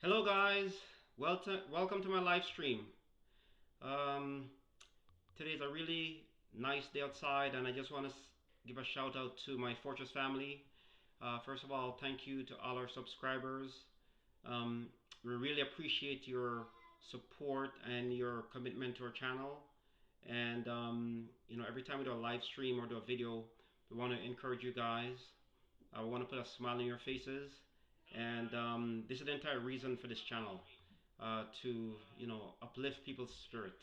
Hello guys, welcome to my live stream. Um, Today's a really nice day outside, and I just want to give a shout out to my Fortress family. First of all, thank you to all our subscribers. We really appreciate your support and your commitment to our channel. And every time we do a live stream or do a video, we want to encourage you guys. I want to put a smile on your faces, and this is the entire reason for this channel, to uplift people's spirit.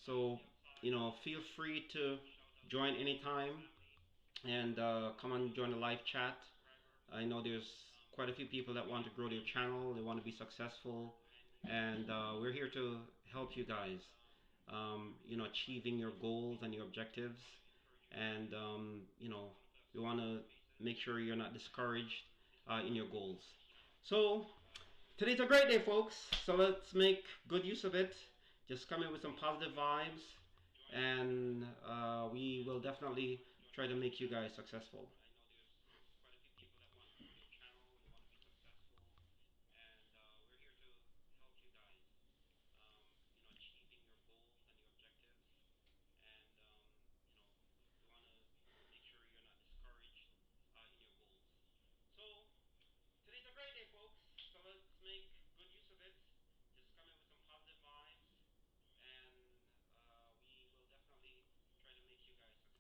So feel free to join anytime and come and join the live chat. I know there's quite a few people that want to grow their channel, they want to be successful, and we're here to help you guys, achieving your goals and your objectives. And we want to make sure you're not discouraged in your goals. So today's a great day, folks. So let's make good use of it. Just come in with some positive vibes, and we will definitely try to make you guys successful. Today's a great day, folks. So let's make good use of it. Just come in with some positive vibes, and we will definitely try to make you guys successful.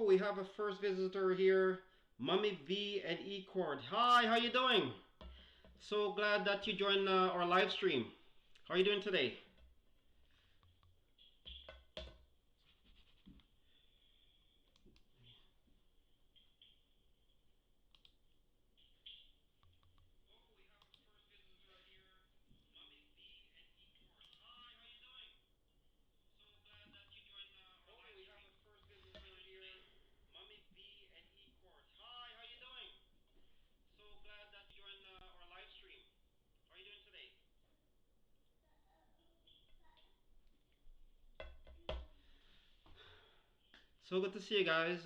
we have a first visitor here, Mummy V and E Cord. Hi, how you doing? So glad that you joined our live stream. How are you doing today? So good to see you guys.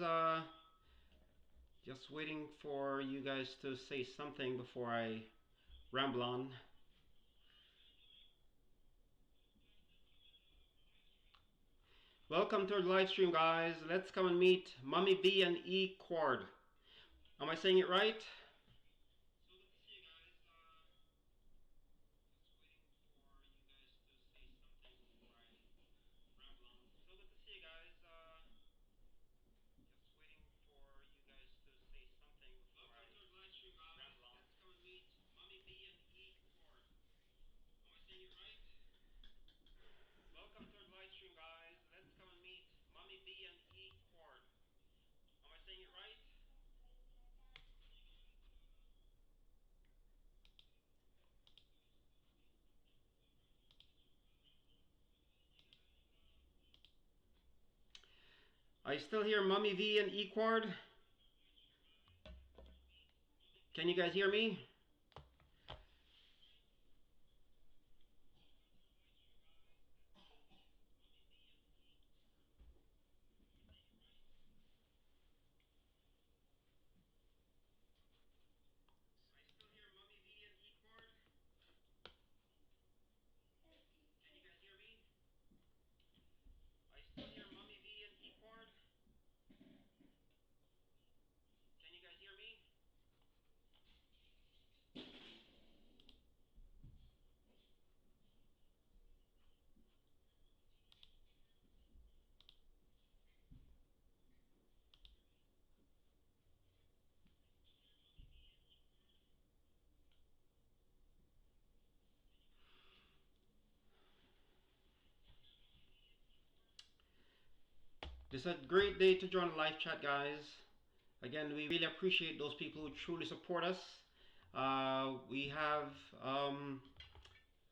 Just waiting for you guys to say something before I ramble on. Welcome to our live stream, guys. Let's come and meet Mummy B and E Cord. Am I saying it right? I still hear Mummy V and E Cord. Can you guys hear me? This is a great day to join the live chat, guys. Again, we really appreciate those people who truly support us. We have, oh,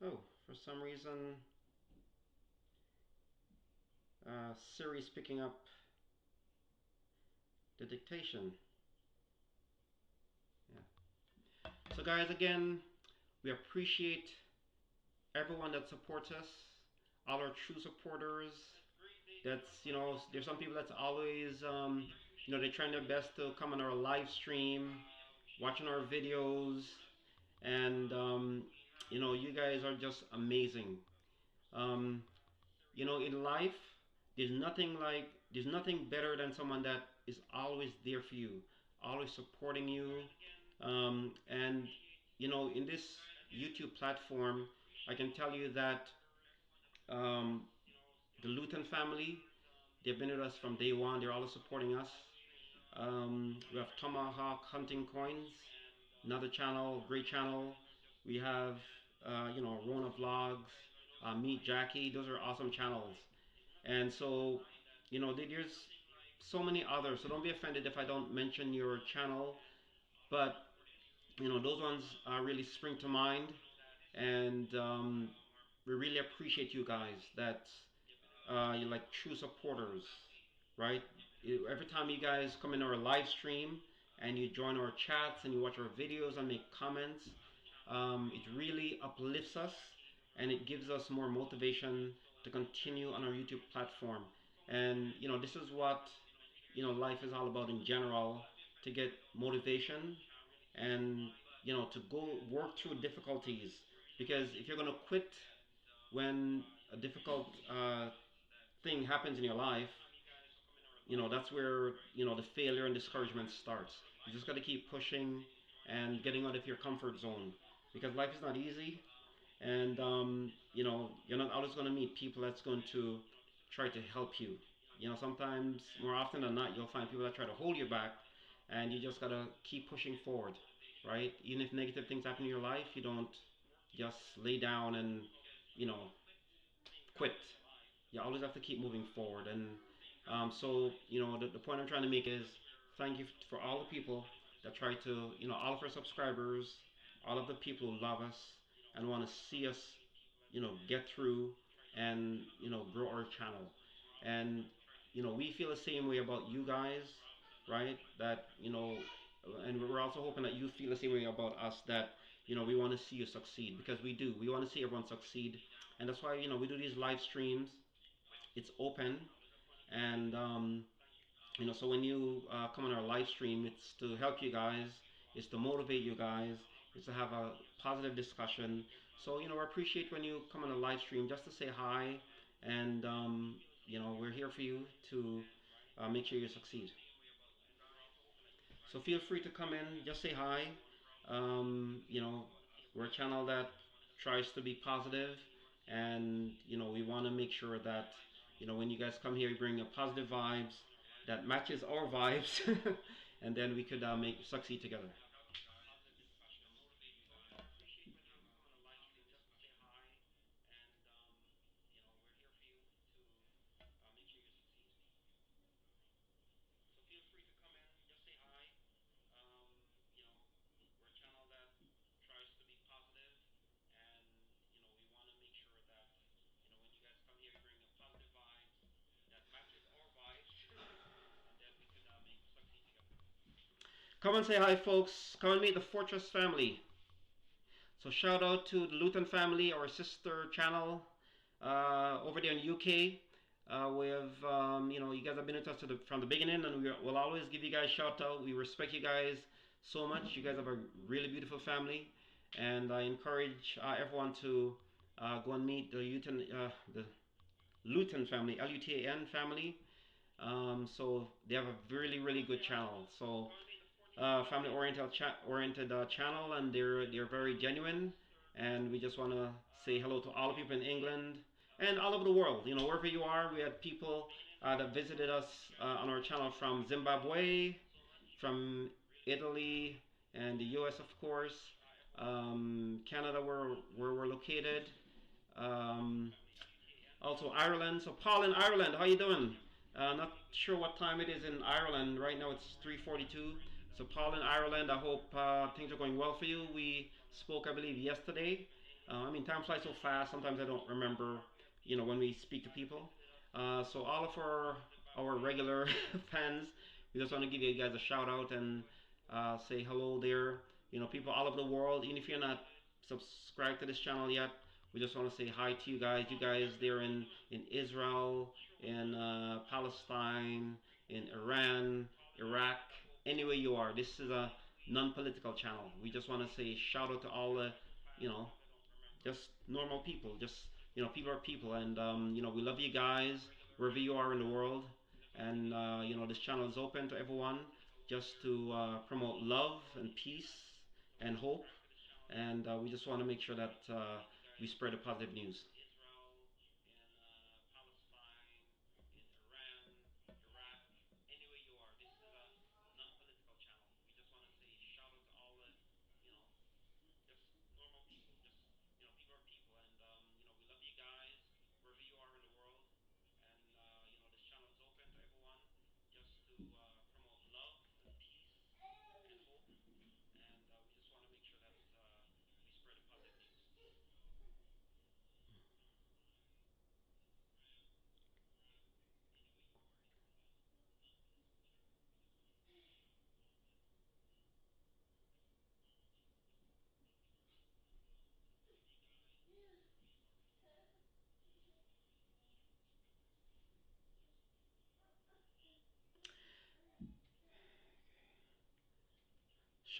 for some reason, Siri's picking up the dictation. Yeah. So, guys, again, we appreciate everyone that supports us, all our true supporters. That's, there's some people that's always, they're trying their best to come on our live stream, watching our videos, and, you guys are just amazing. Um, in life, there's nothing better than someone that is always there for you, always supporting you. And, in this YouTube platform, I can tell you that um, the Luton family, they've been with us from day one. They're always supporting us. We have Tomahawk Hunting Coins, another channel, great channel. We have, Rona Vlogs, Meet Jackie. Those are awesome channels. And so, there's so many others. So don't be offended if I don't mention your channel. But, those ones really spring to mind. And we really appreciate you guys that you're like true supporters, right? Every time you guys come in our live stream and you join our chats and you watch our videos and make comments, it really uplifts us and it gives us more motivation to continue on our YouTube platform. And this is what life is all about in general, to get motivation and to go work through difficulties. Because if you're gonna quit when a difficult thing happens in your life, that's where the failure and discouragement starts. You just got to keep pushing and getting out of your comfort zone, because life is not easy, and you're not always going to meet people that's going to try to help you. Sometimes more often than not, you'll find people that try to hold you back, and you just gotta keep pushing forward, right? Even if negative things happen in your life, you don't just lay down and you know quit. You always have to keep moving forward. And the point I'm trying to make is thank you for all the people that try to, all of our subscribers, all of the people who love us and want to see us, get through and, grow our channel. And, we feel the same way about you guys, right? That, and we're also hoping that you feel the same way about us that, we want to see you succeed because we do. We want to see everyone succeed. And that's why, we do these live streams. It's open, and so when you come on our live stream, it's to help you guys, it's to motivate you guys, it's to have a positive discussion. So we appreciate when you come on a live stream just to say hi, and we're here for you to make sure you succeed. So feel free to come in, just say hi. We're a channel that tries to be positive, and we want to make sure that when you guys come here, you bring a positive vibes that matches our vibes, and then we could make succeed together. Come and say hi, folks. Come and meet the Fortress family. So shout out to the Luton family, our sister channel over there in UK. With you guys have been with us from the beginning, and we'll always give you guys shout out. We respect you guys so much. You guys have a really beautiful family, and I encourage everyone to go and meet the Luton family, Lutan family. So they have a really really good channel. So family oriented channel, and they're very genuine. And we just want to say hello to all the people in England and all over the world. Wherever you are, we had people that visited us on our channel from Zimbabwe, from Italy, and the U.S. of course, Canada where we're located. Um, Also Ireland. So Paul in Ireland, how you doing? Not sure what time it is in Ireland. Right now it's 3:42. So Paul in Ireland, I hope things are going well for you. We spoke, I believe, yesterday. Time flies so fast. Sometimes I don't remember, when we speak to people. So all of our regular fans, we just want to give you guys a shout out and say hello there. People all over the world. Even if you're not subscribed to this channel yet, we just want to say hi to you guys. You guys there in Israel, in Palestine, in Iran, Iraq, anywhere you are. This is a non-political channel. We just want to say shout out to all the, you know, just normal people. Just people are people, and we love you guys wherever you are in the world. And this channel is open to everyone, just to promote love and peace and hope. And we just want to make sure that we spread the positive news.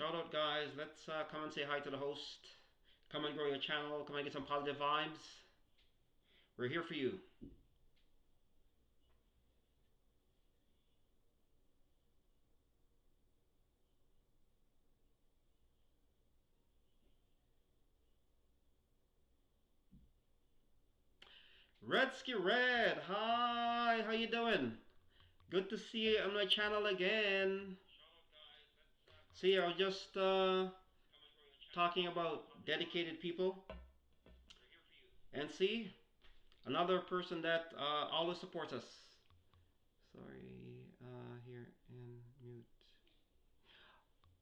Shout out, guys. Let's come and say hi to the host. Come and grow your channel. Come and get some positive vibes. We're here for you. Redsky Red, hi. How you doing? Good to see you on my channel again. See, I was just talking about dedicated people, and see, another person that always supports us. Sorry, here and mute.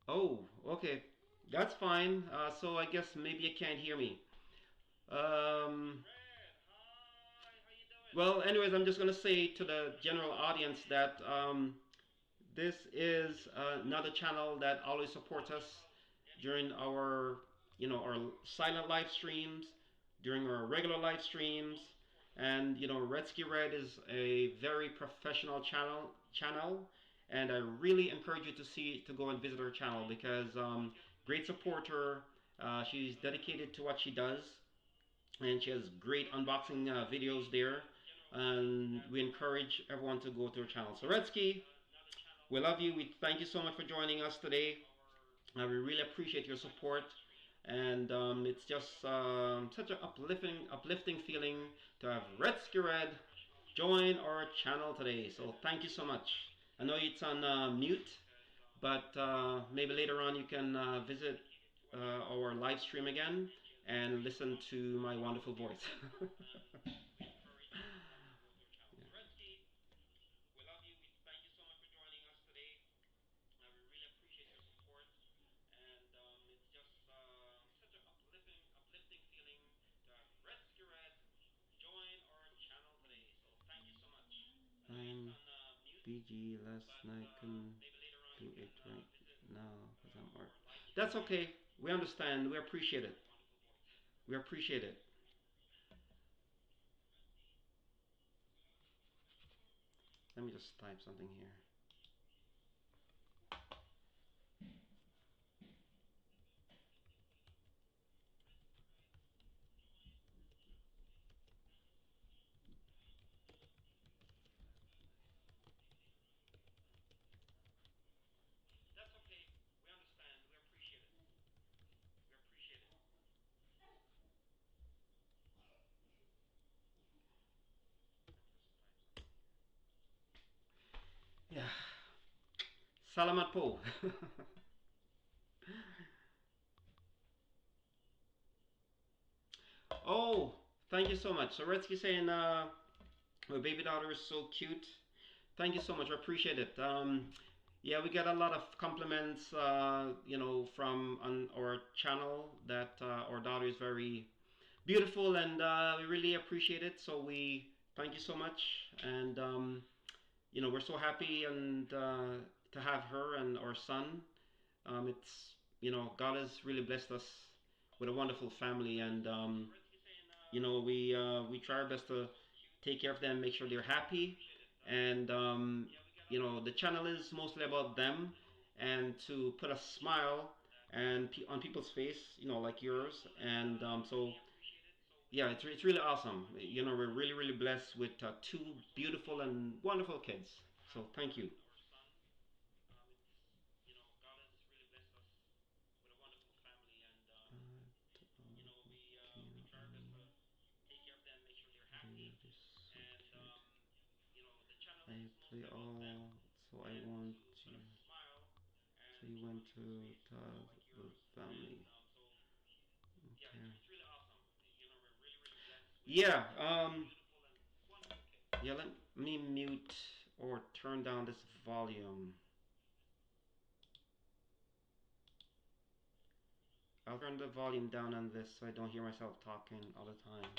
Oh, okay, that's fine. So I guess maybe you can't hear me. Um, well, anyways, I'm just gonna say to the general audience that this is another channel that always supports us during our, our silent live streams, during our regular live streams, and Redsky Red is a very professional channel, and I really encourage you to go and visit her channel because great supporter. She's dedicated to what she does, and she has great unboxing videos there. And we encourage everyone to go to her channel. So Redsky, we love you. We thank you so much for joining us today. We really appreciate your support, and it's just such an uplifting feeling to have Redsky Red join our channel today. So thank you so much. I know it's on mute, but maybe later on you can visit our live stream again and listen to my wonderful voice. I'm BG. Last night couldn't do it right now because I'm art. That's okay. We understand. We appreciate it. We appreciate it. Let me just type something here. Yeah. Salamat po. Oh, thank you so much. So Redsky saying, my baby daughter is so cute. Thank you so much. I appreciate it. Yeah, we get a lot of compliments, from on our channel that our daughter is very beautiful, and we really appreciate it. So we thank you so much, and we're so happy and to have her and our son. It's God has really blessed us with a wonderful family, and we try our best to take care of them, make sure they're happy, and the channel is mostly about them and to put a smile and on people's face, like yours, and so yeah, it's really awesome. We're really blessed with two beautiful and wonderful kids. So thank you. I play all, so I want to. So you went to the family. Okay. Yeah. Yeah. Let me mute or turn down this volume. I'll turn the volume down on this so I don't hear myself talking all the time.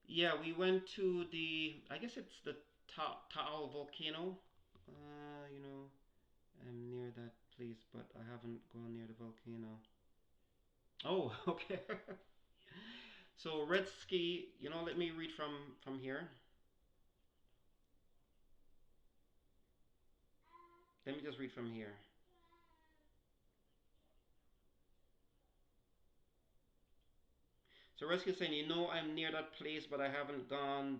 Yeah, we went to I guess it's the Taal volcano. I'm near that place, but I haven't gone near the volcano. Oh, okay. So Red Ski, let me read from here. Let me just read from here. So Rescue saying, I'm near that place, but I haven't gone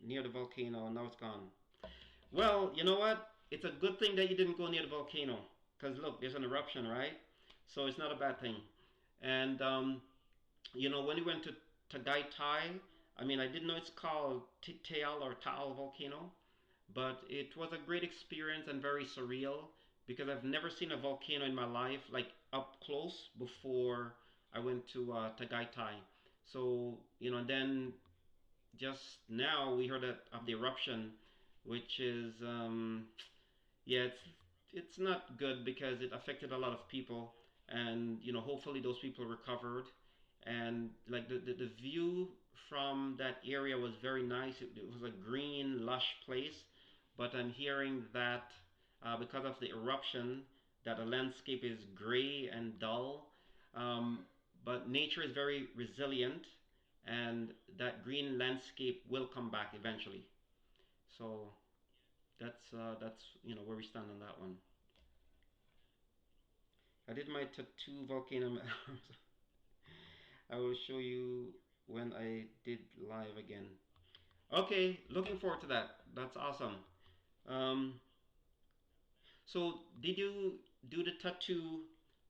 near the volcano. Now it's gone. Well, you know what? It's a good thing that you didn't go near the volcano, because look, there's an eruption, right? So it's not a bad thing. And when we went to Tagaytay, I mean, I didn't know it's called Taal or Taal volcano, But it was a great experience and very surreal because I've never seen a volcano in my life like up close before I went to Tagaytay. So and then just now we heard of the eruption, which is yeah, it's not good because it affected a lot of people, and hopefully those people recovered. And like the view from that area was very nice. It was a green, lush place, but I'm hearing that because of the eruption, that the landscape is gray and dull. Um, but nature is very resilient, and that green landscape will come back eventually. So that's where we stand on that one. I did my tattoo volcano. I will show you when I did live again. Okay, looking forward to that. That's awesome. Um, so did you do the tattoo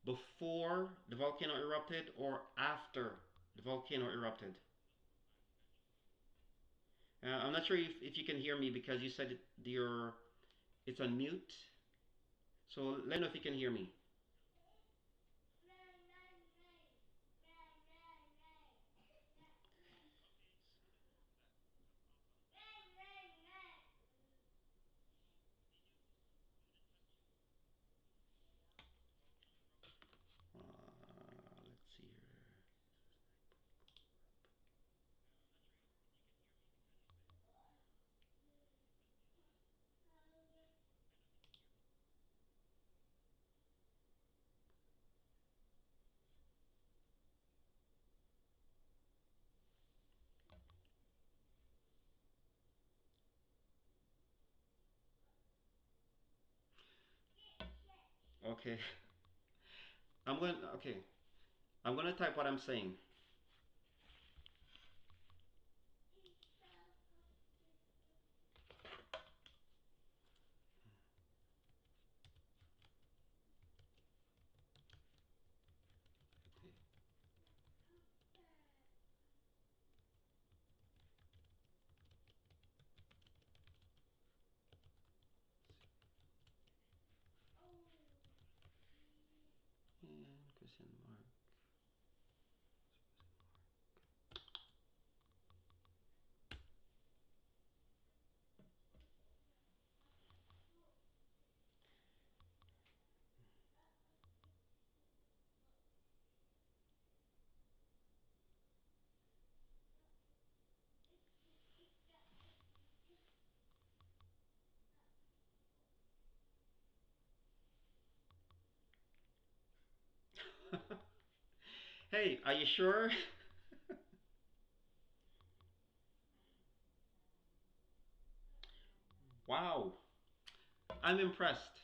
before the volcano erupted or after the volcano erupted? I'm not sure if you can hear me because you said it's on mute. So let me know if you can hear me. Let's see here. Okay. Okay. I'm going to type what I'm saying. And question mark. Hey, are you sure? Wow, I'm impressed.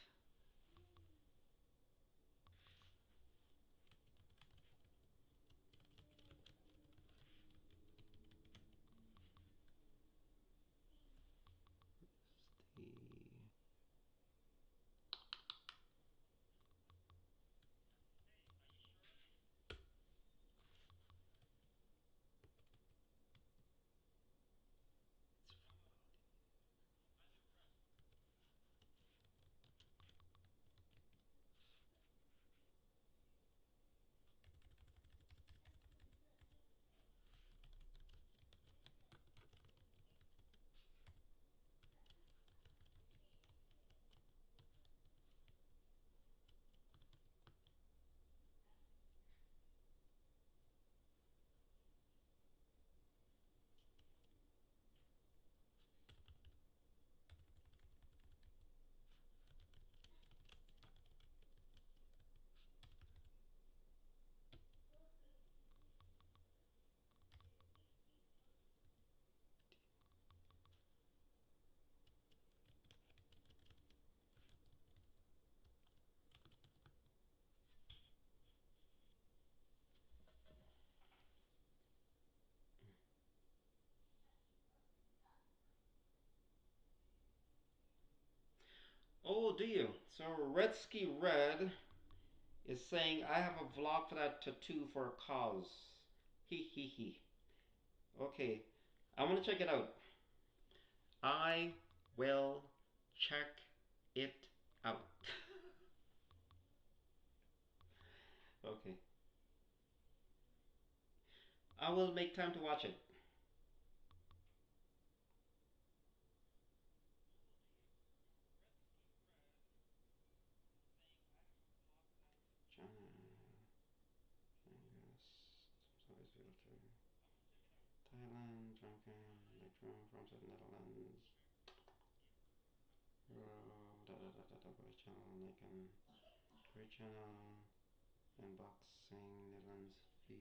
Oh, do you? So Redsky Red is saying I have a vlog for that tattoo for a cause. He he he. Okay, I want to check it out. I Well, check it out. Okay. I will make time to watch it. China, Angus, Southeast Filter, Thailand, Drunken, Electron from the Netherlands, da da da da da, Great Channel, Nikon, Great Channel, Unboxing, Netherlands, View,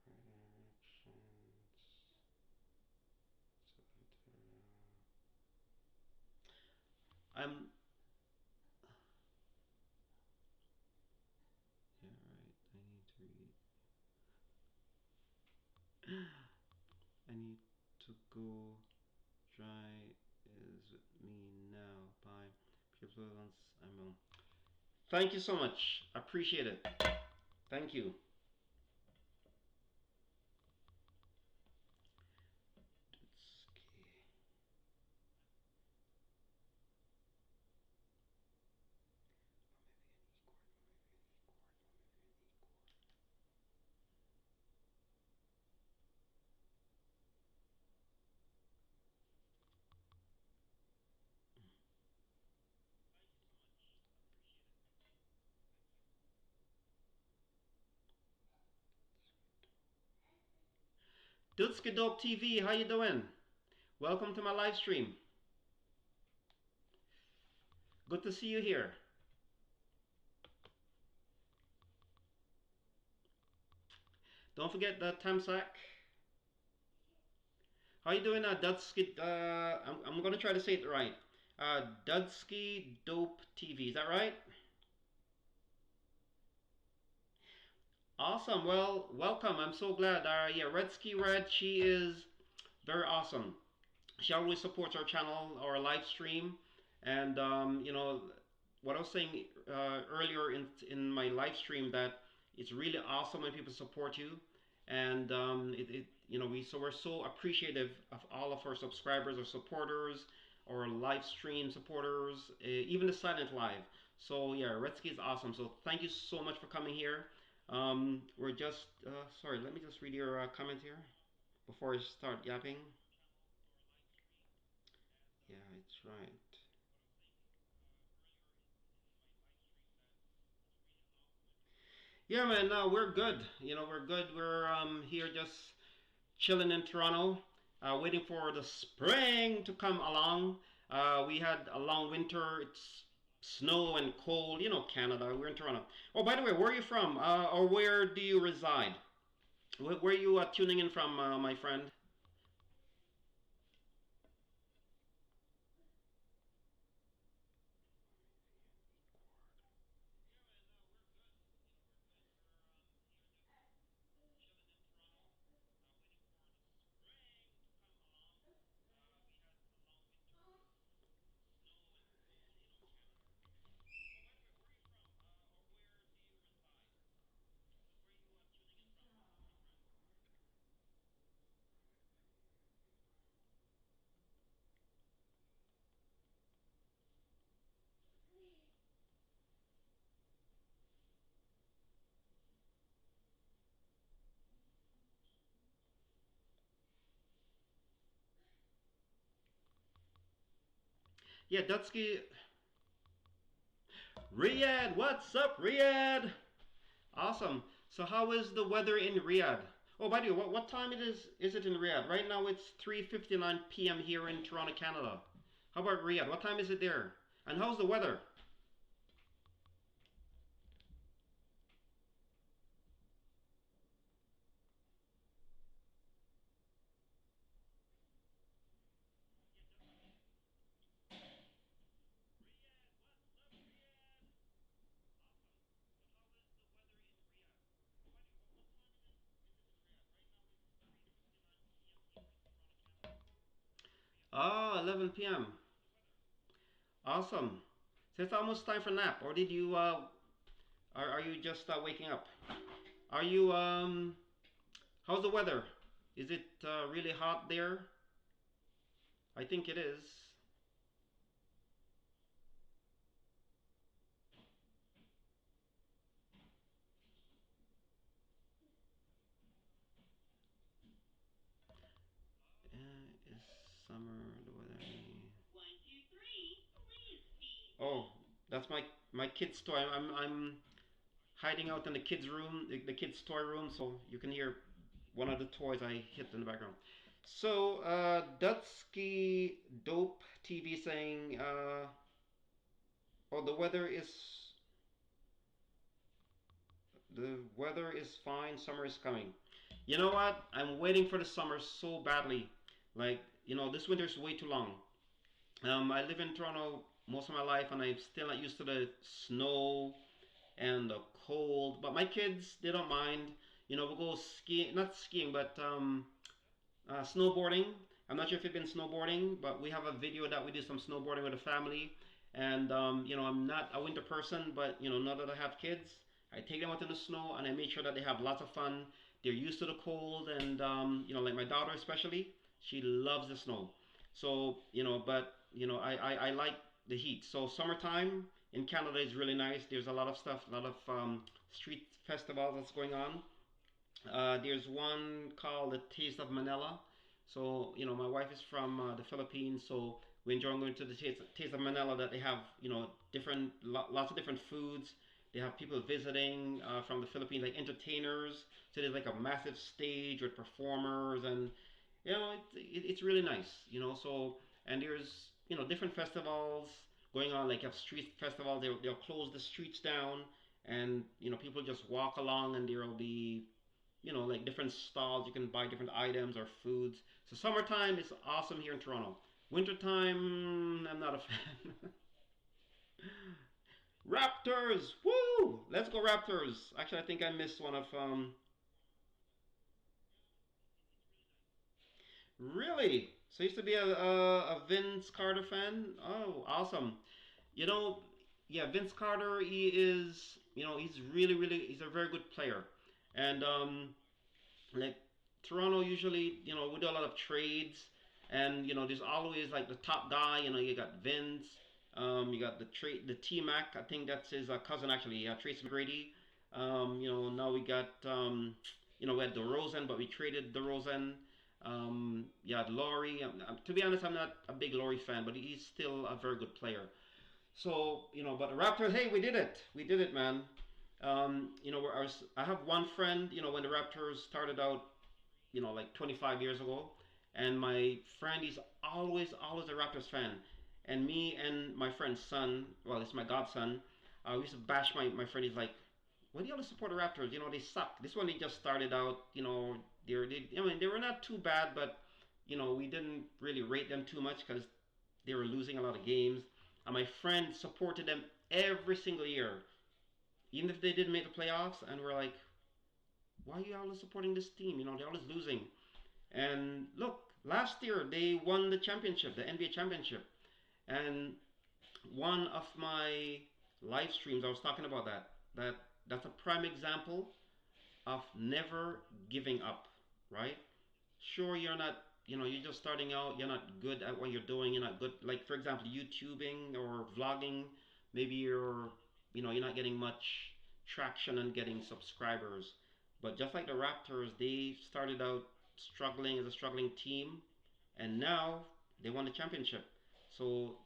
Redirections, I'm, yeah, right, I need to read. I need to go try is with me now by people once I'm on. Thank you so much. Appreciate it. Thank you. Dutske Dope TV, how you doing? Welcome to my live stream. Good to see you here. Don't forget the Tamsack. How you doing, Dutske? I'm gonna try to say it right. Dutske Dope TV, is that right? Awesome. Well, welcome. I'm so glad. Yeah, Redsky Red, she is very awesome. She always supports our channel, our live stream, and what I was saying earlier in my live stream, that it's really awesome when people support you, and we're so appreciative of all of our subscribers, our supporters, our live stream supporters, even the silent live. So yeah, Redsky is awesome. So thank you so much for coming here. We're just sorry. Let me just read your comment here before I start yapping. Yeah, it's right. Yeah, man. No, we're good. We're good. We're here just chilling in Toronto, waiting for the spring to come along. We had a long winter. It's snow and cold. Canada. We're in Toronto. Oh, by the way, where are you from? Or where do you reside? Where are you tuning in from, my friend? Yeah, Dutski. Riyadh, what's up, Riyadh? Awesome. So how is the weather in Riyadh? Oh, by the way, what time it is it in Riyadh? Right now it's 3:59 p.m. here in Toronto, Canada. How about Riyadh? What time is it there? And how's the weather? 11 p.m. Awesome. So it's almost time for nap, or did you are you just waking up? Are you how's the weather? Is it really hot there? I think it is. Is summer the weather? Oh, that's my kid's toy. I'm hiding out in the kids' room, the kids' toy room, so you can hear one of the toys I hit in the background. So, Dutsky Dope TV saying, oh, the weather is fine. Summer is coming. You know what? I'm waiting for the summer so badly. Like, this winter is way too long. I live in Toronto most of my life, and I'm still not used to the snow and the cold. But my kids, they don't mind. We'll go skiing, not skiing, but snowboarding. I'm not sure if you've been snowboarding, but we have a video that we did some snowboarding with the family. And I'm not a winter person, but now that I have kids, I take them out in the snow and I make sure that they have lots of fun. They're used to the cold, and like my daughter especially, she loves the snow. So but I like the heat. So summertime in Canada is really nice. There's a lot of stuff, a lot of street festivals that's going on. There's one called the Taste of Manila. So, my wife is from the Philippines, so we enjoy going to the Taste of Manila. That they have, lots of different foods. They have people visiting from the Philippines, like entertainers. So there's like a massive stage with performers, and it's really nice. So and there's different festivals going on. Like you have street festivals, they'll close the streets down, and people just walk along, and there'll be like different stalls. You can buy different items or foods. So summertime is awesome here in Toronto. Wintertime, I'm not a fan. Raptors, woo! Let's go Raptors. Actually, I think I missed one of. Really? So you used to be a Vince Carter fan? Oh, awesome. You know, yeah, Vince Carter. He is. He's really, really. He's a very good player, and like Toronto usually, we do a lot of trades, and there's always like the top guy. You got Vince, you got the T Mac. I think that's his cousin actually, Tracy McGrady. Now we got we had DeRozan, but we traded DeRozan. Yeah, Laurie. To be honest, I'm not a big Laurie fan, but he's still a very good player. So but the Raptors, hey, we did it. We did it, man. I have one friend. When the Raptors started out, like 25 years ago, and my friend is always a Raptors fan, and me and my friend's son, well, it's my godson, we used to bash my friend. He's like, "Why do you always support the Raptors? They suck." This one they just started out. I mean, they were not too bad, but we didn't really rate them too much because they were losing a lot of games. And my friend supported them every single year, even if they didn't make the playoffs. And we're like, why are you always supporting this team? They're always losing. And look, last year they won the championship, the NBA championship. And one of my live streams, I was talking about that. That's a prime example of never giving up, right? Sure, you're just starting out. You're not good at what you're doing. You're not good, like for example, YouTubing or vlogging. Maybe you're not getting much traction and getting subscribers. But just like the Raptors, they started out struggling as a struggling team, and now they won the championship. So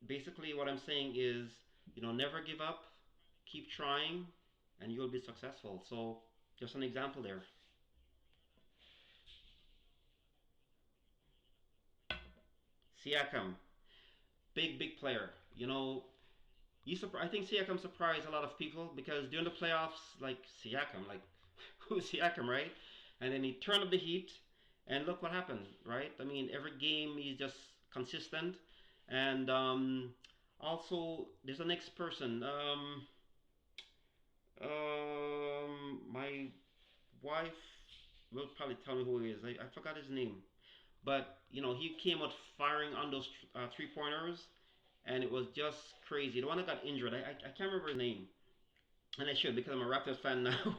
basically, what I'm saying is, never give up, keep trying, and you'll be successful. So just an example there. Siakam, big player. I think Siakam surprised a lot of people because during the playoffs, like Siakam, like who's Siakam, right? And then he turned up the heat, and look what happened, right? I mean, every game he's just consistent, and also there's the next person. My wife will probably tell me who he is. I forgot his name, but he came out firing on those 3 pointers, and it was just crazy. The one that got injured, I can't remember his name, and I should because I'm a Raptors fan now.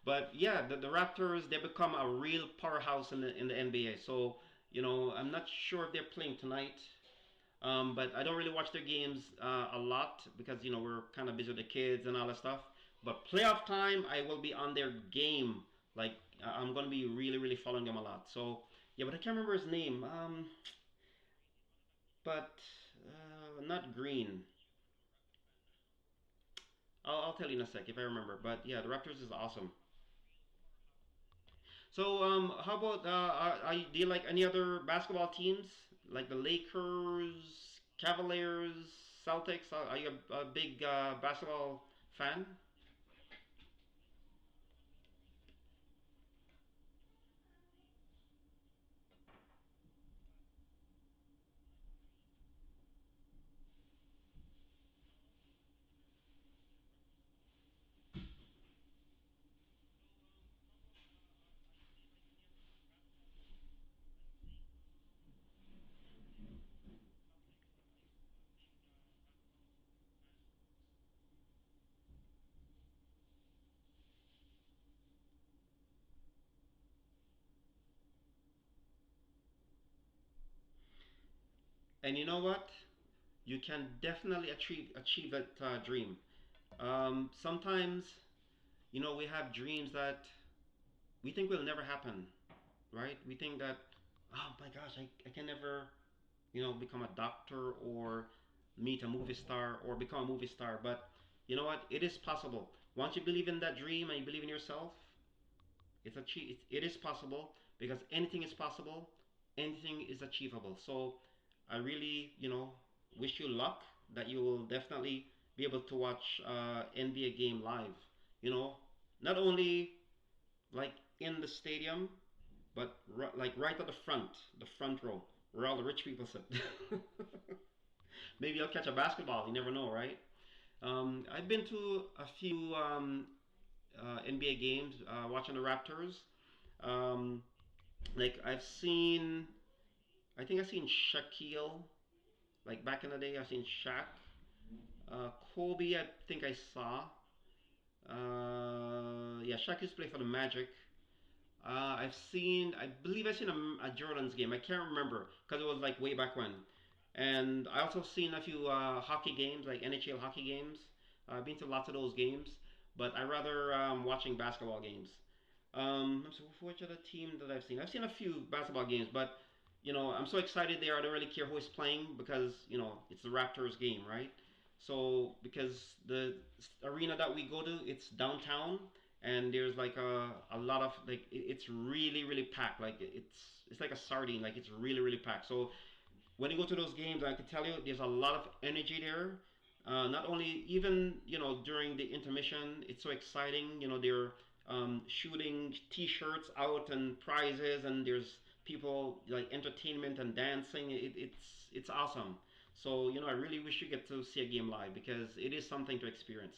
But yeah, the Raptors, they become a real powerhouse in the NBA. So I'm not sure if they're playing tonight. But I don't really watch their games a lot because we're kind of busy with the kids and all that stuff. But playoff time, I will be on their game. Like I'm gonna be really really following them a lot. So yeah, but I can't remember his name. But not Green. I'll tell you in a sec if I remember. But yeah, the Raptors is awesome. So how about do you like any other basketball teams like the Lakers, Cavaliers, Celtics? Are you a big basketball fan? And you know what? You can definitely achieve that dream. Sometimes we have dreams that we think will never happen, right? We think that, oh my gosh, I can never become a doctor or meet a movie star or become a movie star. But you know what? It is possible. Once you believe in that dream and you believe in yourself, it is possible because anything is possible, anything is achievable. So I really, wish you luck that you will definitely be able to watch NBA game live. You know, not only like in the stadium, but like right at the front row, where all the rich people sit. Maybe I'll catch a basketball. You never know, right? I've been to a few NBA games, watching the Raptors. Um, like I think I've seen Shaquille. Like back in the day, I've seen Shaq. Kobe, I think I saw. Yeah, Shaq used to play for the Magic. I believe I've seen a Jordan's game. I can't remember because it was like way back when. And I also seen a few hockey games, like NHL hockey games. I've been to lots of those games, but I rather watching basketball games. So which other team that I've seen? I've seen a few basketball games, but I'm so excited there. I don't really care who is playing because it's the Raptors game, right? So because the arena that we go to, it's downtown, and there's like a lot of like it's really really packed. Like it's like a sardine. Like it's really really packed. So when you go to those games, I can tell you there's a lot of energy there. Not only even during the intermission, it's so exciting. They're shooting T-shirts out and prizes, and there's people like entertainment and dancing. It's awesome. So I really wish you get to see a game live because it is something to experience.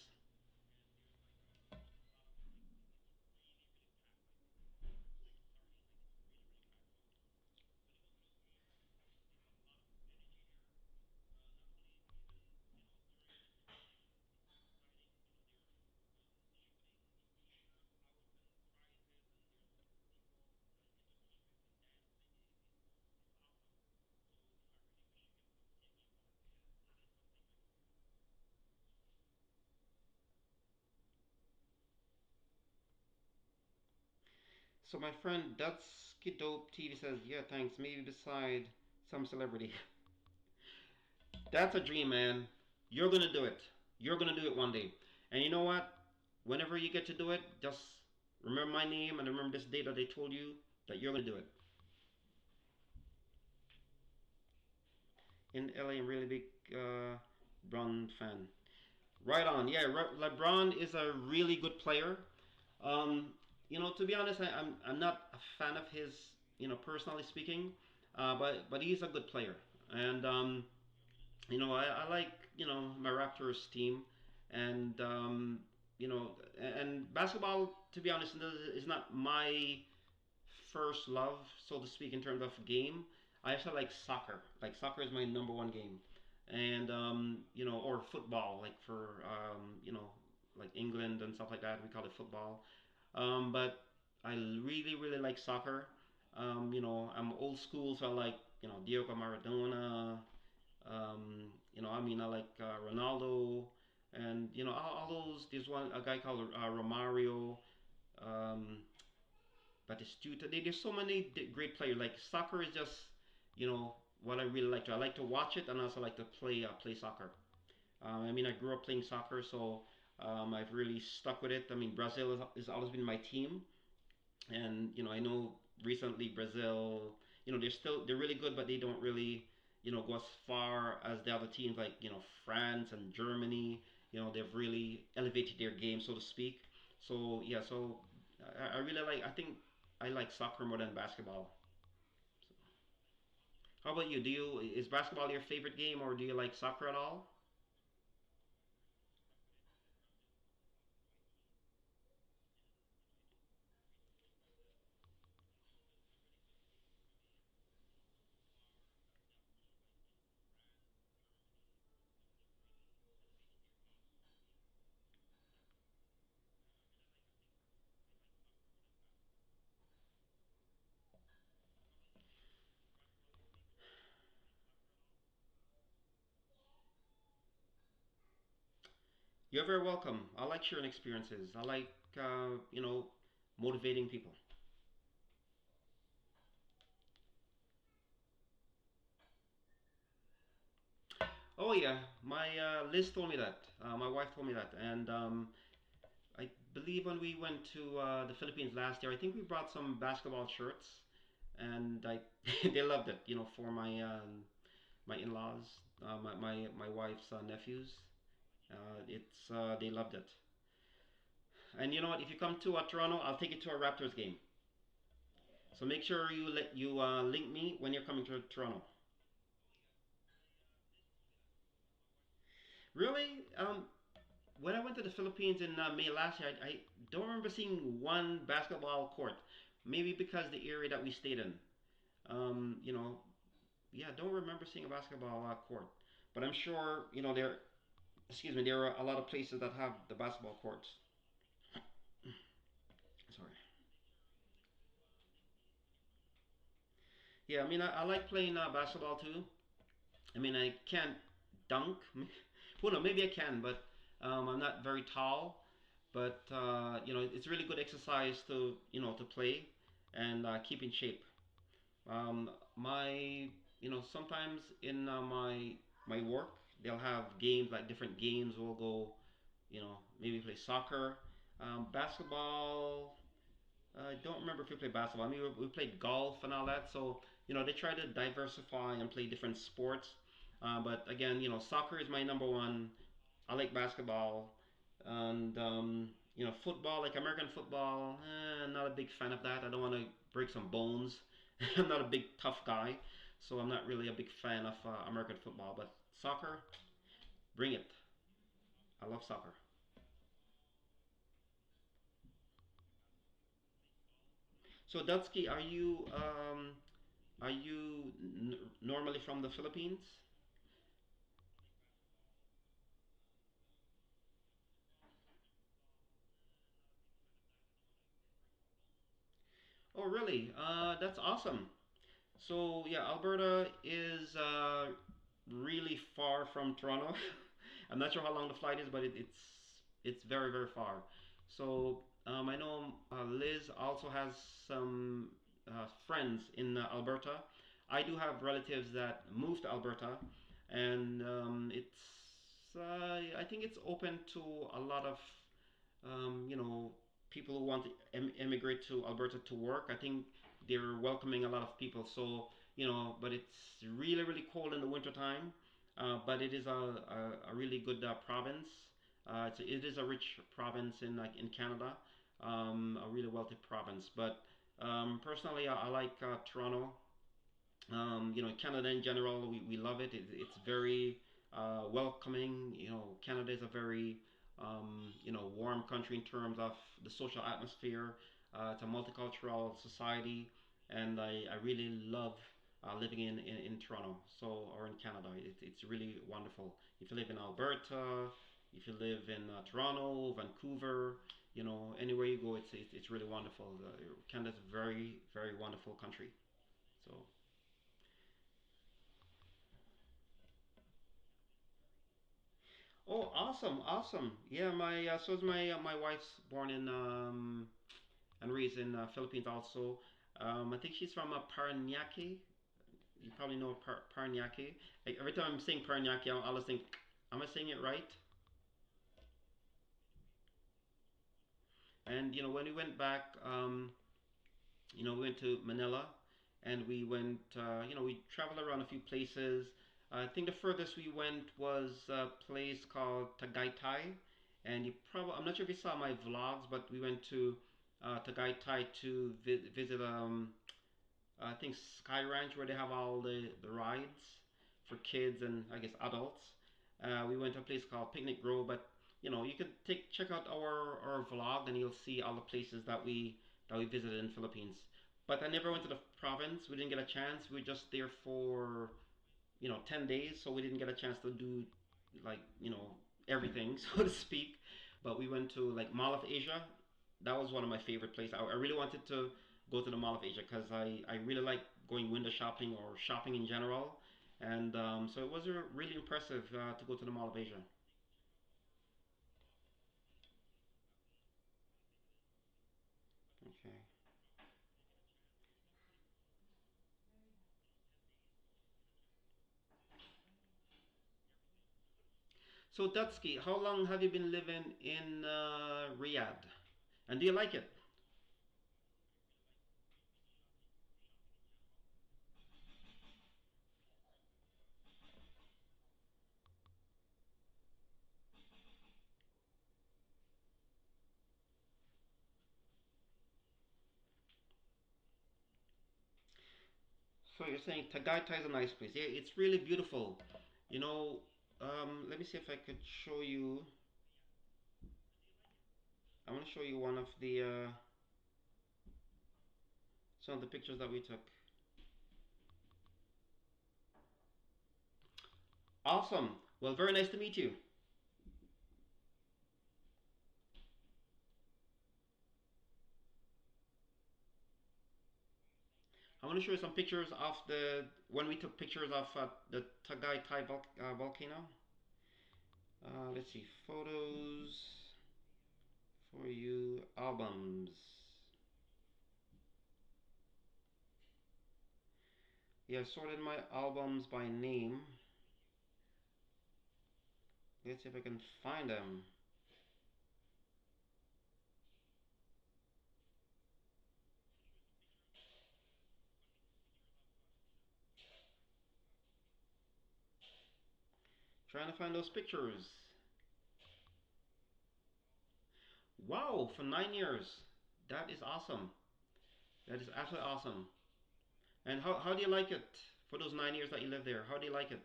So my friend Dutski Dope TV says, yeah, thanks. Maybe beside some celebrity. That's a dream, man. You're gonna do it. You're gonna do it one day. And you know what? Whenever you get to do it, just remember my name and remember this date that they told you that you're gonna do it. In LA, I'm really big LeBron fan. Right on. Yeah, LeBron is a really good player. Um, to be honest, I'm not a fan of his, personally speaking, but he's a good player, and I like my Raptors team, and you know, and basketball, to be honest, is not my first love, so to speak, in terms of game. I also like soccer. Like soccer is my number one game, and or football, like for like England and stuff like that. We call it football. But I really really like soccer, I'm old school, so I like Diego Maradona. I mean I like Ronaldo, and all those. There's a guy called Romario, um, Batistuta. There's so many great players. Like soccer is just you know what I really like to. I like to watch it, and I also like to play soccer. I mean, I grew up playing soccer, so I've really stuck with it. I mean, Brazil has always been my team, and I know recently Brazil, they're really good, but they don't really go as far as the other teams like France and Germany. They've really elevated their game, so to speak. So yeah, so I really like. I think I like soccer more than basketball. How about you? Is basketball your favorite game, or do you like soccer at all? You're very welcome. I like sharing experiences. I like, motivating people. Oh yeah, my Liz told me that. My wife told me that, and I believe when we went to the Philippines last year, I think we brought some basketball shirts, and they loved it. For my in-laws, my wife's nephews, it's they loved it. And you know what? If you come to Toronto, I'll take you to a Raptors game. So make sure you link me when you're coming to Toronto. Really? When I went to the Philippines in May last year, I don't remember seeing one basketball court. Maybe because the area that we stayed in. Um, you know, yeah, don't remember seeing a basketball court. But I'm sure there are a lot of places that have the basketball courts. Sorry. Yeah, I mean, I like playing basketball too. I mean, I can't dunk. Well, no, maybe I can, but I'm not very tall. But it's really good exercise to play and keep in shape. My sometimes in my work they'll have games like different games. We'll go maybe play soccer, basketball. I don't remember if we played basketball. I mean, we played golf and all that. So they try to diversify and play different sports. But again, soccer is my number one. I like basketball, and football, like American football. Not a big fan of that. I don't want to break some bones. I'm not a big tough guy, so I'm not really a big fan of American football. But soccer, bring it. I love soccer. So Dutski, are you normally from the Philippines? Oh, really? That's awesome. So yeah, Alberta is really far from Toronto. I'm not sure how long the flight is, but it's very very far. So I know Liz also has some friends in Alberta. I do have relatives that moved to Alberta, and I think it's open to a lot of people who want to emigrate to Alberta to work. I think they're welcoming a lot of people. So but it's really really cold in the wintertime. But it is a really good province. It is a rich province in Canada, a really wealthy province. But personally, I like Toronto. Canada in general, we love it. It's very welcoming. Canada is a very warm country in terms of the social atmosphere. It's a multicultural society, and I really love living in Toronto, or in Canada. It's really wonderful. If you live in Alberta, if you live in Toronto, Vancouver, Anywhere you go, it's really wonderful. Canada's a very, very wonderful country. So, oh, awesome, awesome. Yeah, my wife's born in and raised in Philippines also. I think she's from Paranaque. You probably know Paranaque. Like, every time I'm saying Paranaque, I always think, am I saying it right? And when we went back, we went to Manila, and we traveled around a few places. I think the furthest we went was a place called Tagaytay, and I'm not sure if you saw my vlogs, but we went to Tagaytay to visit I think Sky Ranch, where they have all the rides for kids and I guess adults. We went to a place called Picnic Grove, but you could check out our vlog and you'll see all the places that we visited in Philippines. But I never went to the province. We didn't get a chance. We were just there for 10 days, so we didn't get a chance to do like everything, so to speak. But we went to like Mall of Asia. That was one of my favorite places. I really wanted to go to the Mall of Asia because I really like going window shopping or shopping in general. And so it was really impressive to go to the Mall of Asia. Okay. So Dutski, how long have you been living in Riyadh? And do you like it? So you're saying Tagaytay is a nice place. Yeah, it's really beautiful. You know, let me see if I could show you. I want to show you one of the some of the pictures that we took. Awesome. Well, very nice to meet you. I want to show you some pictures of the when we took pictures of the Tagaytay volcano. Let's see, photos for you, albums. Yeah, sorted my albums by name. Let's see if I can find them. Trying to find those pictures. Wow, for 9 years. That is awesome. That is absolutely awesome. And how do you like it for those 9 years that you lived there? How do you like it?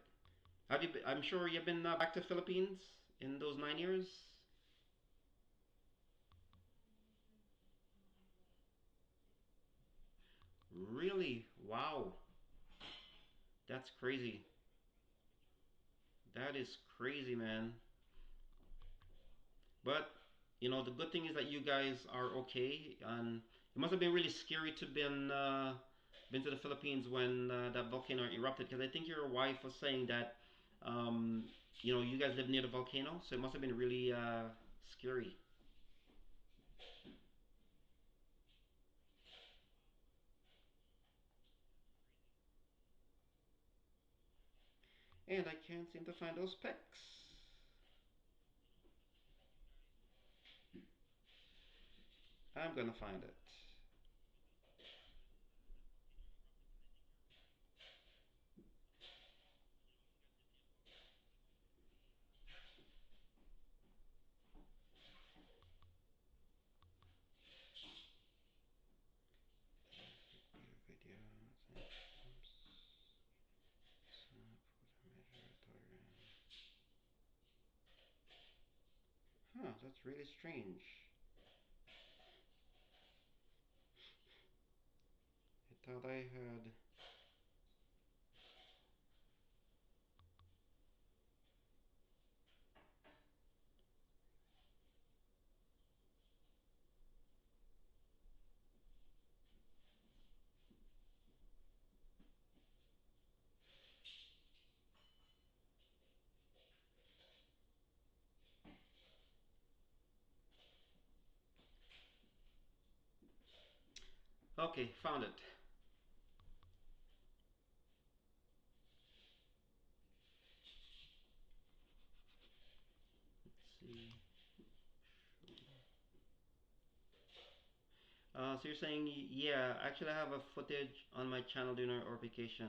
I'm sure you've been back to Philippines in those 9 years. Really? Wow. That's crazy. That is crazy, man. But the good thing is that you guys are okay, and it must have been really scary to been to the Philippines when that volcano erupted. Because I think your wife was saying that um, you guys live near the volcano, so it must have been really scary. And I can't seem to find those pics. I'm gonna find it. Video. Huh, that's really strange. I thought I had. Okay, found it. Let's see. So you're saying, yeah, actually I have a footage on my channel during our vacation.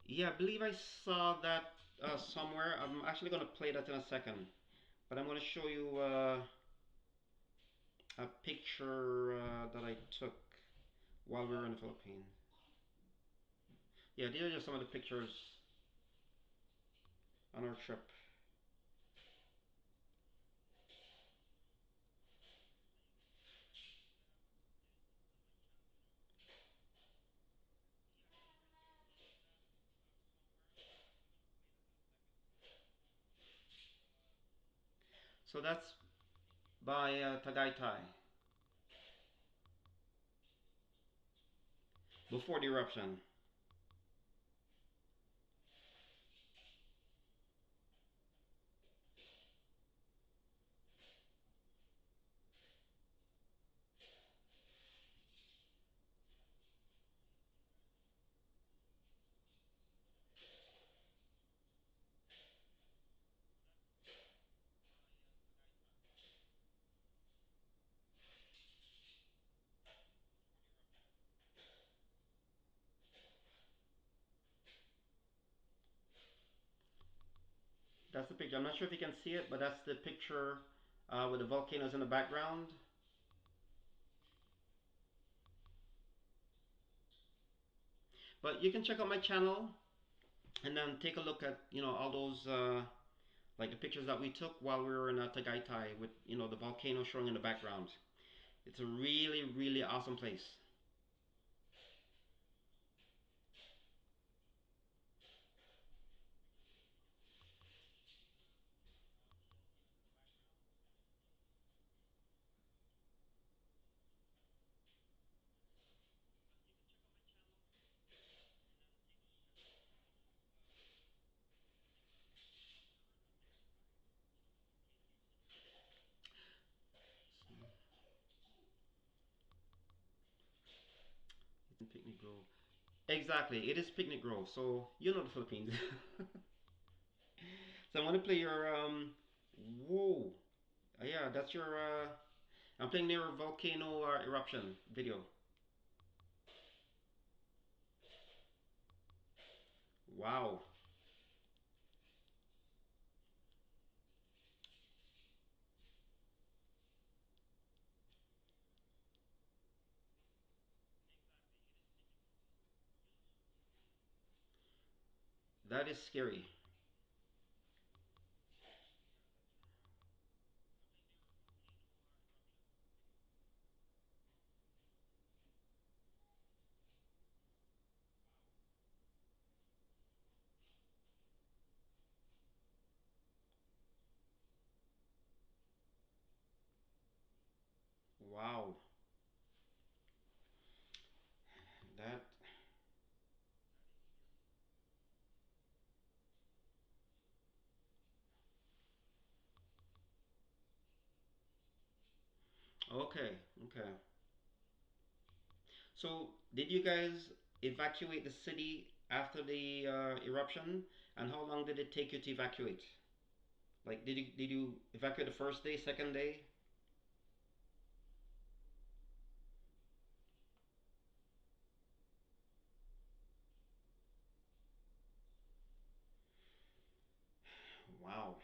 Yeah, I believe I saw that somewhere. I'm actually going to play that in a second. But I'm going to show you a picture that I took while we were in the Philippines. Yeah, these are just some of the pictures on our trip. So that's by Tagaytay, before the eruption. That's the picture. I'm not sure if you can see it, but that's the picture with the volcanoes in the background. But you can check out my channel and then take a look at all those like the pictures that we took while we were in Tagaytay with the volcano showing in the background. It's a really awesome place. It's in Picnic Grove. Exactly, it is Picnic Grove. So you know the Philippines. So I want to play your whoa. Yeah, that's your I'm playing their volcano eruption video. Wow, that is scary. Wow, that okay, okay. So did you guys evacuate the city after the eruption? And how long did it take you to evacuate? Like, did you evacuate the first day, second day? Wow.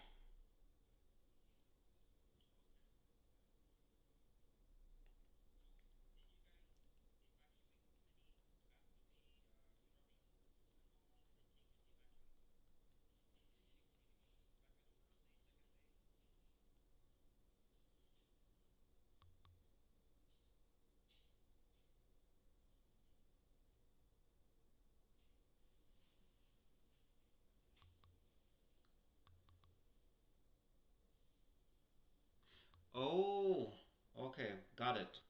Oh, okay, got it.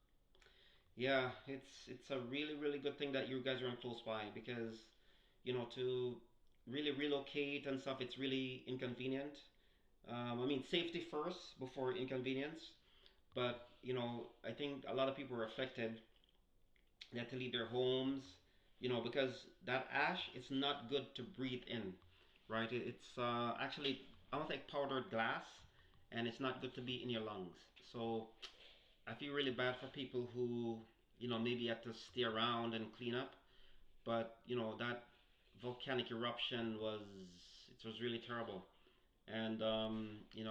Yeah, it's a really good thing that you guys are in close by because to really relocate and stuff, it's really inconvenient. I mean, safety first before inconvenience. But I think a lot of people were affected They had to leave their homes, because that ash is not good to breathe in, right? It's actually almost like powdered glass, and it's not good to be in your lungs. So I feel really bad for people who, maybe have to stay around and clean up. But that volcanic eruption was really terrible. And I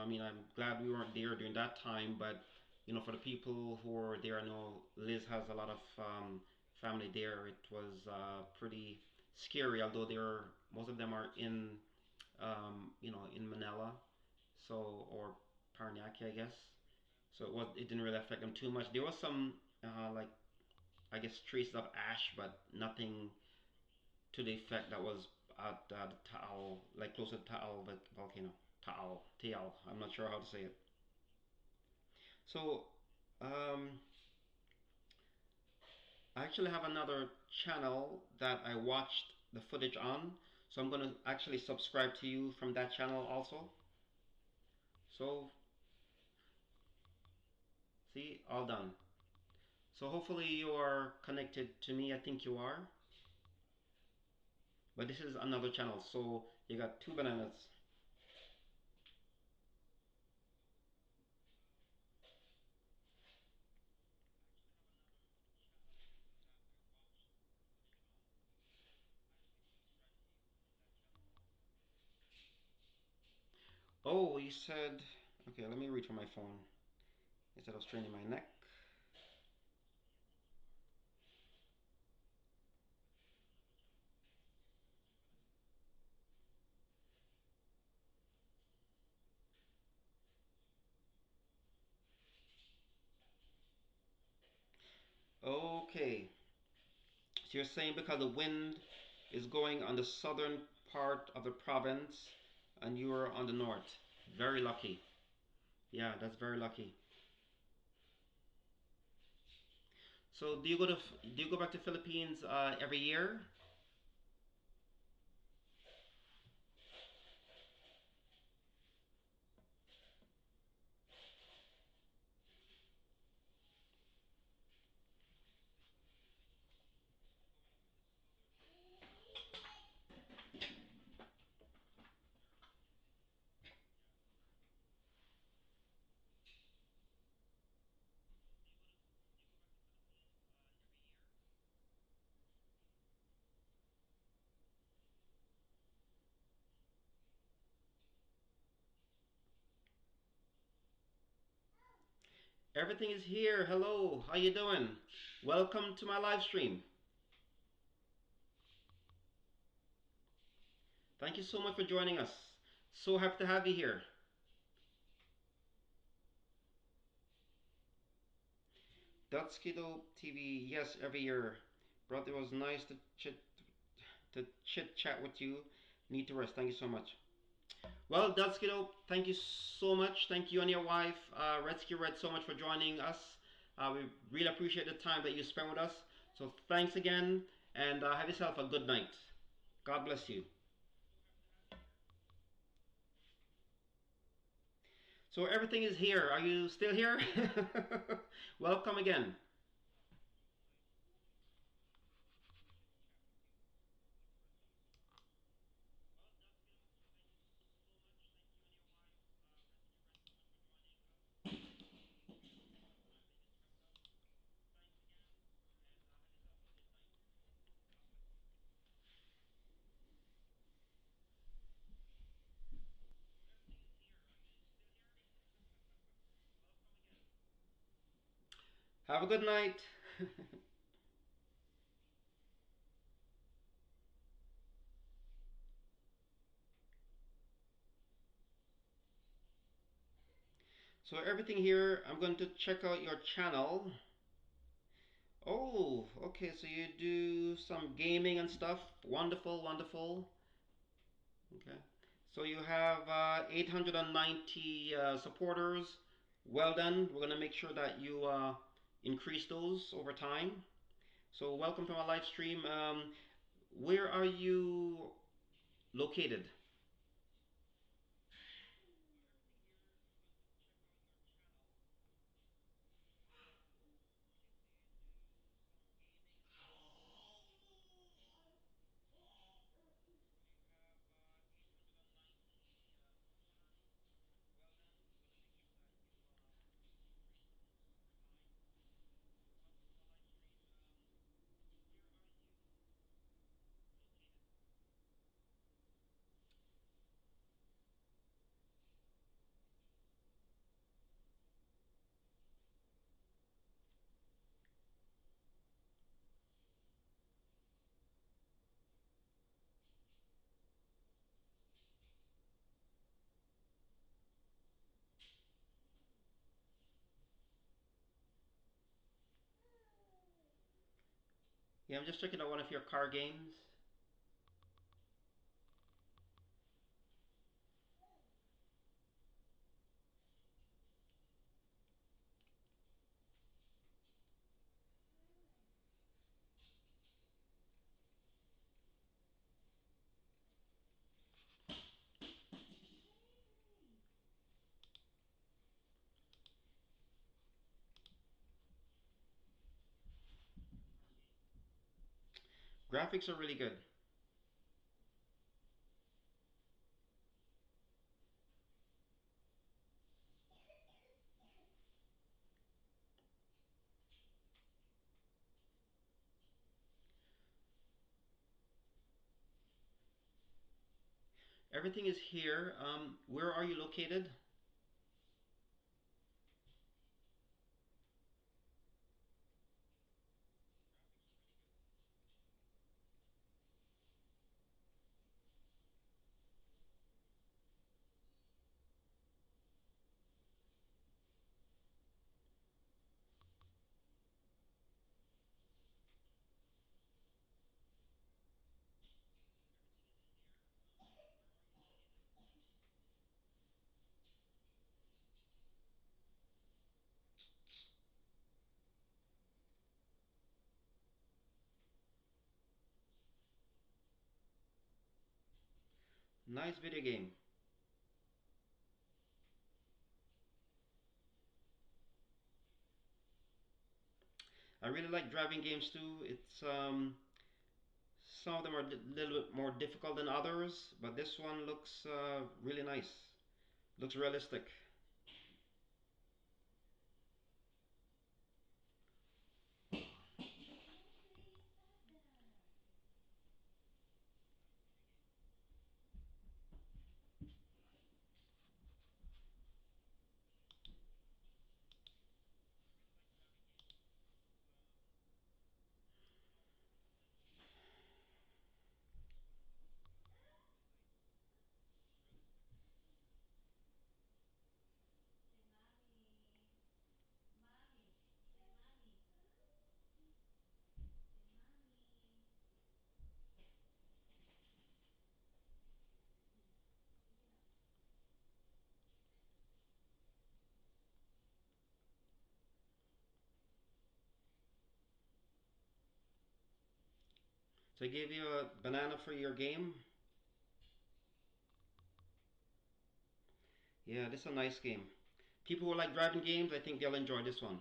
mean, I'm glad we weren't there during that time. But for the people who were there, I know Liz has a lot of family there. It was pretty scary. Although most of them are in Manila, so or Paranaque, I guess. So it didn't really affect them too much. There was some like, I guess, traces of ash, but nothing to the effect that was at the Taal, like close to Taal volcano. Taal. I'm not sure how to say it. So, um, I actually have another channel that I watched the footage on. So I'm gonna actually subscribe to you from that channel also. So, see, all done. So hopefully you are connected to me. I think you are. But this is another channel. So you got two bananas. Oh, you said. Okay, let me read from my phone instead of straining my neck. Okay, so you're saying because the wind is going on the southern part of the province and you are on the north. Very lucky. Yeah, that's very lucky. So do you go back to Philippines every year? Everything is here. Hello, how you doing? Welcome to my live stream. Thank you so much for joining us. So happy to have you here. Dotskido TV, yes, every year. Brother, it was nice to chit chat with you. Need to rest. Thank you so much. Well, Dotskido, thank you so much. Thank you and your wife, Redsky Red, so much for joining us. We really appreciate the time that you spent with us. So thanks again, and have yourself a good night. God bless you. So everything is here. Are you still here? Welcome again. Have a good night. So everything here, I'm going to check out your channel. Oh, okay, so you do some gaming and stuff. Wonderful, wonderful. Okay. So you have 890 supporters. Well done. We're going to make sure that you increase those over time. So welcome to my live stream. Where are you located? Yeah, I'm just checking out one of your car games. Graphics are really good. Everything is here. Where are you located? Nice video game. I really like driving games too. It's some of them are a little bit more difficult than others, but this one looks really nice. Looks realistic. So I gave you a banana for your game. Yeah, this is a nice game. People who like driving games, I think they'll enjoy this one.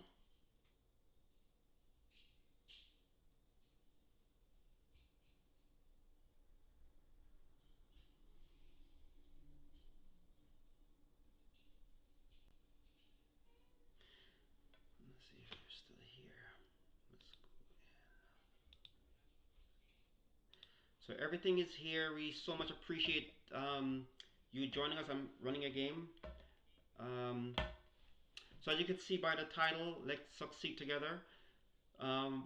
Let's see if you're still here. Let's go. So everything is here. We so much appreciate you joining us. I'm running a game. Um, so as you can see by the title, Let's Succeed Together.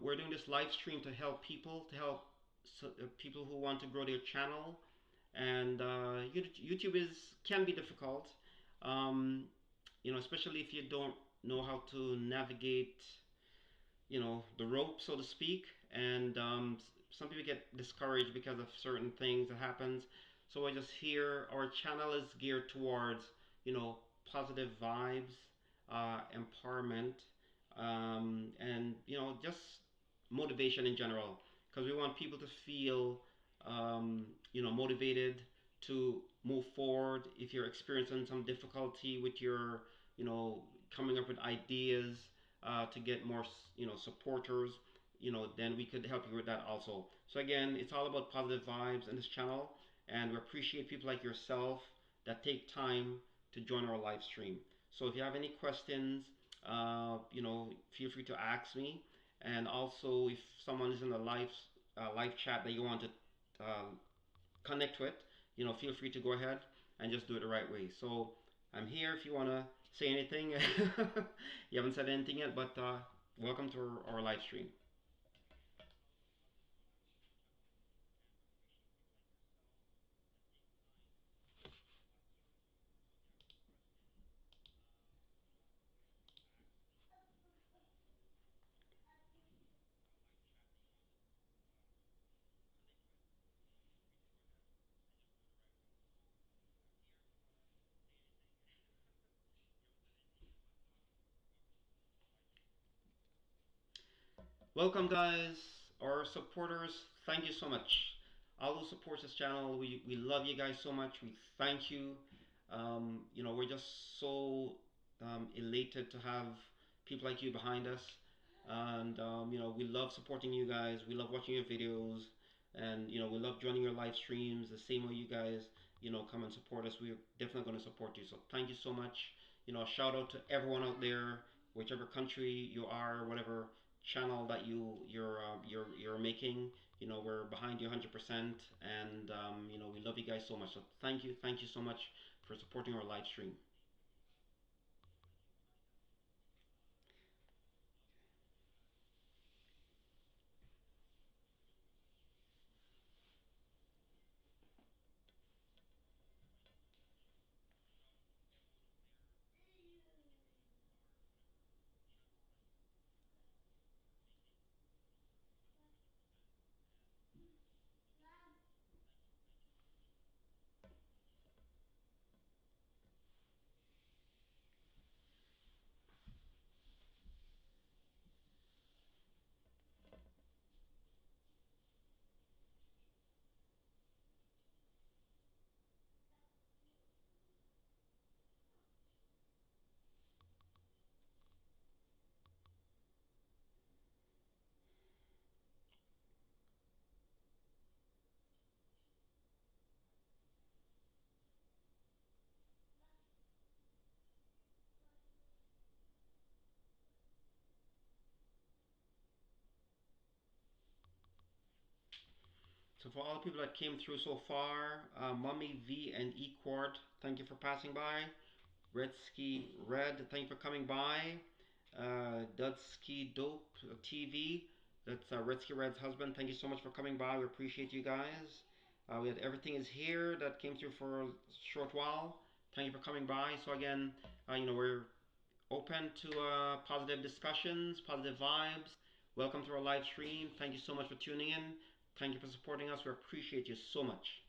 We're doing this live stream to help people, people who want to grow their channel. And YouTube is can be difficult, um, especially if you don't know how to navigate, the rope, so to speak. And some people get discouraged because of certain things that happens. So I just hear our channel is geared towards, positive vibes, empowerment, and just motivation in general. Because we want people to feel, motivated to move forward. If you're experiencing some difficulty with your, you know, coming up with ideas to get more supporters, then we could help you with that also. So again, it's all about positive vibes in this channel, and we appreciate people like yourself that take time to join our live stream. So if you have any questions, feel free to ask me. And also, if someone is in a live chat that you want to uh, connect with, feel free to go ahead and just do it the right way. So I'm here if you want to say anything. You haven't said anything yet, but welcome to our live stream. Welcome, guys, our supporters. Thank you so much. All who support this channel, we love you guys so much. We thank you. We're just so elated to have people like you behind us, and we love supporting you guys. We love watching your videos, and we love joining your live streams. The same way you guys, come and support us. We're definitely going to support you. So thank you so much. A shout out to everyone out there, whichever country you are, whatever channel that you're making. We're behind you 100%, and we love you guys so much. So thank you so much for supporting our live stream. So for all the people that came through so far, Mummy V and E Quart, thank you for passing by. Redsky Red, thank you for coming by. Dudsky Dope TV, that's Redsky Red's husband. Thank you so much for coming by. We appreciate you guys. We had Everything Is Here that came through for a short while. Thank you for coming by. So again, we're open to positive discussions, positive vibes. Welcome to our live stream. Thank you so much for tuning in. Thank you for supporting us. We appreciate you so much.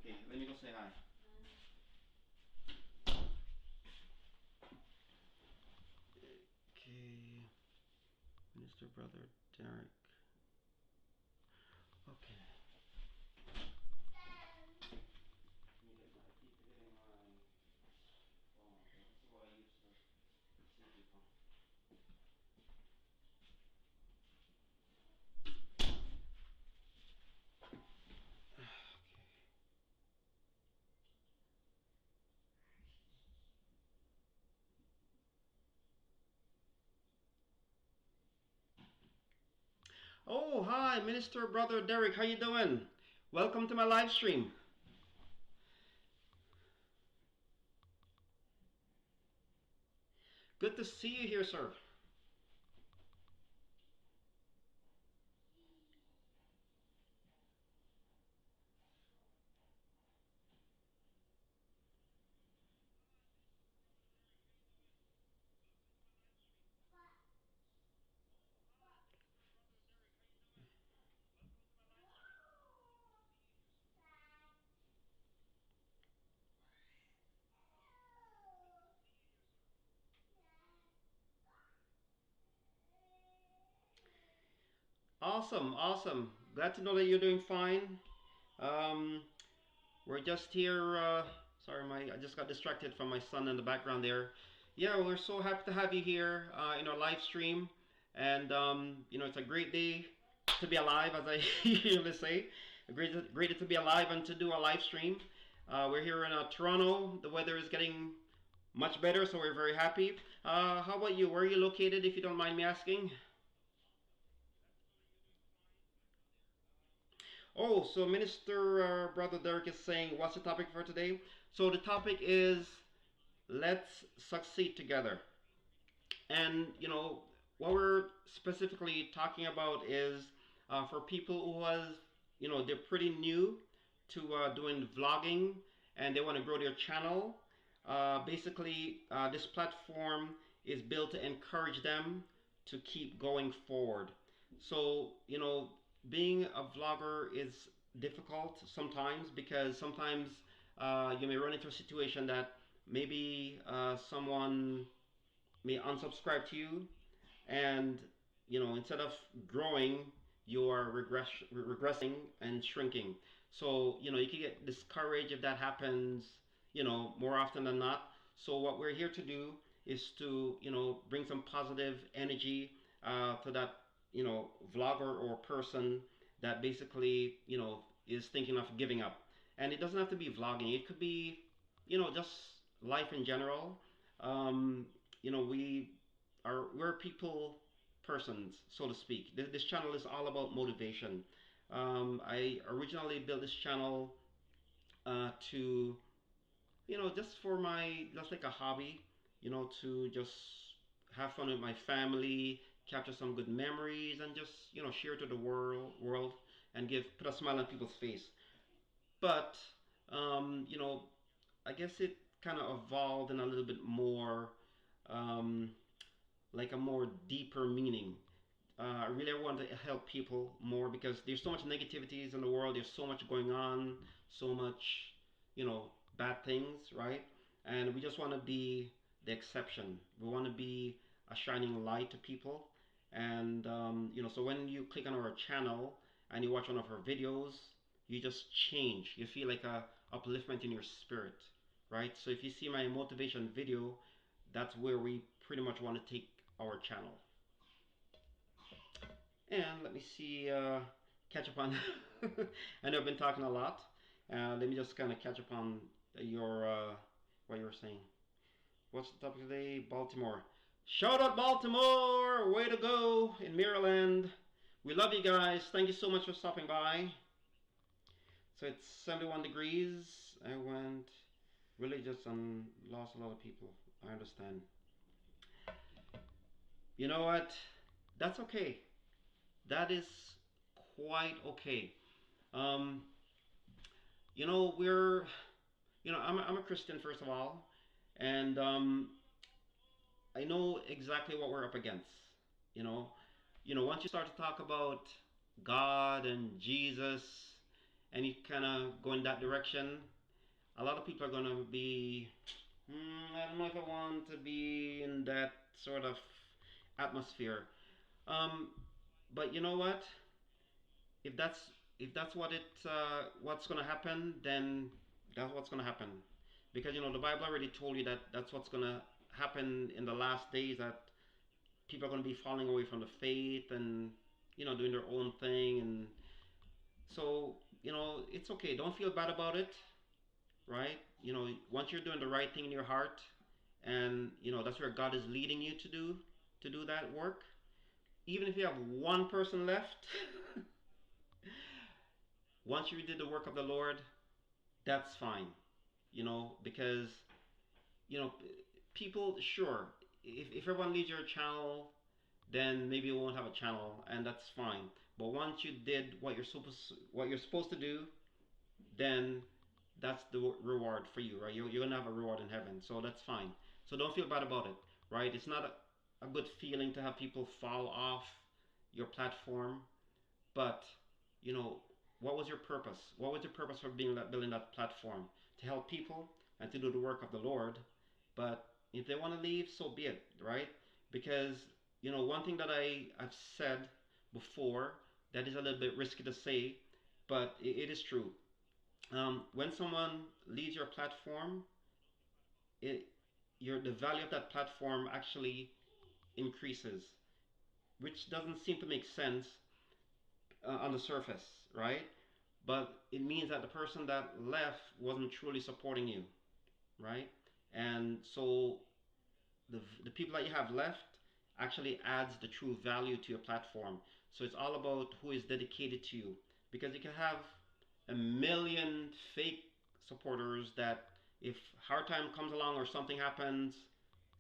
Okay, let me go say hi. Okay, Minister Brother Derek. Okay. Let me get my, I keep forgetting my phone. Okay, this is what I use to see people. Oh, hi, Minister Brother Derek. How you doing? Welcome to my live stream. Good to see you here, sir. Awesome, awesome. Glad to know that you're doing fine. Um, we're just here. Sorry, I just got distracted from my son in the background there. Yeah, we're so happy to have you here in our live stream, and it's a great day to be alive, as I usually say. Great day to be alive and to do a live stream. We're here in Toronto. The weather is getting much better, so we're very happy. How about you? Where are you located, if you don't mind me asking? Oh, so Minister Brother Derek is saying, what's the topic for today? So the topic is let's succeed together. And, what we're specifically talking about is for people who has, they're pretty new to doing vlogging and they want to grow their channel. Basically, this platform is built to encourage them to keep going forward. So, being a vlogger is difficult sometimes because sometimes you may run into a situation that maybe someone may unsubscribe to you, and instead of growing, you are regressing and shrinking. So you can get discouraged if that happens, more often than not. So what we're here to do is to bring some positive energy to that vlogger or person that basically is thinking of giving up. And it doesn't have to be vlogging. It could be just life in general. um, we're people persons, so to speak. This channel is all about motivation. I originally built this channel to just for just like a hobby, to just have fun with my family, capture some good memories, and just share to the world and put a smile on people's face. But I guess it kind of evolved in a little bit more. Um, like a more deeper meaning. I really want to help people more because there's so much negativities in the world. There's so much going on, so much, bad things, right? And we just want to be the exception. We want to be a shining light to people. And so when you click on our channel and you watch one of our videos, you just change. You feel like a upliftment in your spirit, right? So if you see my motivation video, that's where we pretty much want to take our channel. And let me see, catch up on. I know I've been talking a lot. Let me just kind of catch up on your what you were saying. What's the topic today? Baltimore. Shout out Baltimore! Way to go in Maryland. We love you guys. Thank you so much for stopping by. So it's 71 degrees. I went religious and lost a lot of people. I understand. You know what? That's okay. That is quite okay. Um, we're, I'm a Christian first of all, and I know exactly what we're up against. You know, once you start to talk about God and Jesus, and you kind of go in that direction, a lot of people are gonna be, I don't know if I want to be in that sort of atmosphere. Um, but you know what? If that's what's gonna happen, then that's what's gonna happen. Because the Bible already told you that that's what's gonna happen in the last days. That people are gonna be falling away from the faith and doing their own thing. And so it's okay. Don't feel bad about it, right? Once you're doing the right thing in your heart, and that's where God is leading you to do that work. Even if you have one person left, once you did the work of the Lord, that's fine. Because you know, people, sure, if everyone leaves your channel, then maybe you won't have a channel, and that's fine. But once you did what you're supposed to do, then that's the reward for you, right? You're gonna have a reward in heaven, so that's fine. So don't feel bad about it, right? It's not a good feeling to have people fall off your platform, but you know, what was your purpose? What was your purpose for building that platform? To help people and to do the work of the Lord. But if they want to leave, so be it, right? Because one thing that I've said before, That is a little bit risky to say, but it is true. When someone leaves your platform, it the value of that platform actually increases, which doesn't seem to make sense on the surface, right? But it means that the person that left wasn't truly supporting you, right? And so the people that you have left actually adds the true value to your platform. So it's all about who is dedicated to you, because you can have a million fake supporters that, if hard time comes along or something happens,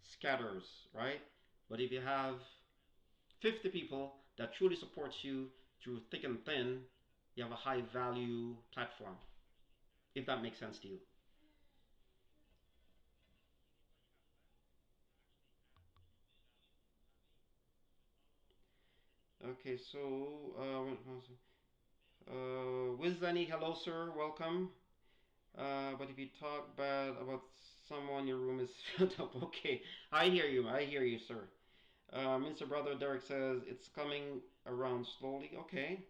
scatters, right? But if you have 50 people that truly supports you through thick and thin, you have a high value platform, if that makes sense to you. Okay, so Wizani, hello sir, welcome. But if you talk bad about someone, your room is filled up. Okay, I hear you, sir. Mr. Brother Derek says it's coming around slowly. Okay,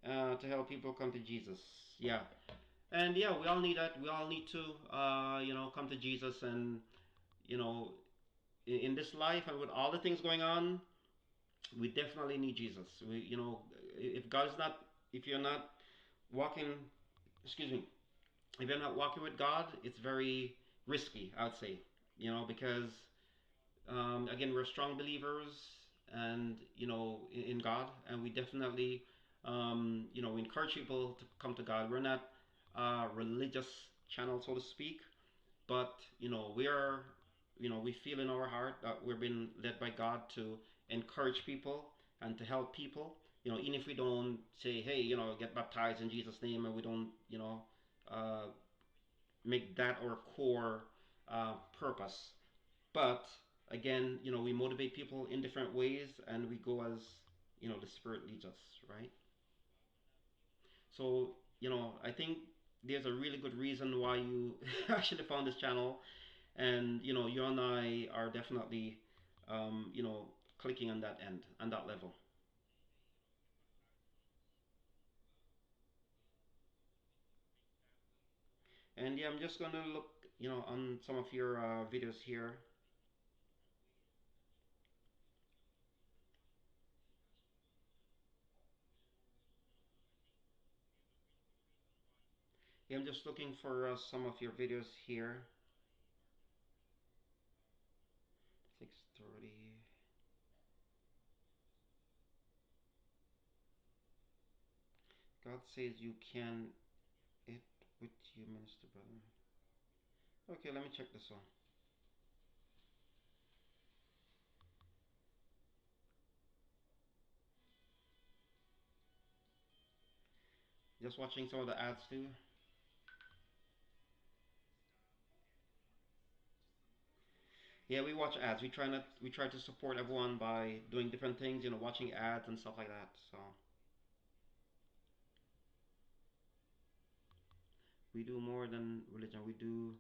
to help people come to Jesus. Yeah, and yeah, we all need that. We all need to, come to Jesus, and you know, in this life and with all the things going on, we definitely need Jesus. If God is not, if you're not walking, excuse me, if you're not walking with God, it's very risky, I would say, because again, we're strong believers, and in God, and we definitely, we encourage people to come to God. We're not a religious channel, so to speak, but we are, we feel in our heart that we're being led by God to encourage people and to help people. Even if we don't say, hey, get baptized in Jesus' name, and we don't, uh, make that our core purpose. But again, we motivate people in different ways, and we go as the Spirit leads us, right? So I think there's a really good reason why you actually found this channel, and you and I are definitely, clicking on that end, on that level. And yeah, I'm just gonna look, on some of your videos here. Yeah, I'm just looking for some of your videos here. 6:30. God says you can it with you, Minister Brother. Okay, let me check this one. Just watching some of the ads too. Yeah, we watch ads. We try to support everyone by doing different things, watching ads and stuff like that. So we do more than religion. We do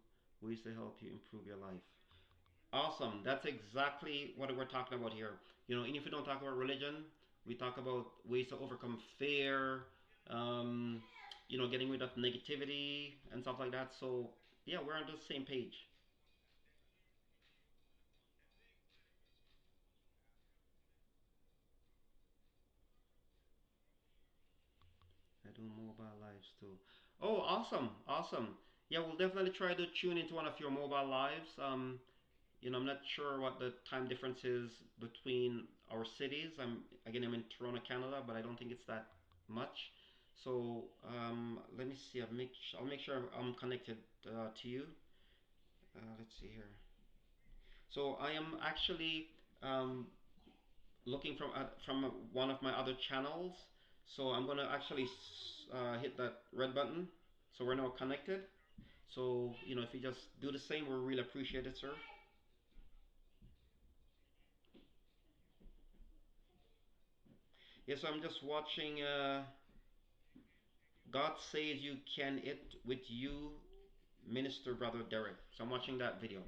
ways to help you improve your life. Awesome. That's exactly what we're talking about here. And if we don't talk about religion, we talk about ways to overcome fear, um, getting rid of negativity and stuff like that. So yeah, we're on the same page. I do mobile lives too. Oh, awesome, awesome. Yeah, we'll definitely try to tune into one of your mobile lives. I'm not sure what the time difference is between our cities. I'm in Toronto, Canada, but I don't think it's that much. So let me see. I'll make sure I'm connected to you. Let's see here. So I am actually um, looking from one of my other channels. So I'm gonna actually hit that red button. So we're now connected. So if you just do the same, we'll really appreciate it, sir. Yes, I'm just watching. God says you can it with you, Minister Brother Derek. So I'm watching that video.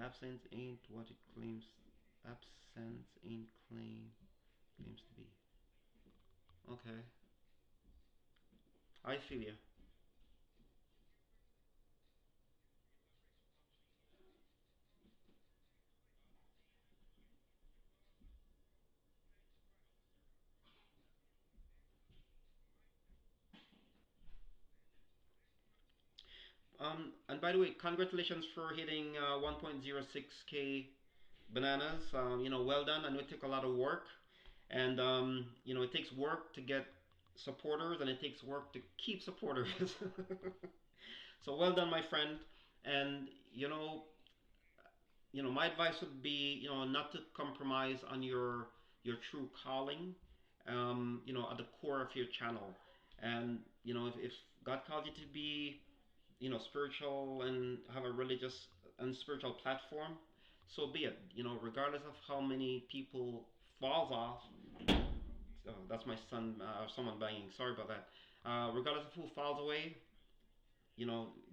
Absence ain't what it claims. Absence ain't claims to be. Okay, I feel you. And by the way, congratulations for hitting 1.06k bananas. Well done. I know it took a lot of work, and it takes work to get supporters, and it takes work to keep supporters. So well done, my friend. And my advice would be, not to compromise on your true calling, at the core of your channel. And if God called you to be, spiritual and have a religious and spiritual platform, so be it. Regardless of how many people falls off. Oh, that's my son, someone banging. Sorry about that. Regardless of who falls away,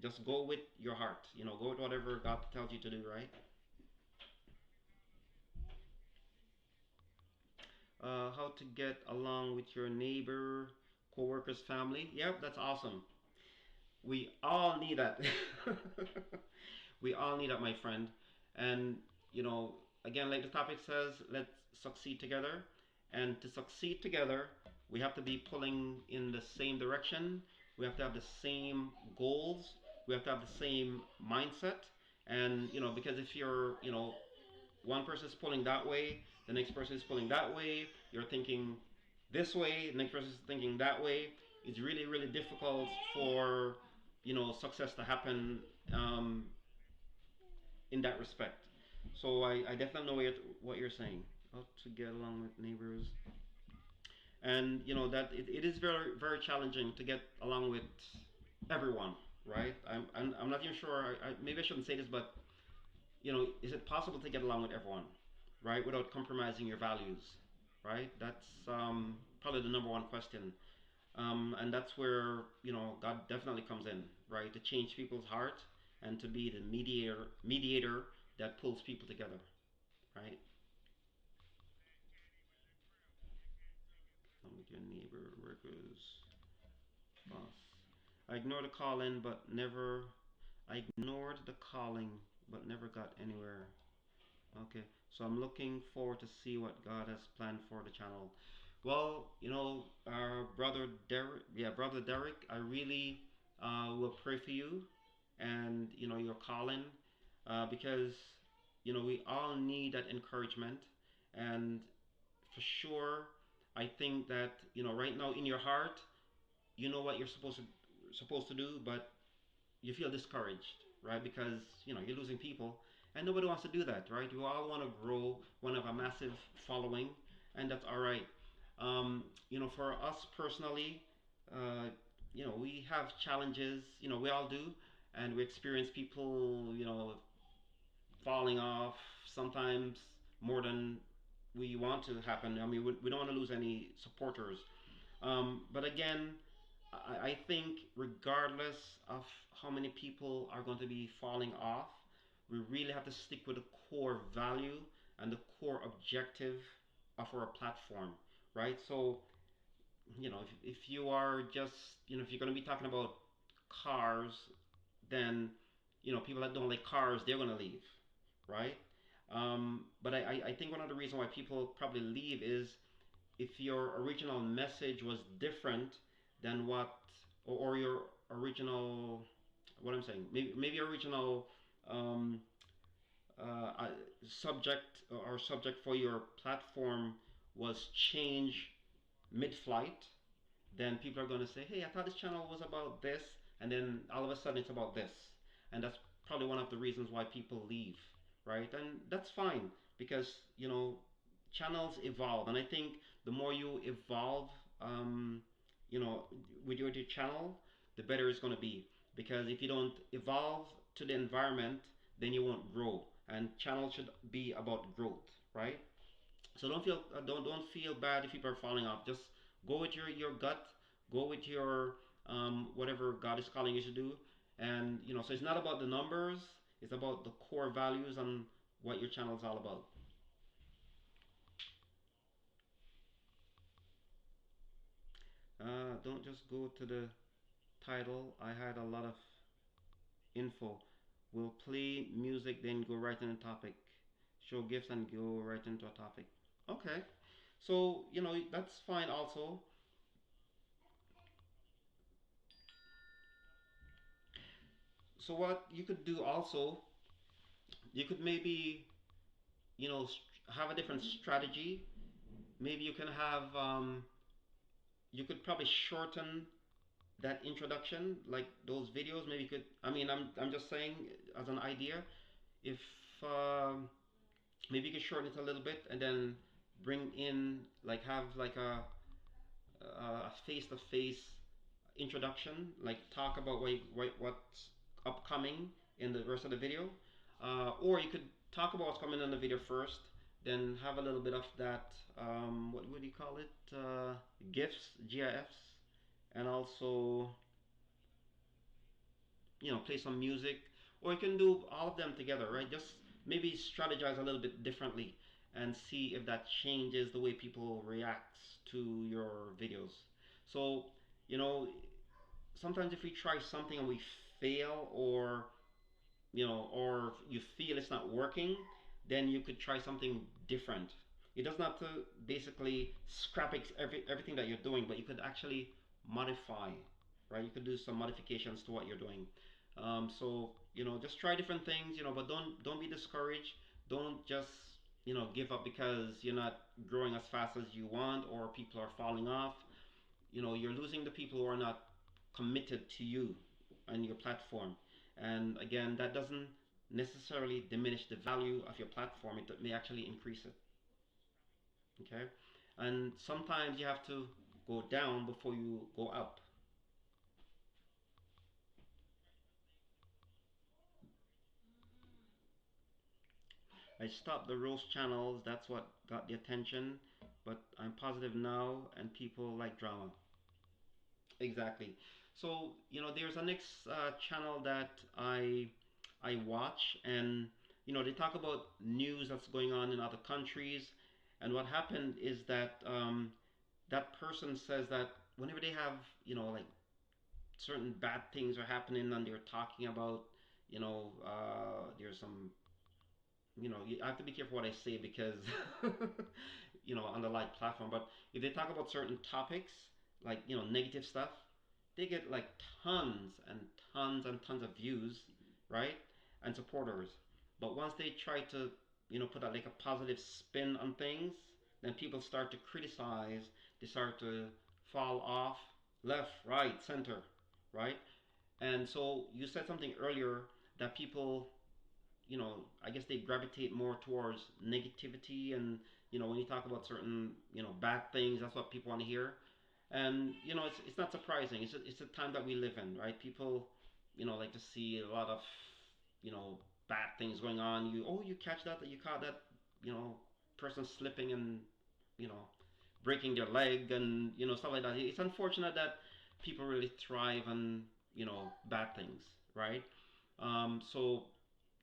just go with your heart. Go with whatever God tells you to do, right? How to get along with your neighbor, coworkers, family. Yep, that's awesome. We all need that. We all need that, my friend. And, you know, again, like the topic says, let's succeed together. And to succeed together, we have to be pulling in the same direction. We have to have the same goals. We have to have the same mindset. And, because if you're, one person is pulling that way, the next person is pulling that way, you're thinking this way, the next person is thinking that way, it's really, really difficult for, success to happen in that respect. So I definitely know what you're saying. How to get along with neighbors, and that it is very, very challenging to get along with everyone, right? I'm not even sure. Maybe I shouldn't say this, but is it possible to get along with everyone, right, without compromising your values, right? That's probably the number one question, and that's where God definitely comes in, right, to change people's heart and to be the mediator that pulls people together, right? With your neighbor, workers, boss. I ignored the calling, but never. I ignored the calling, but never got anywhere. Okay, so I'm looking forward to see what God has planned for the channel. Well, our brother Derek, yeah, brother Derek, I really will pray for you and your calling, because we all need that encouragement, and for sure, I think that right now in your heart, you know what you're supposed to do, but you feel discouraged, right? Because you're losing people, and nobody wants to do that, right? We all want to grow, want to have a massive following, and that's all right. For us personally, uh, we have challenges. We all do, and we experience people, falling off sometimes more than we want to happen. I mean, we don't want to lose any supporters. But again, I think regardless of how many people are going to be falling off, we really have to stick with the core value and the core objective of our platform, right? So, if you are just, if you're going to be talking about cars, then, people that don't like cars, they're going to leave, right? But I think one of the reasons why people probably leave is if your original message was different than or your original, what I'm saying, maybe your original um, uh, subject or subject for your platform was changed mid-flight, then people are going to say, hey, I thought this channel was about this, and then all of a sudden it's about this. And that's probably one of the reasons why people leave, right? And that's fine because, channels evolve. And I think the more you evolve, um, you know, with your channel, the better it's going to be. Because if you don't evolve to the environment, then you won't grow. And channel should be about growth, right? So don't feel bad if people are falling off. Just go with your gut, go with your whatever God is calling you to do, and so it's not about the numbers. It's about the core values and what your channel is all about. Don't just go to the title. I had a lot of info. We'll play music, then go right into topic. Show gifts and go right into a topic. Okay. So, that's fine also. So what you could do also, you could maybe, have a different strategy. Maybe you can have, you could probably shorten that introduction, like those videos. Maybe you could, I'm just saying as an idea, if um, maybe you could shorten it a little bit and then bring in, like, have like a face-to-face introduction, like talk about what's upcoming in the rest of the video, or you could talk about what's coming in the video first, then have a little bit of that. What would you call it? GIFs, GIFs, and also play some music, or you can do all of them together, right? Just maybe strategize a little bit differently and see if that changes the way people react to your videos. So, you know, sometimes if we try something and we fail, or you feel it's not working, then you could try something different. It doesn't have to basically scrap everything that you're doing, but you could actually modify, right? You could do some modifications to what you're doing. So just try different things, but don't be discouraged. Don't just give up because you're not growing as fast as you want, or people are falling off. You're losing the people who are not committed to you and your platform. And again, that doesn't necessarily diminish the value of your platform. It may actually increase it. Okay? And sometimes you have to go down before you go up. I stopped the roast channels. That's what got the attention. But I'm positive now, and people like drama. Exactly. So there's a next channel that I watch, and they talk about news that's going on in other countries. And what happened is that that person says that whenever they have like certain bad things are happening, and they're talking about there's some I have to be careful what I say because on the live platform. But if they talk about certain topics, like negative stuff, they get like tons and tons and tons of views, right? And supporters. But once they try to put like a positive spin on things, then people start to criticize. They start to fall off left, right, center, right? And so you said something earlier that people I guess they gravitate more towards negativity, and when you talk about certain bad things, that's what people want to hear. And it's not surprising. It's a time that we live in, right? People like to see a lot of bad things going on. You catch that, you caught that you know person slipping and you know breaking their leg, and stuff like that. It's unfortunate that people really thrive on bad things, right? So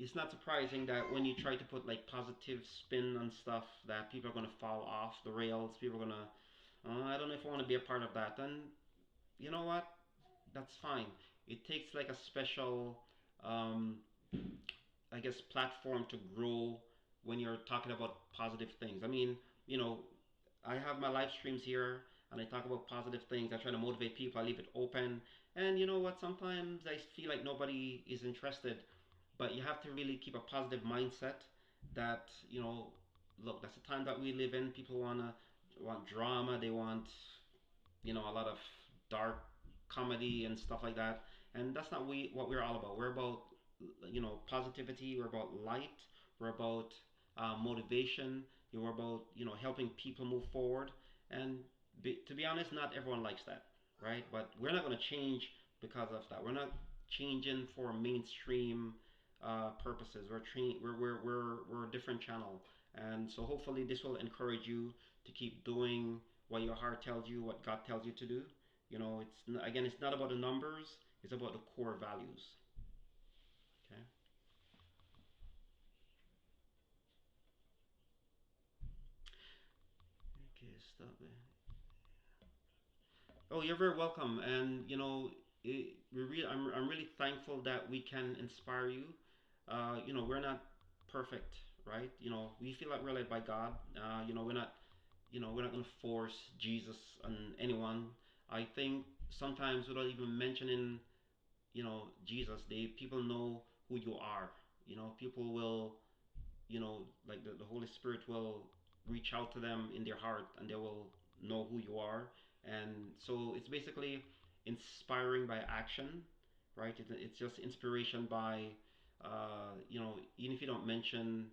it's not surprising that when you try to put like positive spin on stuff, that people are going to fall off the rails. People are going to, I don't know if I want to be a part of that. And you know what? That's fine. It takes like a special, um, I guess, platform to grow when you're talking about positive things. I mean, you know, I have my live streams here and I talk about positive things. I try to motivate people. I leave it open. And you know what? Sometimes I feel like nobody is interested, but you have to really keep a positive mindset that, look, that's the time that we live in. People want drama. They want, a lot of dark comedy and stuff like that. And that's not what we're all about. We're about, positivity. We're about light. We're about motivation. We're about, helping people move forward. And to be honest, not everyone likes that, right? But we're not going to change because of that. We're not changing for mainstream purposes. We're a different channel, and so hopefully this will encourage you to keep doing what your heart tells you, what God tells you to do. Again, it's not about the numbers; it's about the core values. Okay. Stop it. Oh, you're very welcome. And I'm really thankful that we can inspire you. We're not perfect, right? We feel like we're led by God. We're not going to force Jesus on anyone. I think sometimes without even mentioning, Jesus, people know who you are. People will, like the Holy Spirit will reach out to them in their heart and they will know who you are. And so it's basically inspiring by action, right? It's just inspiration by, even if you don't mention,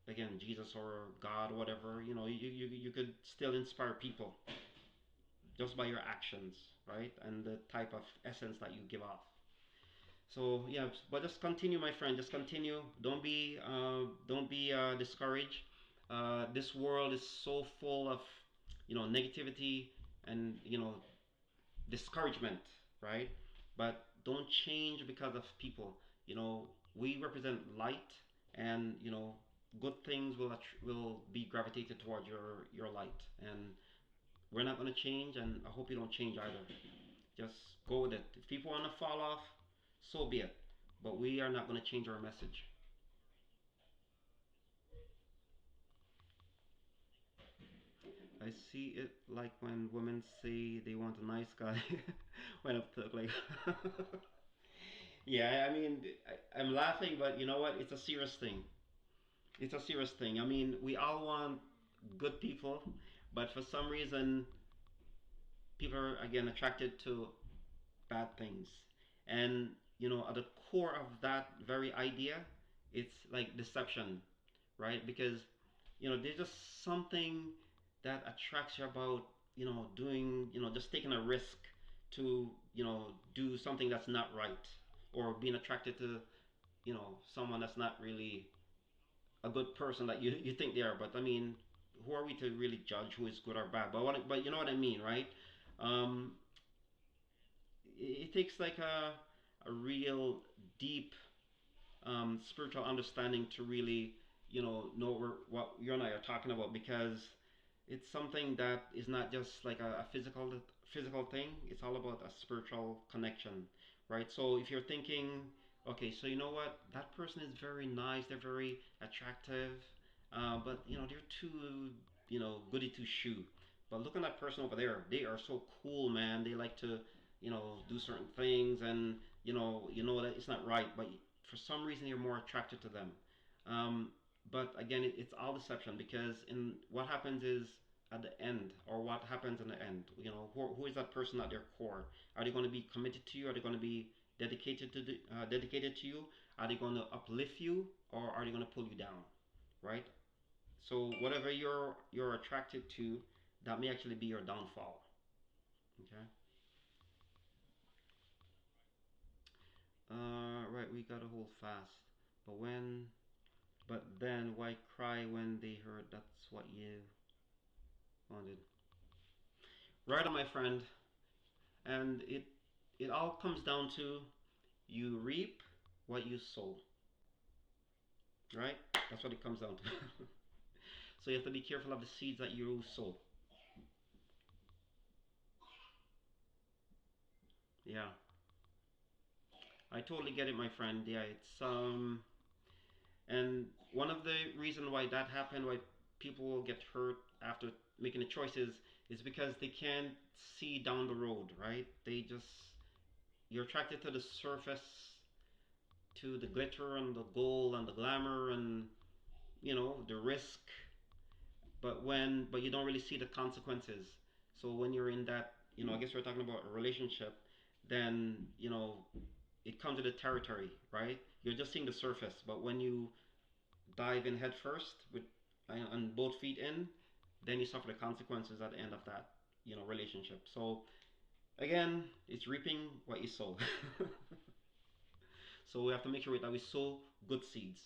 again, Jesus or God or whatever, you could still inspire people just by your actions, right? And the type of essence that you give off. So yeah, but just continue, my friend. Just continue. Don't be discouraged. This world is so full of, negativity and discouragement, right? But don't change because of people. We represent light, and good things will be gravitated towards your light, and we're not gonna change, and I hope you don't change either. Just go with it. If people want to fall off, so be it. But we are not going to change our message. I see it like when women say they want a nice guy. When I talk like, yeah, I mean, I'm laughing, but you know what? It's a serious thing. It's a serious thing. I mean, we all want good people, but for some reason, people are again attracted to bad things. And at the core of that very idea, it's like deception, right? Because there's just something that attracts you about doing, just taking a risk to do something that's not right, or being attracted to someone that's not really a good person that you think they are. But I mean, who are we to really judge who is good or bad? But you know what I mean, right? Um, it takes like a real deep spiritual understanding to really know what you and I are talking about, because it's something that is not just like a physical thing. It's all about a spiritual connection, right? So if you're thinking, okay, so you know what, that person is very nice, they're very attractive, but they're too goody two shoe. But look at that person over there, they are so cool, man. They like to do certain things, and you know that it's not right, but for some reason you're more attracted to them. um, but again, it's all deception, because in what happens is, at the end, or what happens in the end, who is that person at their core? Are they going to be committed to you? Are they going to be dedicated to you? Are they going to uplift you, or are they going to pull you down, right? So whatever you're attracted to, that may actually be your downfall. Okay. Right, we gotta hold fast. But when, but then why cry when they heard that's what you wanted? Right on, my friend. And it all comes down to, you reap what you sow, right? That's what it comes down to. So you have to be careful of the seeds that you sow. Yeah, I totally get it, my friend. Yeah, and one of the reason why that happened, why people will get hurt after making the choices, is because they can't see down the road, right? You're attracted to the surface, to the glitter and the gold and the glamour and the risk, but you don't really see the consequences. So when you're in that, I guess we're talking about a relationship, then it comes to the territory, right? You're just seeing the surface, but when you dive in head first with on both feet in, then you suffer the consequences at the end of that relationship. So again, it's reaping what you sow. So we have to make sure that we sow good seeds.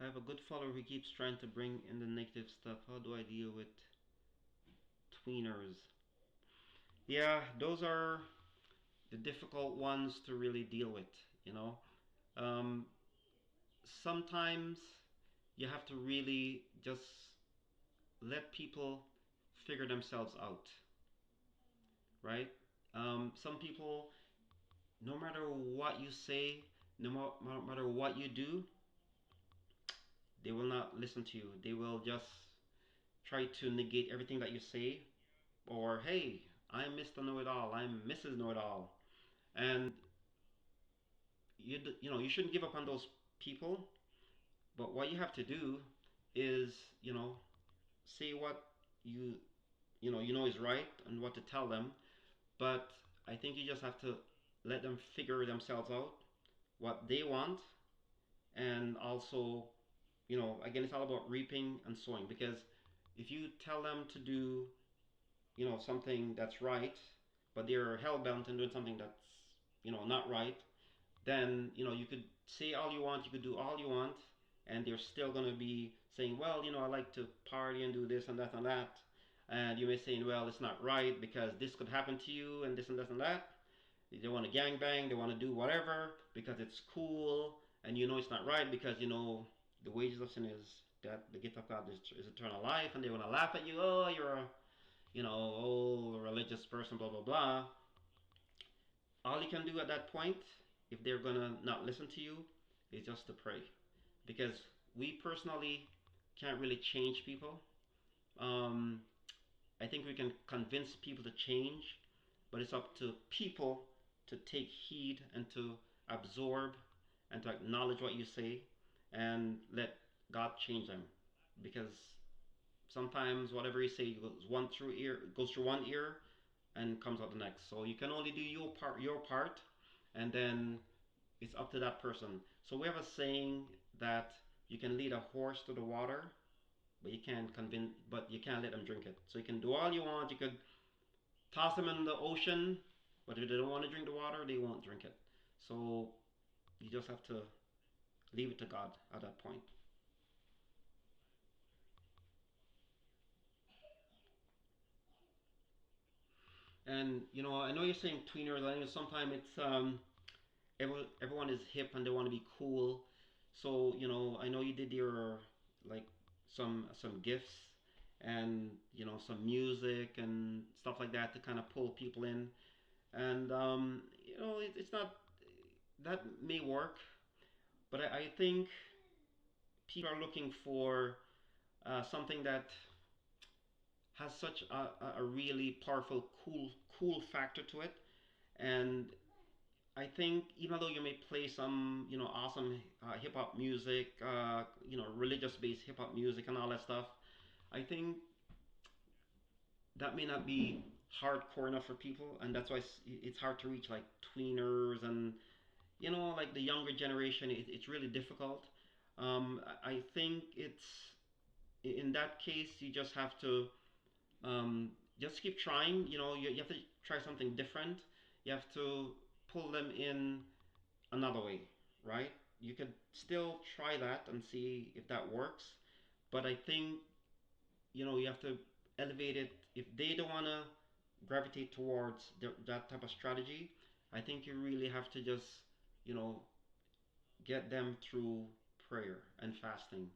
I have a good follower who keeps trying to bring in the negative stuff. How do I deal with tweeners? Yeah, those are the difficult ones to really deal with, you know. Um, Sometimes you have to really just let people figure themselves out, right? Some people, no matter what you say, no matter what you do, they will not listen to you. They will just try to negate everything that you say, or hey, I'm Mr. Know It All, I'm Mrs. Know It All, and you shouldn't give up on those people. But what you have to do is say what you you know is right and what to tell them. But I think you just have to let them figure themselves out what they want, and also again, it's all about reaping and sowing, because if you tell them to do something that's right, but they're hell bent on doing something that's not right, then you could say all you want, you could do all you want, and they're still gonna be saying, well, I like to party and do this and that and that, and you may say, well, it's not right because this could happen to you and this and this and that. They want to gang bang, they want to do whatever because it's cool, and it's not right because the wages of sin is that the gift of God is eternal life, and they want to laugh at you. Oh, you're a old religious person, blah blah blah. All you can do at that point, if they're gonna not listen to you, is just to pray, because we personally can't really change people. Um, I think we can convince people to change, but it's up to people to take heed and to absorb and to acknowledge what you say and let God change them. Because sometimes whatever you say goes through one ear and comes out the next. So you can only do your part, and then it's up to that person. So we have a saying that you can lead a horse to the water, but you can't let them drink it. So you can do all you want. You could toss them in the ocean, but if they don't want to drink the water, they won't drink it. So you just have to leave it to God at that point. And I know you're saying tweeners. I know sometimes it's everyone is hip and they want to be cool. So I know you did your like some gifts and some music and stuff like that to kind of pull people in. And it's not that may work, but I think people are looking for something that has such a really powerful, cool factor to it. And I think even though you may play some, awesome hip hop music, religious based hip hop music and all that stuff, I think that may not be hardcore enough for people, and that's why it's hard to reach like tweeners and like the younger generation. It's really difficult. I think it's in that case you just have to um, just keep trying. You have to try something different. You have to pull them in another way, right? You could still try that and see if that works, but I think you have to elevate it. If they don't want to gravitate towards that type of strategy, I think you really have to just you know get them through prayer and fasting.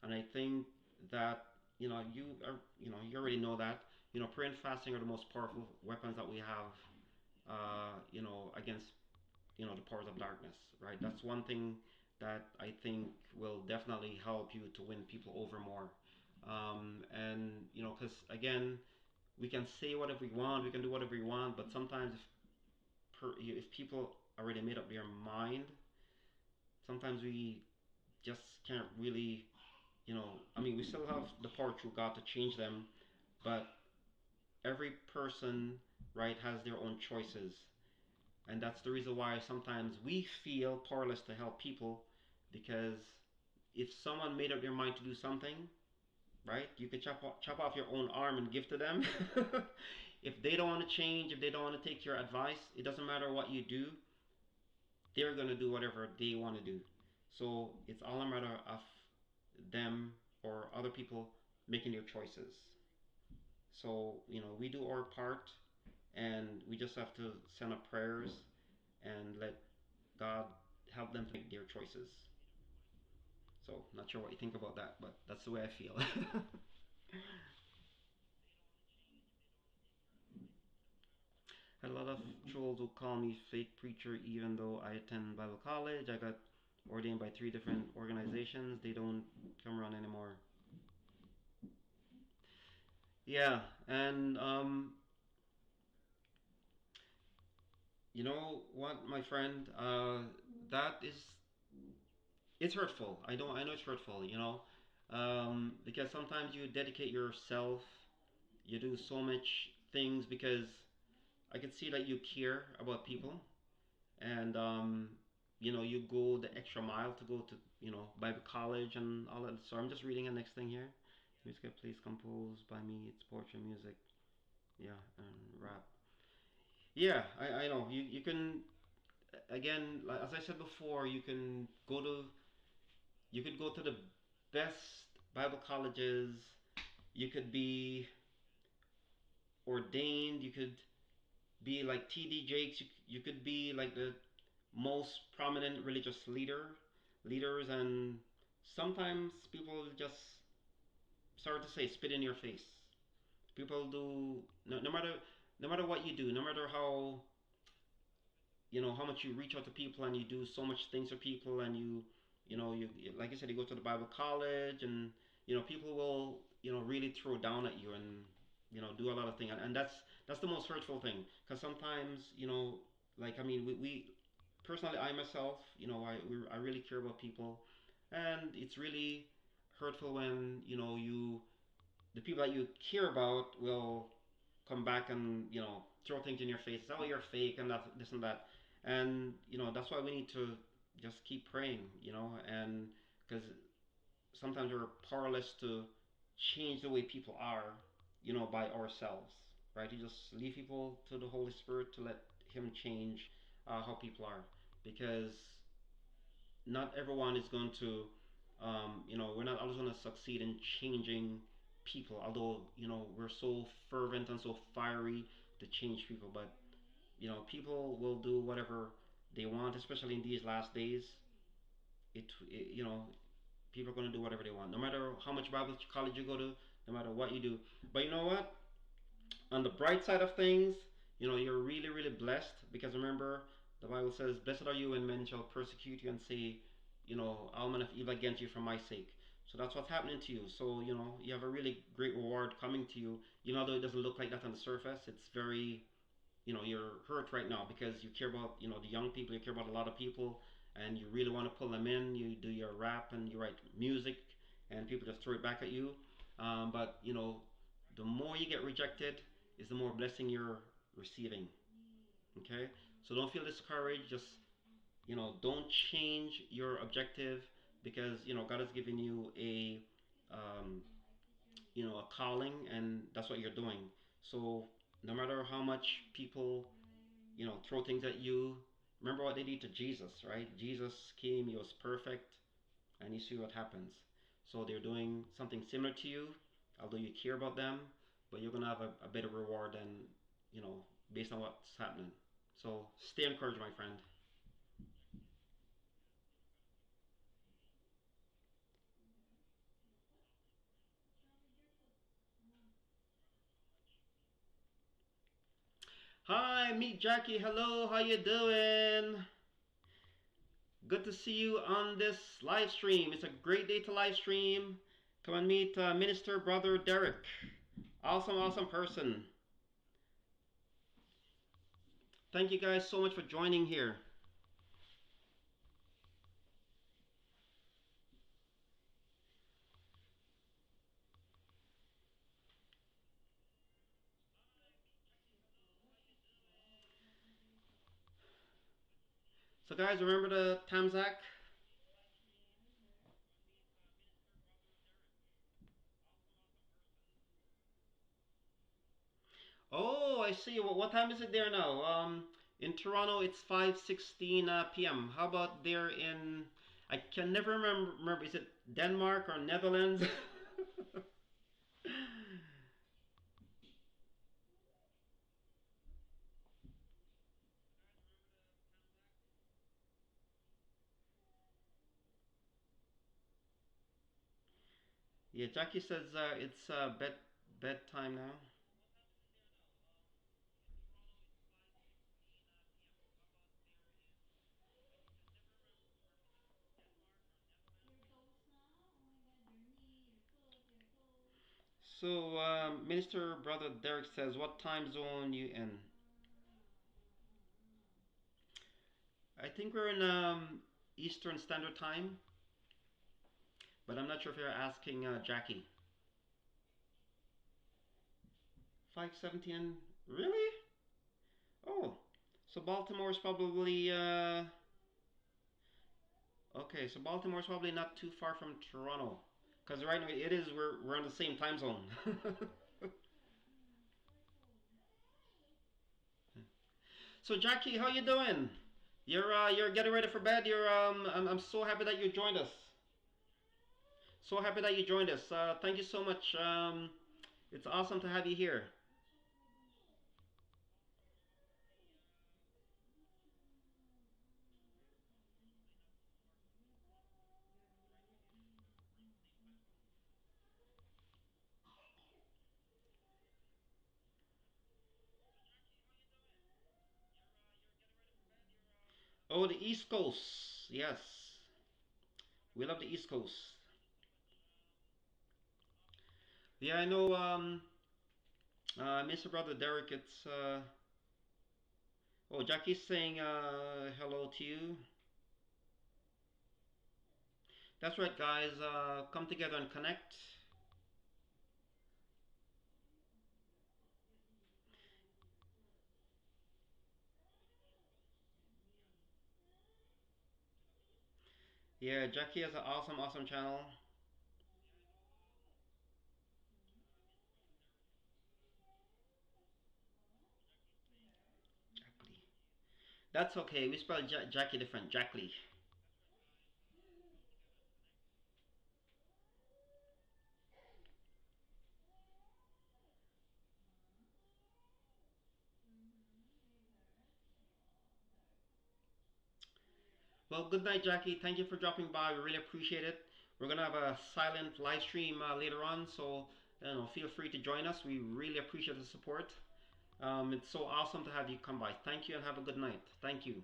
And I think that you already know that prayer and fasting are the most powerful weapons that we have against the powers of darkness, right? That's one thing that I think will definitely help you to win people over more. And because again, we can say whatever we want, we can do whatever we want, but sometimes if people already made up their mind, sometimes we just can't really, I mean, we still have the power through God to change them, but every person, right, has their own choices. And that's the reason why sometimes we feel powerless to help people, because if someone made up their mind to do something, right, you could chop off your own arm and give to them. If they don't want to change, if they don't want to take your advice, it doesn't matter what you do, they're going to do whatever they want to do. So it's all a matter of them or other people making their choices. So, we do our part, and we just have to send up prayers and let God help them to make their choices. So, not sure what you think about that, but that's the way I feel. Had a lot of trolls who call me fake preacher even though I attend Bible college. I got ordained by three different organizations. They don't come around anymore. Yeah, and you know what, my friend? That is, it's hurtful. I know it's hurtful. Because sometimes you dedicate yourself, you do so much things because I can see that you care about people, and you go the extra mile to go to Bible college and all that. So I'm just reading the next thing here. Music plays composed by me. It's poetry, music, yeah, and rap. Yeah, I know. You can, again, like, as I said before, you could go to the best Bible colleges. You could be ordained. You could be like T.D. Jakes. You could be like the most prominent religious leaders, and sometimes people just, sorry to say, spit in your face. People do, no matter what you do, no matter how much you reach out to people and you do so much things for people, and you like I said, you go to the Bible college, and people will really throw down at you, and do a lot of things, and that's the most hurtful thing, because sometimes like, I mean, we personally, I myself, I really care about people, and it's really hurtful when the people that you care about will come back and throw things in your face. Oh, you're fake, and that, this and that, and that's why we need to just keep praying, and because sometimes we're powerless to change the way people are, by ourselves, right? You just leave people to the Holy Spirit to let Him change how people are, because not everyone is going to, we're not always going to succeed in changing people, although, we're so fervent and so fiery to change people. But, people will do whatever they want, especially in these last days. People are going to do whatever they want, no matter how much Bible college you go to, no matter what you do. But you know what? On the bright side of things, you're really, really blessed, because remember, the Bible says, "Blessed are you when men shall persecute you and say, all men of evil against you for my sake." So that's what's happening to you. So you have a really great reward coming to you. Although it doesn't look like that on the surface, it's very, you're hurt right now because you care about, the young people. You care about a lot of people, and you really want to pull them in. You do your rap and you write music, and people just throw it back at you. But the more you get rejected, is the more blessing you're receiving. Okay, so don't feel discouraged. Just don't change your objective, because God has given you um, a calling, and that's what you're doing. So no matter how much people throw things at you, remember what they did to Jesus, right? Jesus came, He was perfect, and you see what happens. So they're doing something similar to you, although you care about them, but you're gonna have a better reward than you know based on what's happening. So stay encouraged, my friend. Hi, meet Jackie. Hello, how you doing? Good to see you on this live stream. It's a great day to live stream. Come and meet Minister Brother Derek. Awesome, awesome person. Thank you guys so much for joining here. So, guys, remember the Tamzak? Oh, I see. Well, what time is it there now? In Toronto, it's 5:16 p.m. How about there in I can never remember. Is it Denmark or Netherlands? Yeah, Jackie says it's bedtime now. So, Minister Brother Derek says, what time zone you in? I think we're in Eastern Standard Time, but I'm not sure if you're asking Jackie. 5:17. Really? Oh, so Baltimore's probably okay. So Baltimore's probably not too far from Toronto, because right now it is. We're on the same time zone. So Jackie, how you doing? You're getting ready for bed. I'm so happy that you joined us. So happy that you joined us. Thank you so much. It's awesome to have you here. Oh, the East Coast. Yes, we love the East Coast. Yeah, I know. Mr. Brother Derek, it's oh, Jackie's saying hello to you. That's right, guys. Come together and connect. Yeah, Jackie has an awesome, awesome channel. Jackie. That's okay. We spell Jackie different. Jackie. Well, good night, Jackie. Thank you for dropping by. We really appreciate it. We're gonna have a silent live stream later on, so feel free to join us. We really appreciate the support. It's so awesome to have you come by. Thank you and have a good night. Thank you.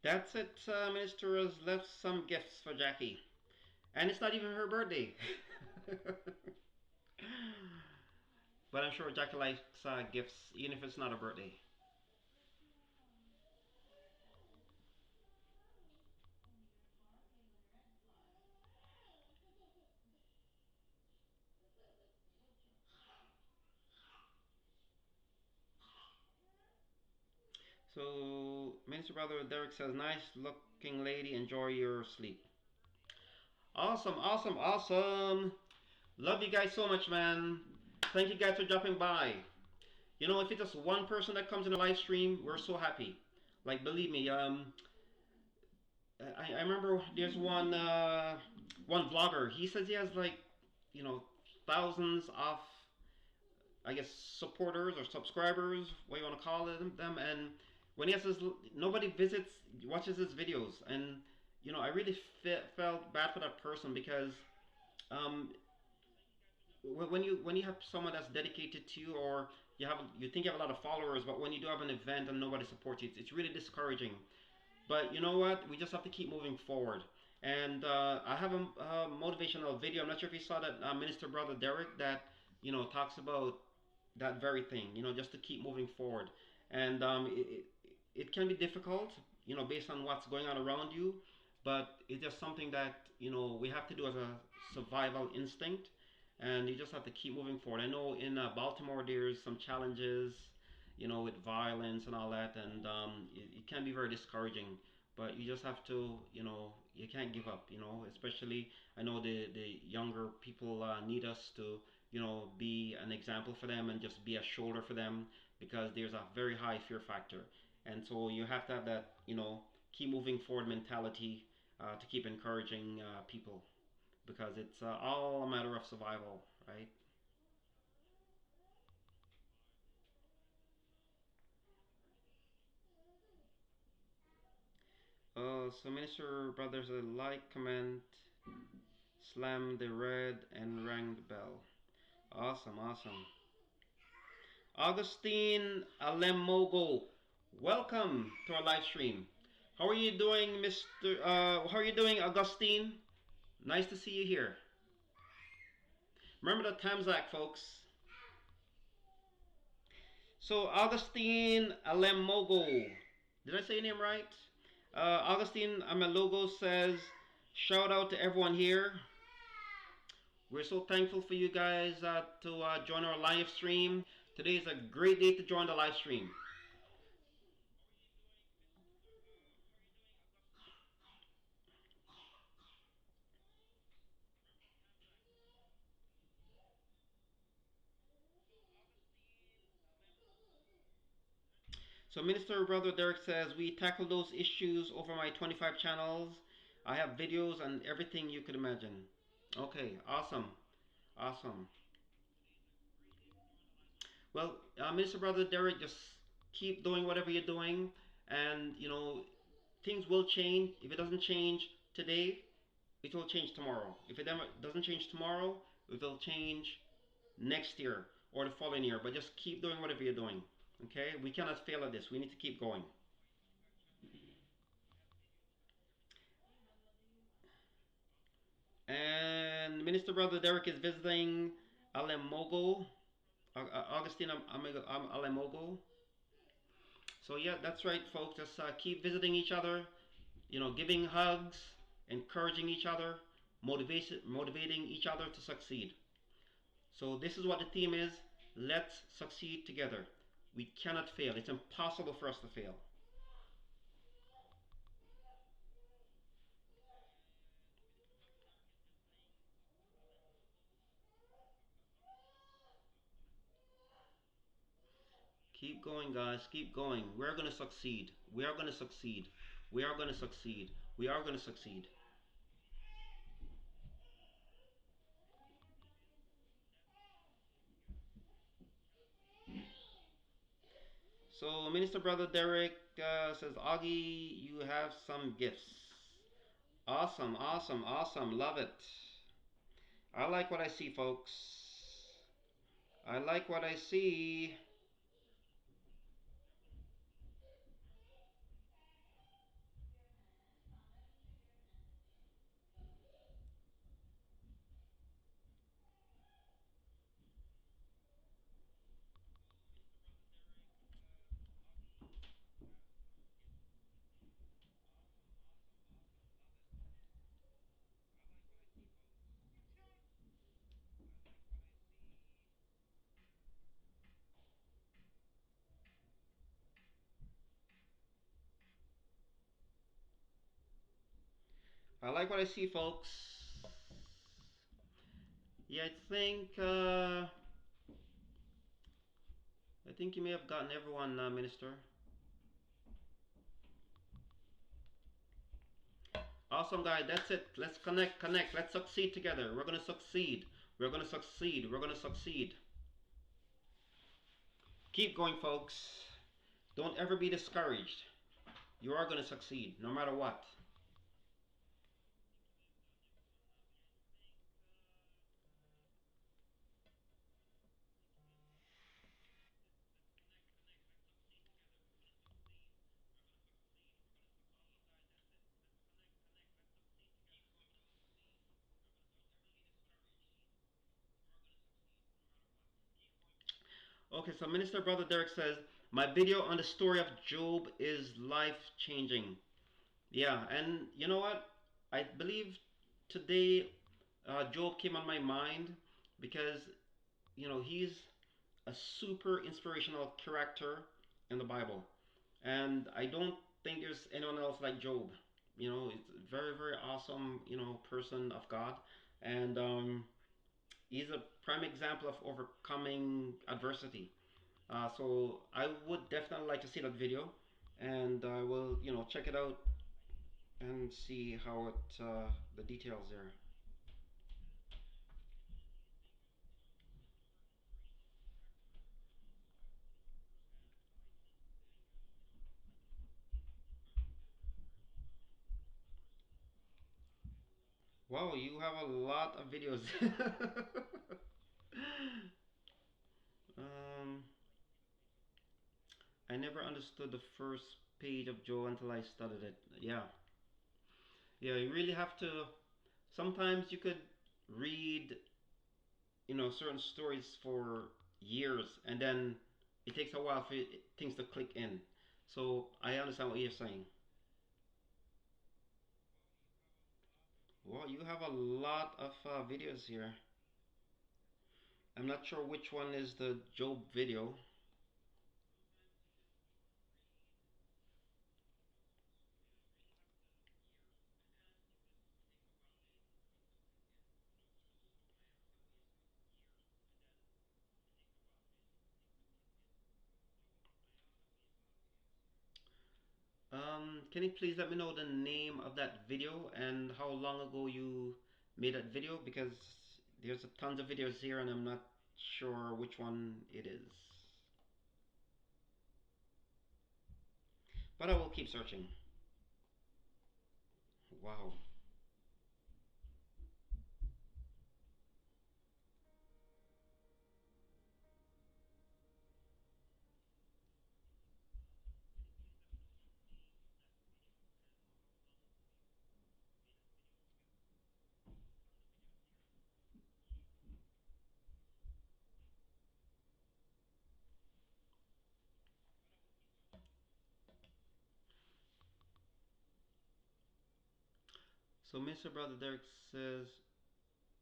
That's it. Minister has left some gifts for Jackie, and it's not even her birthday. But I'm sure Jackie likes gifts, even if it's not her birthday. So, Minister Brother Derek says, nice looking lady, enjoy your sleep. Awesome, awesome, awesome. Love you guys so much, man. Thank you guys for dropping by. If it's just one person that comes in the live stream, we're so happy. Like, believe me, I remember there's one vlogger. He says he has like, you know, thousands of, I guess, supporters or subscribers, what you want to call them. And when he has his, nobody visits, watches his videos, and I really felt bad for that person because um, when you have someone that's dedicated to you, or you think you have a lot of followers, but when you do have an event and nobody supports you, it's really discouraging. But you know what? We just have to keep moving forward. And I have a motivational video. I'm not sure if you saw that, Minister Brother Derek, that talks about that very thing. Just to keep moving forward. And it can be difficult, based on what's going on around you, but it's just something that we have to do as a survival instinct, and you just have to keep moving forward. I know in Baltimore there's some challenges, with violence and all that, and it can be very discouraging. But you just have to, you can't give up. Especially I know the younger people need us to, be an example for them and just be a shoulder for them, because there's a very high fear factor, and so you have to have that, keep moving forward mentality, to keep encouraging people, because it's all a matter of survival, right? So Minister Brothers, like, comment, slam the red, and rang the bell. Awesome, awesome. Augustine Alemogo, welcome to our live stream. How are you doing, Mr. How are you doing, Augustine? Nice to see you here. Remember the Tamzak, folks. So Augustine Alemogo, did I say your name right? Augustine Alemogo says, shout out to everyone here. We're so thankful for you guys to join our live stream. Today is a great day to join the live stream. So Minister Brother Derek says, we tackle those issues over my 25 channels. I have videos and everything you could imagine. Okay, awesome. Awesome. Well, Minister Brother Derek, just keep doing whatever you're doing, and things will change. If it doesn't change today, it will change tomorrow. If it doesn't change tomorrow, it will change next year or the following year. But just keep doing whatever you're doing. Okay? We cannot fail at this. We need to keep going. And Minister Brother Derek is visiting Alemogo, Augustine Alemogo. So yeah, that's right, folks. Just keep visiting each other. Giving hugs, encouraging each other, motivating each other to succeed. So this is what the theme is. Let's succeed together. We cannot fail. It's impossible for us to fail. Keep going, guys. Keep going. We're going to succeed. We are going to succeed. We are going to succeed. We are going to succeed. So, Minister Brother Derek says, Augie, you have some gifts. Awesome, awesome, awesome. Love it. I like what I see, folks. I like what I see. I like what I see, folks. Yeah, I think you may have gotten everyone, Minister. Awesome, guys. That's it. Let's connect, connect. Let's succeed together. We're gonna succeed. We're gonna succeed. We're gonna succeed. Keep going, folks. Don't ever be discouraged. You are gonna succeed, no matter what. Okay, so Minister Brother Derek says, my video on the story of Job is life changing. Yeah, and you know what? I believe today Job came on my mind because, he's a super inspirational character in the Bible. And I don't think there's anyone else like Job. It's a very, very awesome, person of God. And he's a prime example of overcoming adversity. So I would definitely like to see that video, and I will, check it out and see how the details there. Wow, you have a lot of videos. um, I never understood the first page of Joe until I studied it. Yeah, yeah, you really have to. Sometimes you could read, certain stories for years, and then it takes a while for things to click in. So I understand what you're saying. Well, you have a lot of videos here. I'm not sure which one is the Job video. Can you please let me know the name of that video and how long ago you made that video? Because there's a tons of videos here and I'm not sure which one it is. But I will keep searching. Wow. So Mr. Brother Derek says,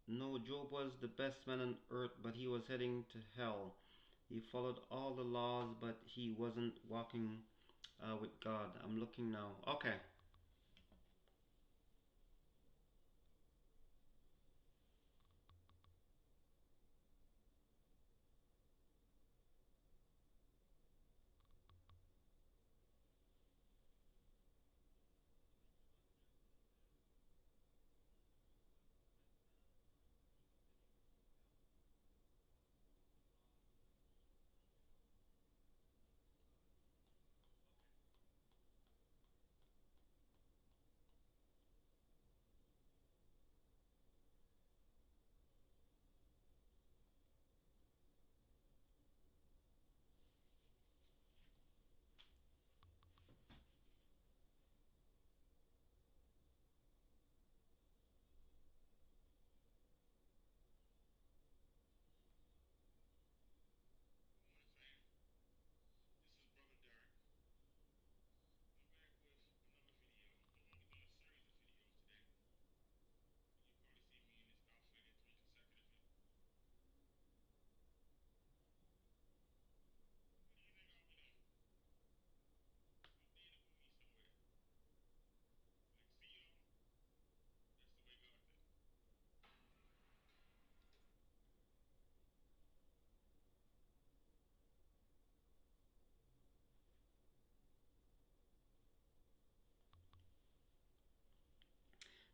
no, Job was the best man on earth, but he was heading to hell. He followed all the laws, but he wasn't walking with God. I'm looking now. Okay.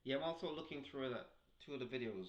Yeah, I'm also looking through that two of the videos.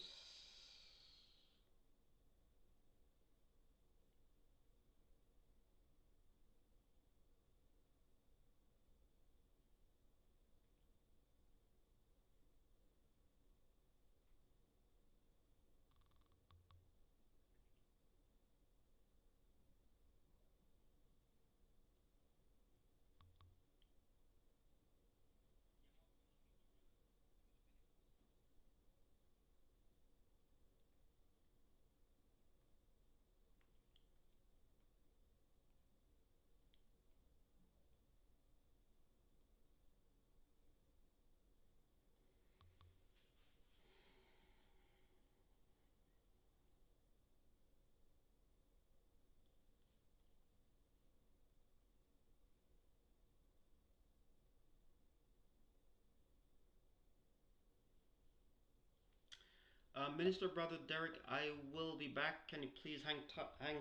Minister Brother Derek, I will be back. Can you please hang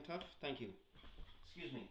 tough? Thank you. Excuse me.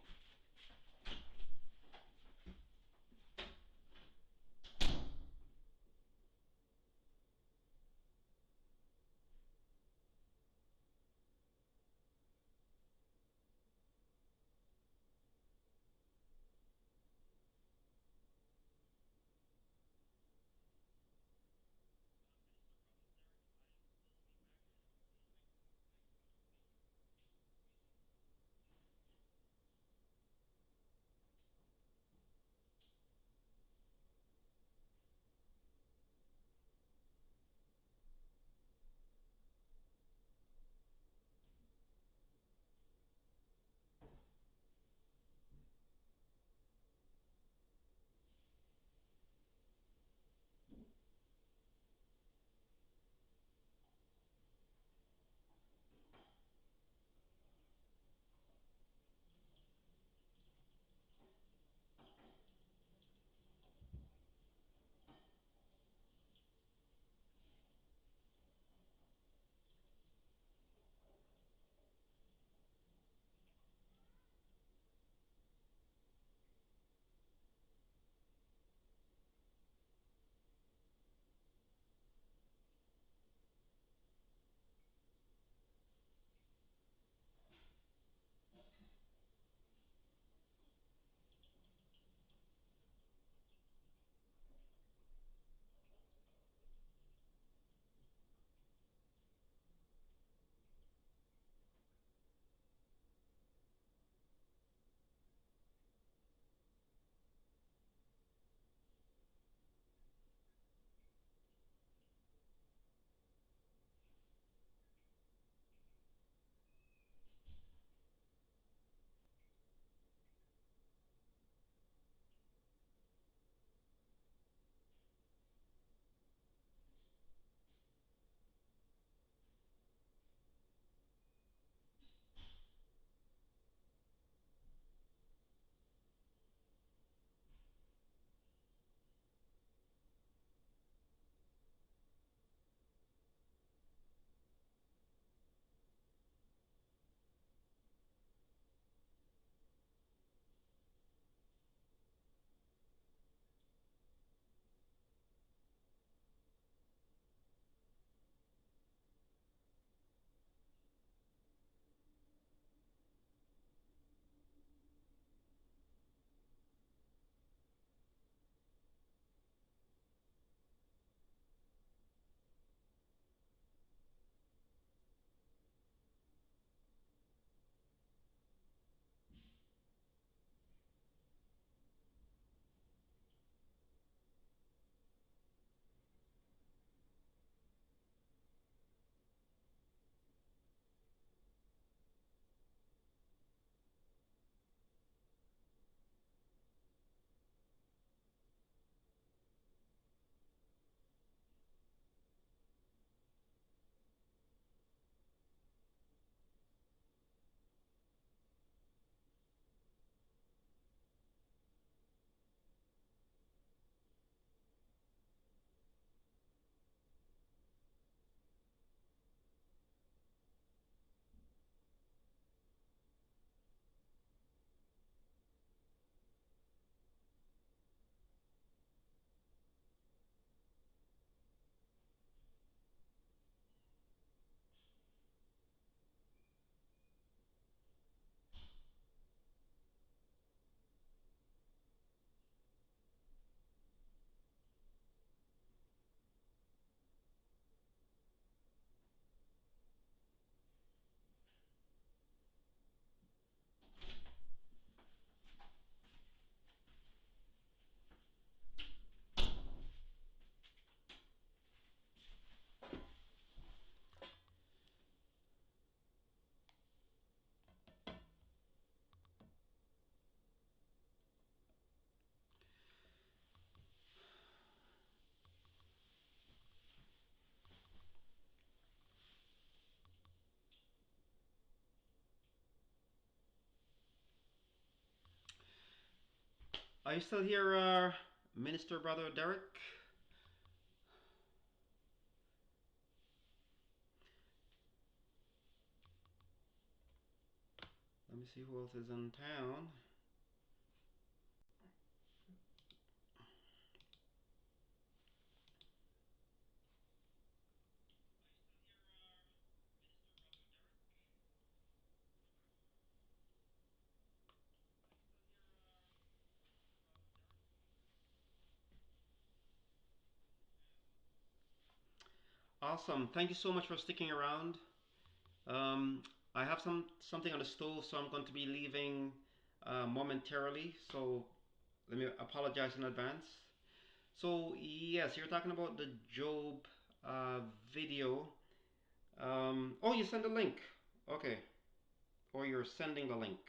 Are you still here, Minister Brother Derek? Let me see who else is in town. Awesome. Thank you so much for sticking around. Um, I have something on the stove, so I'm going to be leaving momentarily. So let me apologize in advance. So yes, you're talking about the Job uh, video. Oh, you sent a link. Okay, or you're sending the link.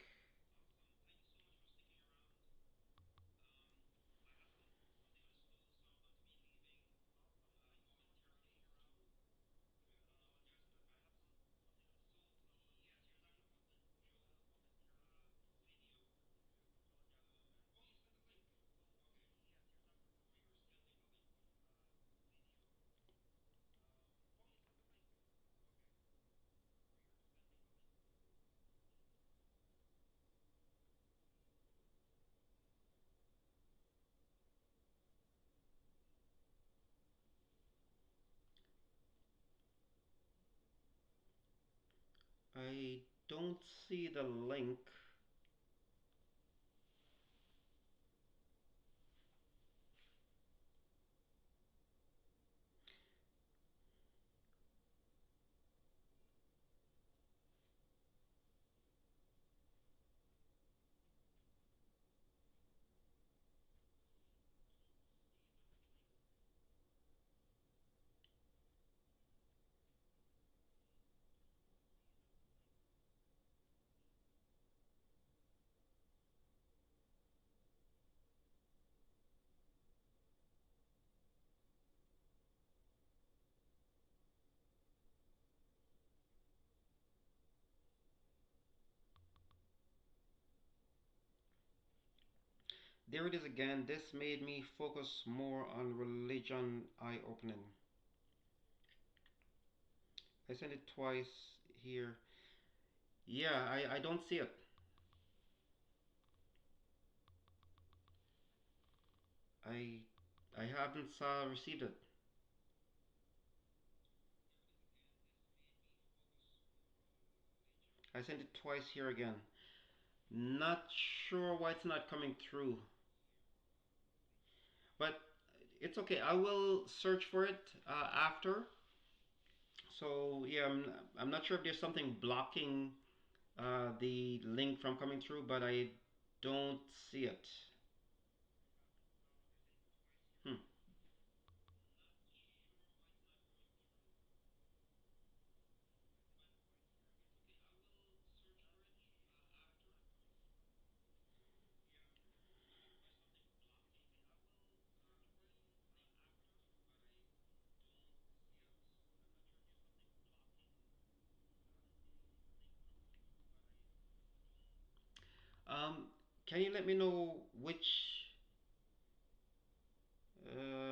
I don't see the link. There it is again. This made me focus more on religion eye-opening. I sent it twice here. Yeah, I don't see it. I I haven't received it. I sent it twice here again. Not sure why it's not coming through, but it's okay. I will search for it after. So yeah, I'm not sure if there's something blocking the link from coming through, but I don't see it. Hmm. Um, can you let me know which?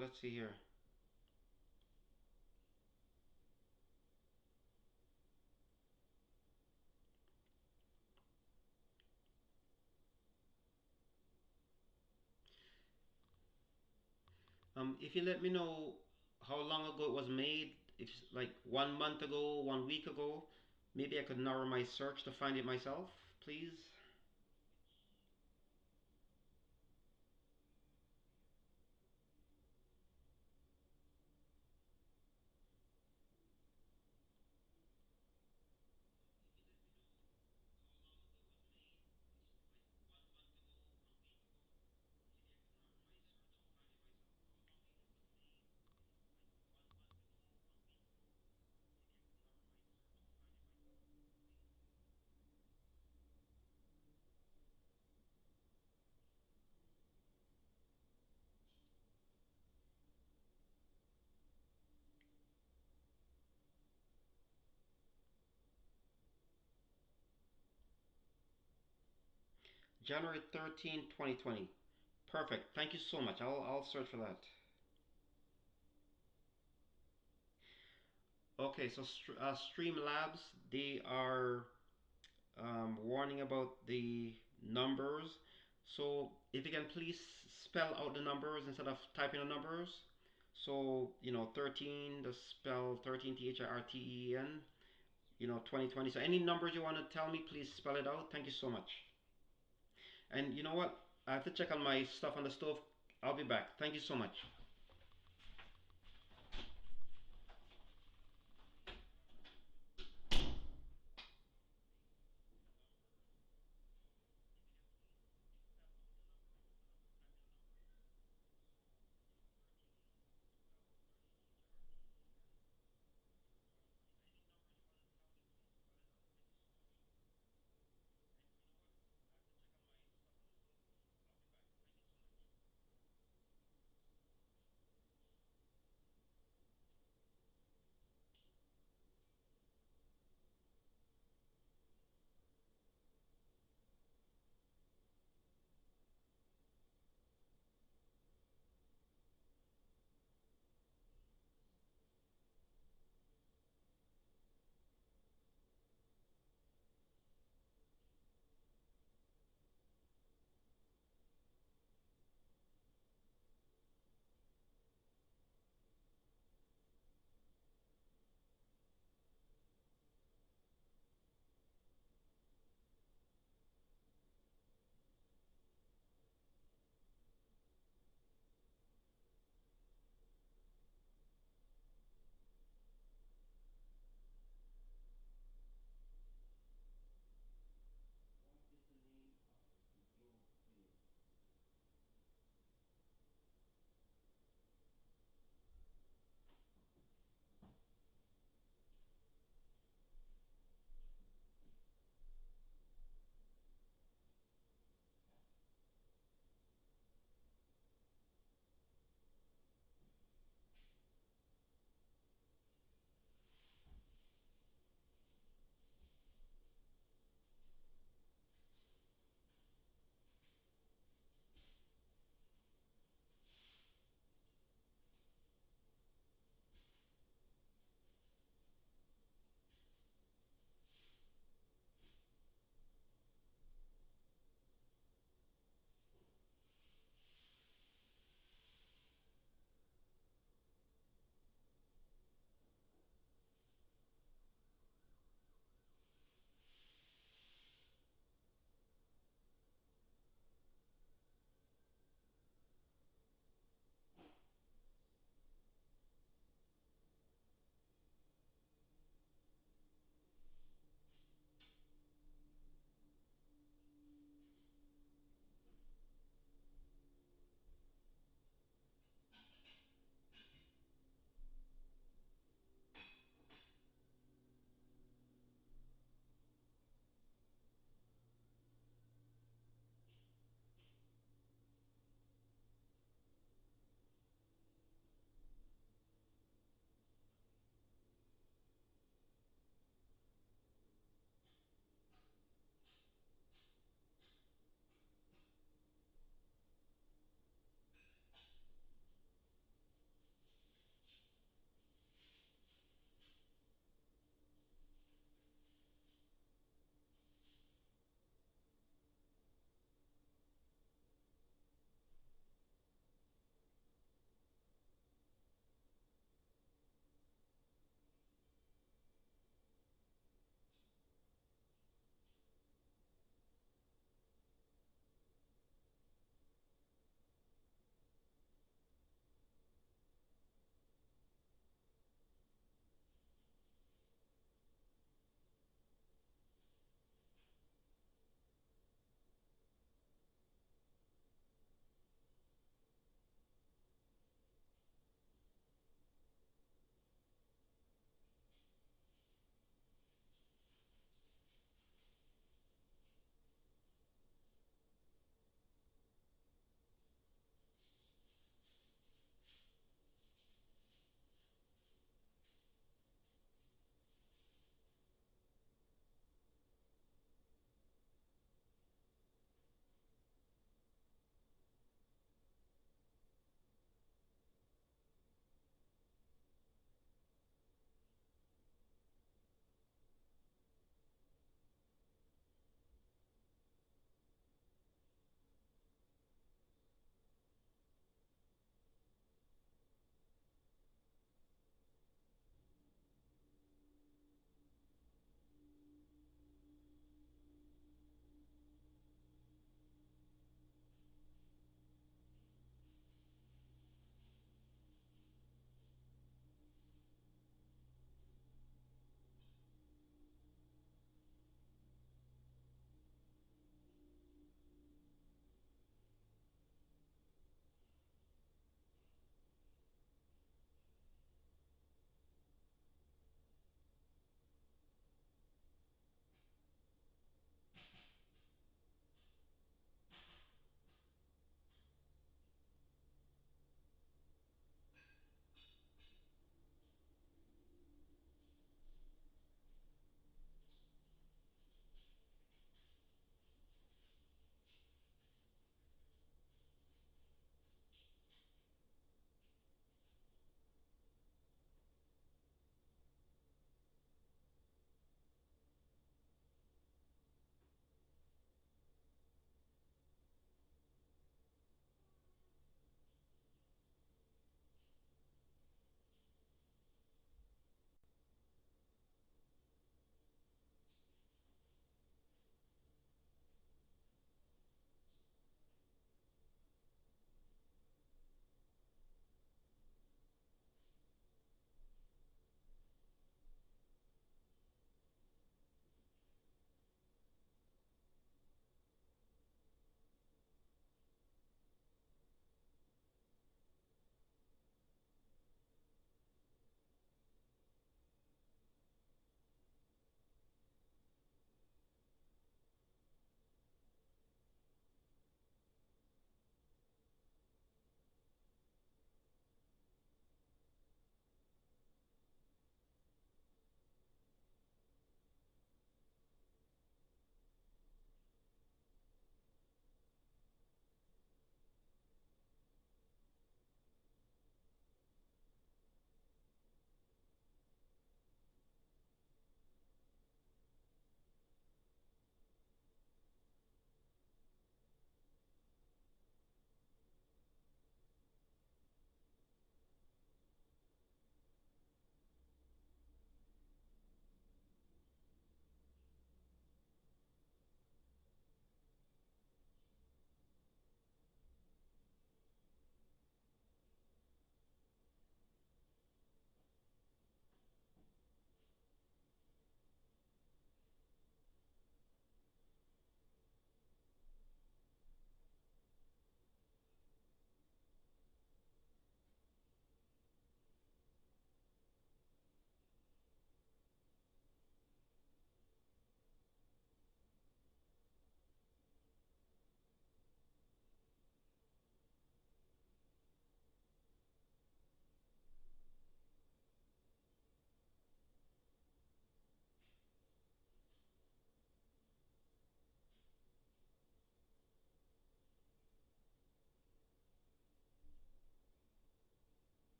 Let's see here. If you let me know how long ago it was made, if like 1 month ago, 1 week ago, maybe I could narrow my search to find it myself, please. January 13, 2020. Perfect. Thank you so much. I'll search for that. Okay, so Streamlabs, they are warning about the numbers. So if you can please spell out the numbers instead of typing the numbers. So, 13, the spell 13, THIRTEN, 2020. So any numbers you want to tell me, please spell it out. Thank you so much. And you know what? I have to check on my stuff on the stove. I'll be back. Thank you so much.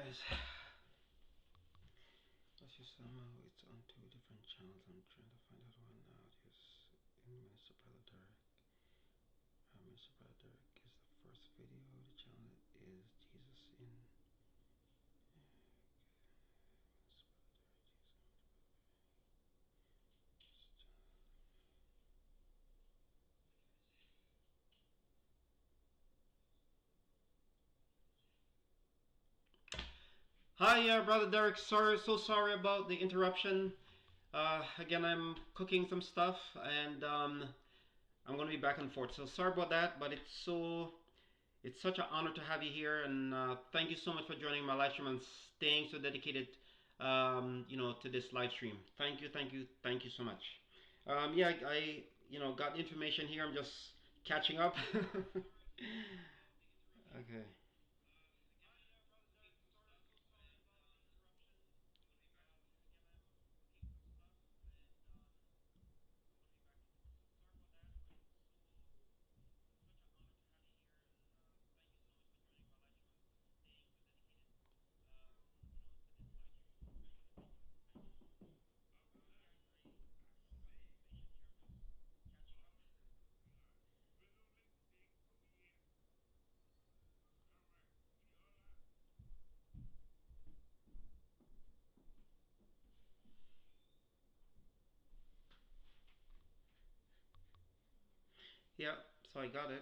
guys. As you somehow it's on two different channels. I'm trying to find out one now. It's in Minister Brother Derek. Minister Brother Derek is the first video. The channel is Jesus in. Hi, Brother Derek. So sorry about the interruption. Again, I'm cooking some stuff, and I'm gonna be back and forth. So sorry about that, but it's such an honor to have you here, and thank you so much for joining my live stream and staying so dedicated, to this live stream. Thank you so much. Yeah, I got information here. I'm just catching up. Okay. Yeah, so I got it.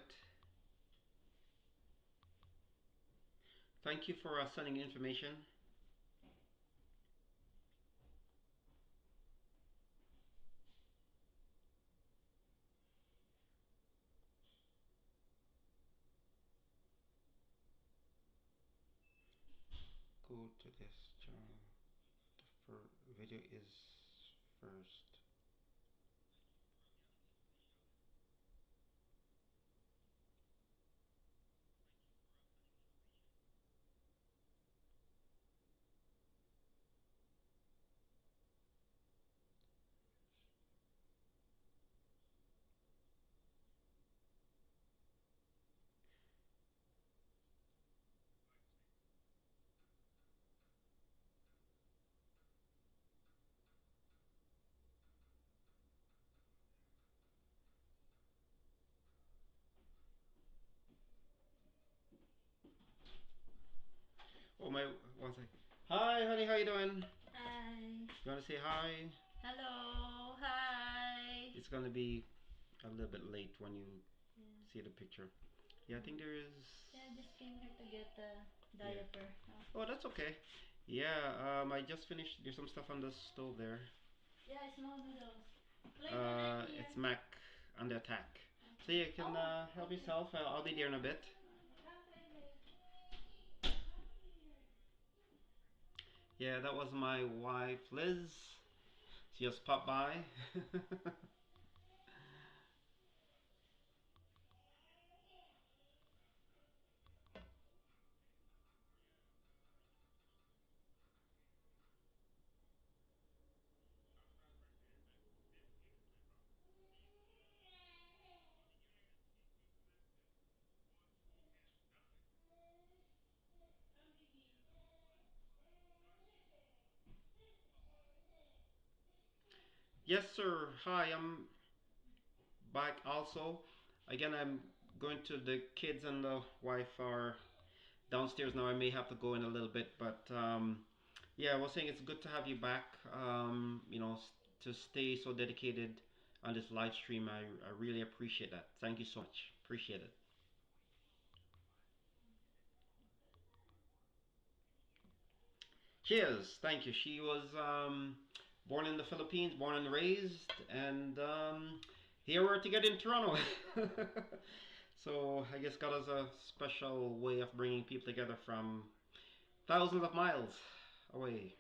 Thank you for sending information. Go to this channel. The video is first. Oh my, one second. Hi, honey, how you doing? Hi. You want to say hi? Hello. Hi. It's gonna be a little bit late when you Yeah. see the picture. Yeah, I think there is. Yeah, I just came here to get the Yeah. diaper. Oh. Oh, that's okay. Yeah, I just finished. There's some stuff on the stove there. Yeah, small noodles. Later than here. It's Mac under attack. So you can help yourself. I'll be there in a bit. Yeah, that was my wife Liz. She just popped by. Yes, sir. Hi, I'm back also. Again, I'm going to the kids and the wife are downstairs now. I may have to go in a little bit, but yeah, I was saying it's good to have you back. To stay so dedicated on this live stream, I really appreciate that. Thank you so much. Appreciate it. Cheers. Thank you. She was born in the Philippines, born and raised, and here we're together in Toronto. So I guess God has a special way of bringing people together from thousands of miles away.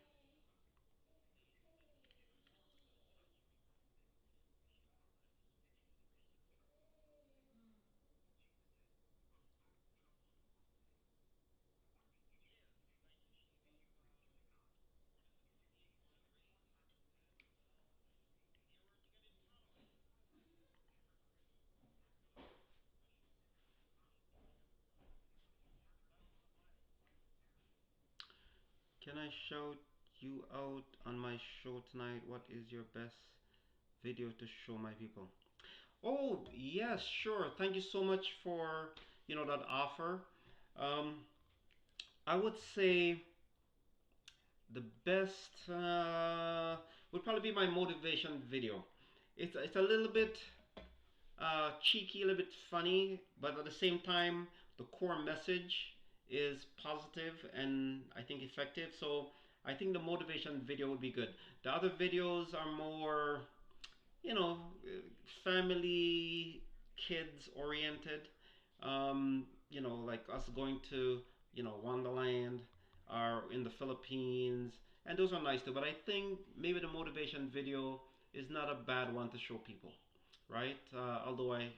Can I shout you out on my show tonight? What is your best video to show my people? Oh, yes, sure. Thank you so much for, that offer. Um, I would say the best would probably be my motivation video. It's a little bit cheeky, a little bit funny, but at the same time, the core message is positive and I think effective. So I think the motivation video would be good. The other videos are more, you know, family, kids oriented. Like us going to, Wonderland or in the Philippines, and those are nice too. But I think maybe the motivation video is not a bad one to show people, right? Although I,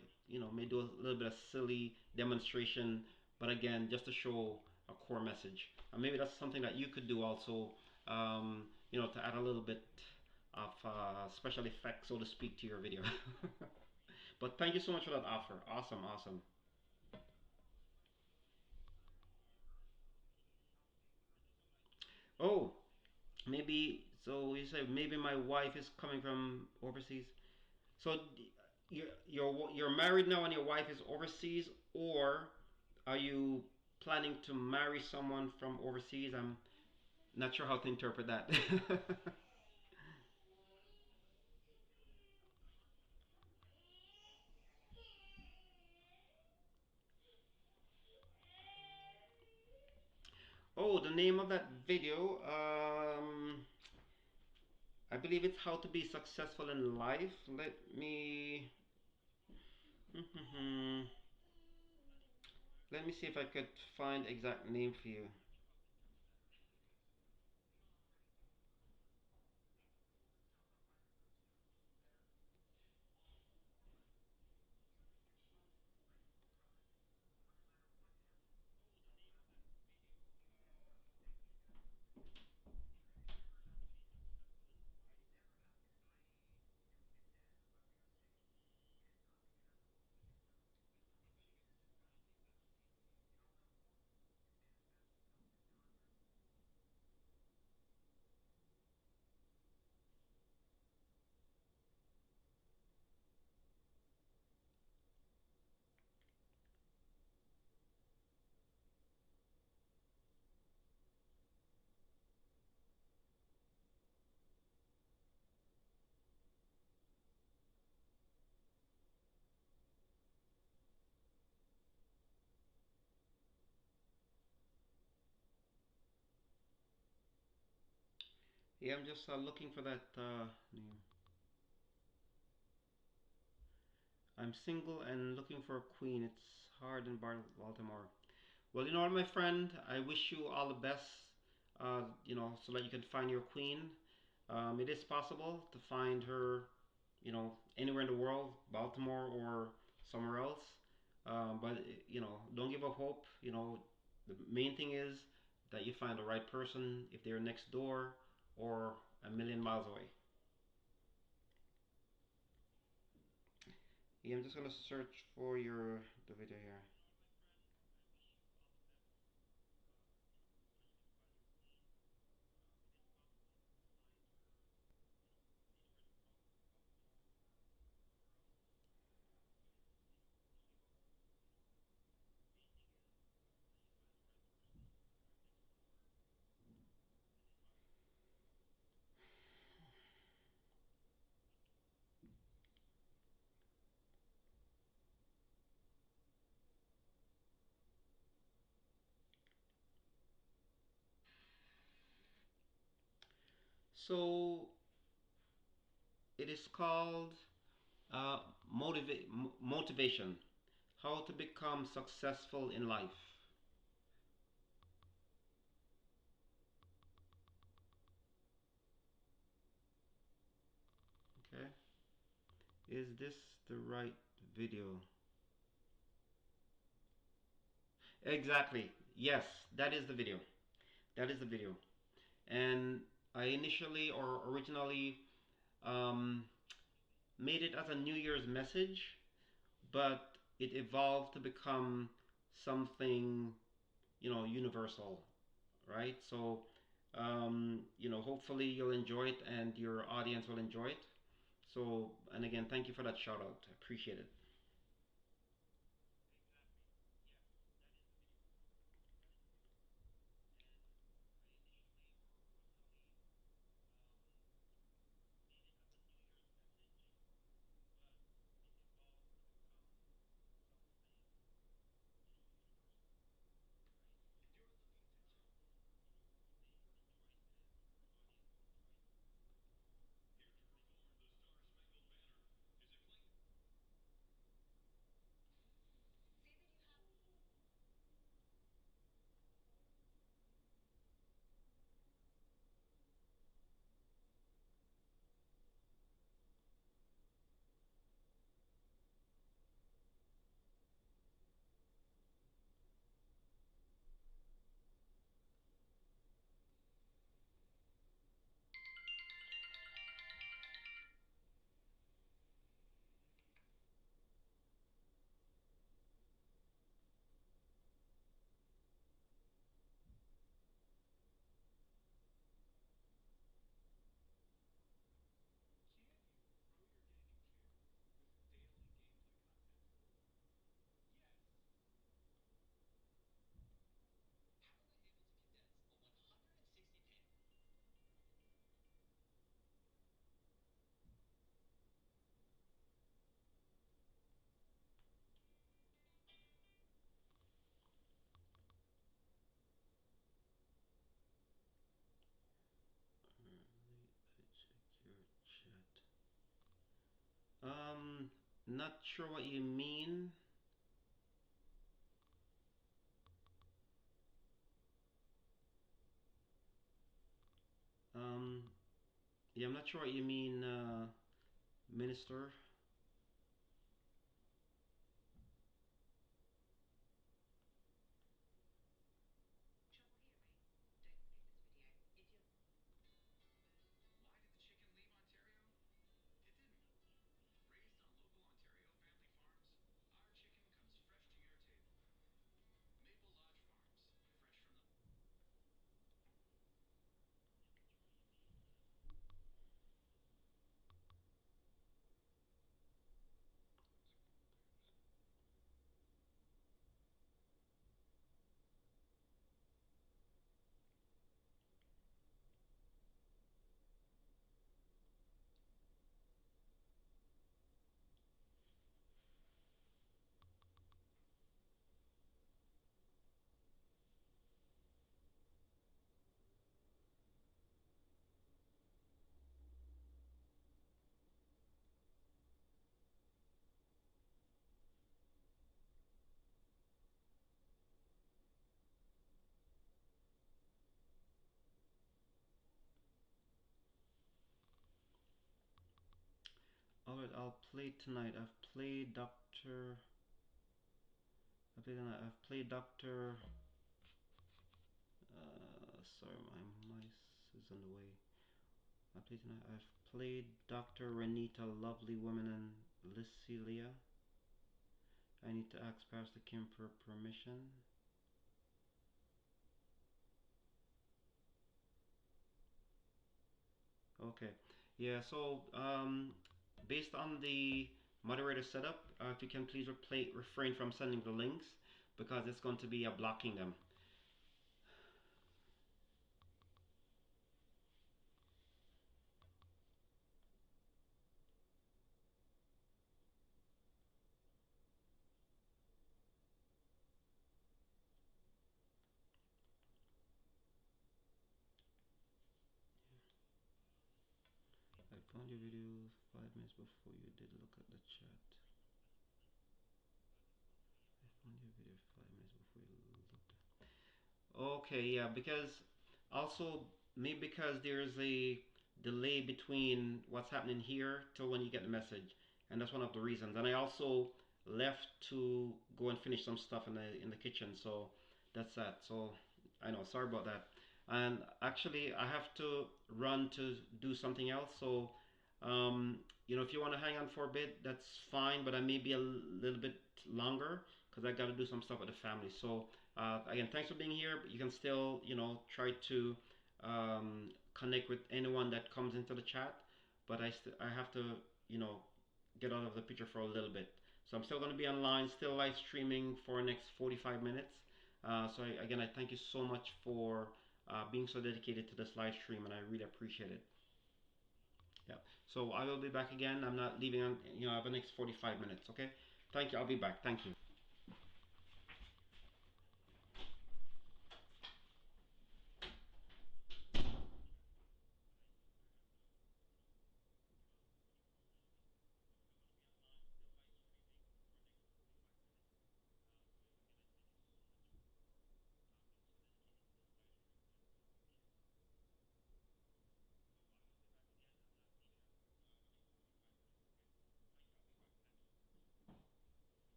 may do a little bit of silly demonstration, but again, just to show a core message. And maybe that's something that you could do also, to add a little bit of special effects, so to speak, to your video. But thank you so much for that offer. Awesome, awesome. Oh, maybe so you say maybe my wife is coming from overseas. So you're married now and your wife is overseas, or are you planning to marry someone from overseas? I'm not sure how to interpret that. Oh, the name of that video. I believe it's how to be successful in life. Let me. Let me see if I could find exact name for you. Yeah, I'm just looking for that name. I'm single and looking for a queen. It's hard in Baltimore. Well, you know what, my friend? I wish you all the best, so that you can find your queen. It is possible to find her, anywhere in the world, Baltimore or somewhere else. But, don't give up hope. The main thing is that you find the right person if they're next door or a million miles away. Yeah, I'm just gonna search for the video here. So it is called motivation. How to become successful in life. Okay. Is this the right video? Exactly. Yes, that is the video. That is the video. And I initially or originally um, made it as a New Year's message, but it evolved to become something, universal, right? So Hopefully you'll enjoy it and your audience will enjoy it. So, and again, thank you for that shout out. I appreciate it. Check your chat. Not sure what you mean. Um, yeah, I'm not sure what you mean, minister. Alright, I'll play tonight. I've played Doctor. I played tonight. I've played Doctor. Sorry, my mice is in the way. I played tonight. I've played Doctor Renita, Lovely Woman, and Lysilia. I need to ask Pastor Kim for permission. Okay. Yeah, so based on the moderator setup, if you can please refrain from sending the links because it's going to be blocking them. I found your video 5 minutes before you did look at the chat. I found your video 5 minutes before you looked. Okay, yeah, because also maybe because there's a delay between what's happening here to when you get the message, and that's one of the reasons. And I also left to go and finish some stuff in the kitchen, so that's that. So I know, sorry about that. And actually, I have to run to do something else. So if you want to hang on for a bit, that's fine. But I may be a little bit longer because I got to do some stuff with the family. So again, thanks for being here. But you can still, try to connect with anyone that comes into the chat, but I have to, you know, get out of the picture for a little bit. So I'm still going to be online, still live streaming for the next 45 minutes. Again, I thank you so much for being so dedicated to this live stream, and I really appreciate it. Yeah. So I will be back again. I'm not leaving on, you know, the next 45 minutes. Okay. Thank you. I'll be back. Thank you.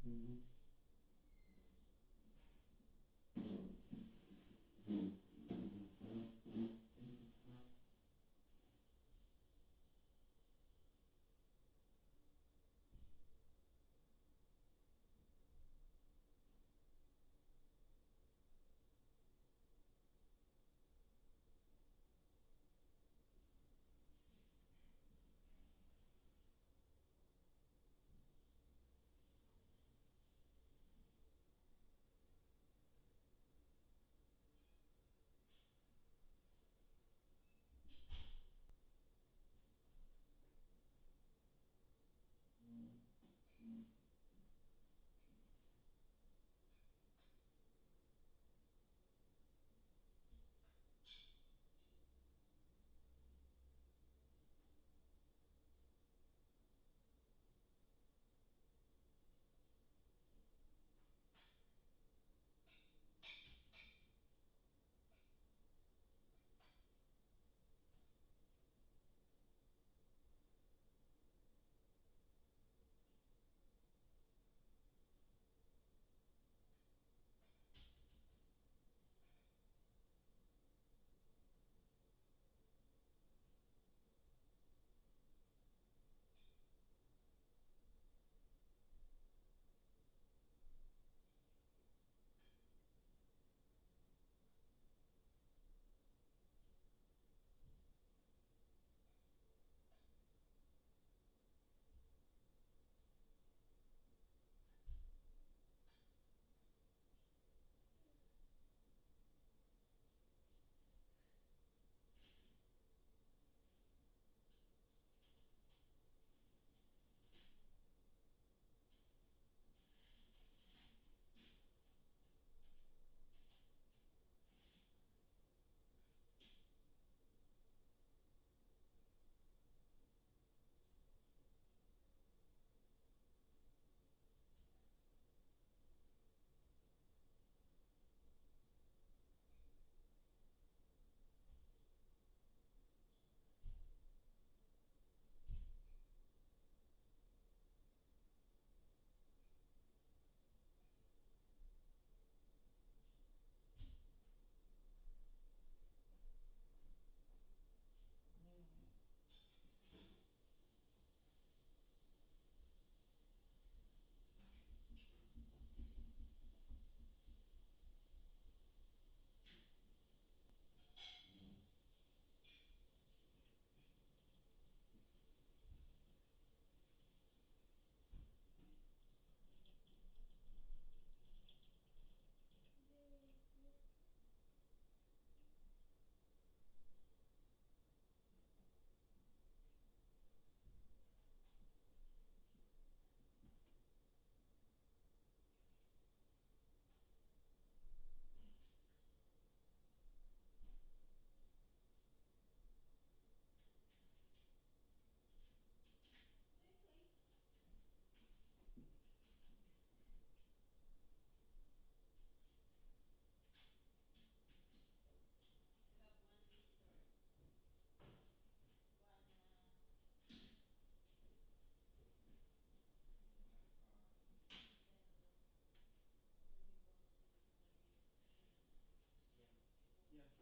Yeah,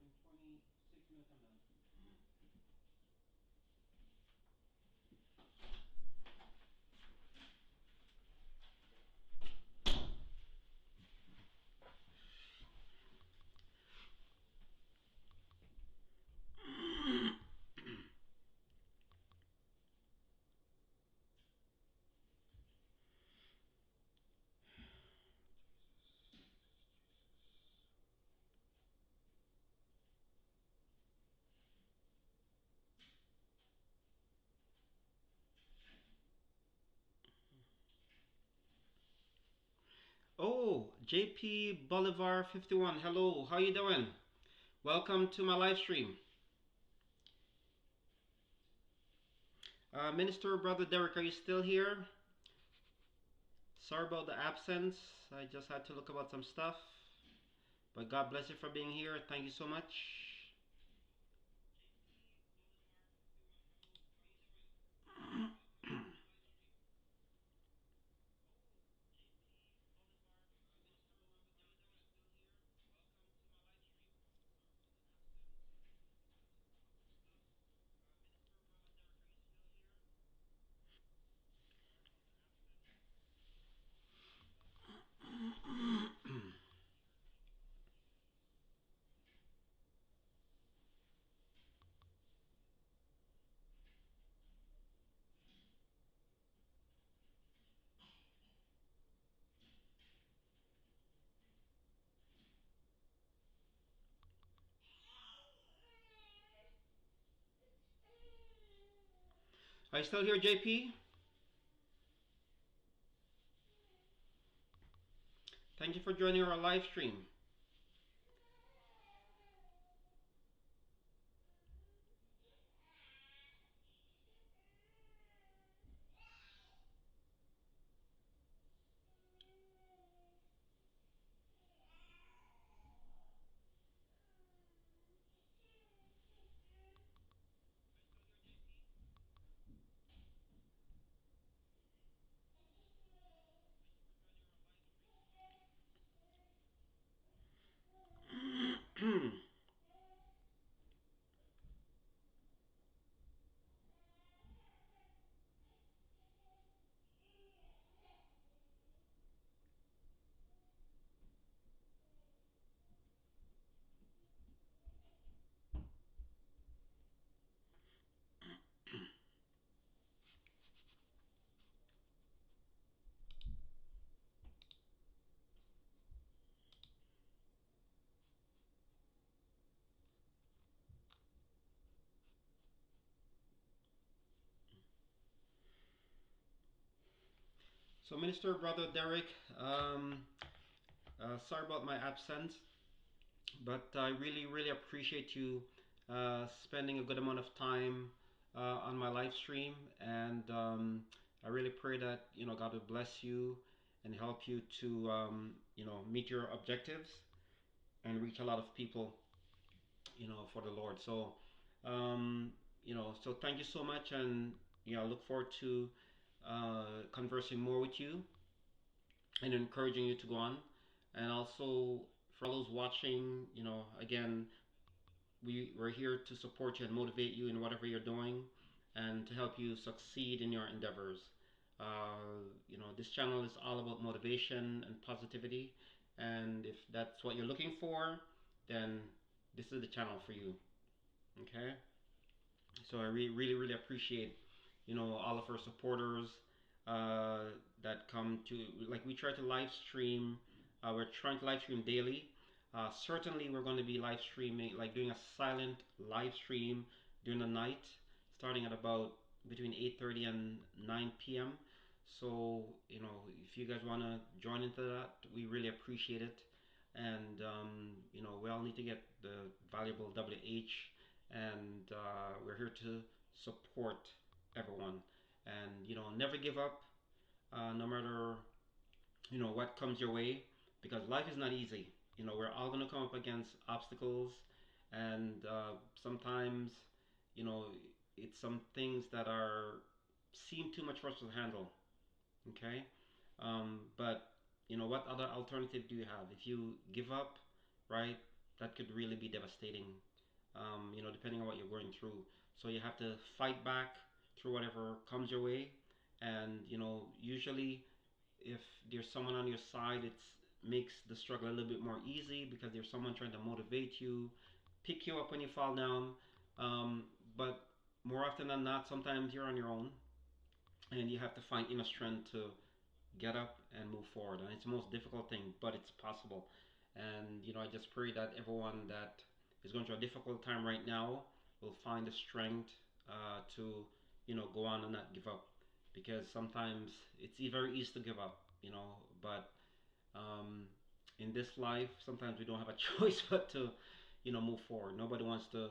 in 26 minutes I'm done. Oh, JP Bolivar 51. Hello, how you doing? Welcome to my live stream. Minister Brother Derek, are you still here? Sorry about the absence. I just had to look about some stuff. But God bless you for being here. Thank you so much. Are you still here, JP? Thank you for joining our live stream. So, Minister Brother Derek, sorry about my absence, but I really, really appreciate you spending a good amount of time on my live stream, and I really pray that God will bless you and help you to meet your objectives and reach a lot of people for the Lord. So so thank you so much, and I look forward to conversing more with you and encouraging you to go on. And also for all those watching, again, we're here to support you and motivate you in whatever you're doing and to help you succeed in your endeavors. This channel is all about motivation and positivity, and if that's what you're looking for, then this is the channel for you. Okay? So I really, really appreciate, all of our supporters that come to, like, we try to live stream. We're trying to live stream daily. Certainly, we're going to be live streaming, like doing a silent live stream during the night, starting at about between 8:30 and 9 p.m. So, if you guys want to join into that, we really appreciate it. And, we all need to get the valuable WH, and we're here to support everyone. And, never give up, no matter what comes your way, because life is not easy. We're all going to come up against obstacles, and sometimes you know it's some things that are seem too much for us to handle. Okay. But what other alternative do you have? If you give up, right, that could really be devastating. Depending on what you're going through. So you have to fight back through whatever comes your way. And usually if there's someone on your side, it makes the struggle a little bit more easy because there's someone trying to motivate you, pick you up when you fall down. Um, but more often than not, sometimes you're on your own, and you have to find inner strength to get up and move forward. And it's the most difficult thing, but it's possible. And I just pray that everyone that is going through a difficult time right now will find the strength to go on and not give up, because sometimes it's very easy to give up, but um, in this life sometimes we don't have a choice but to move forward. Nobody wants to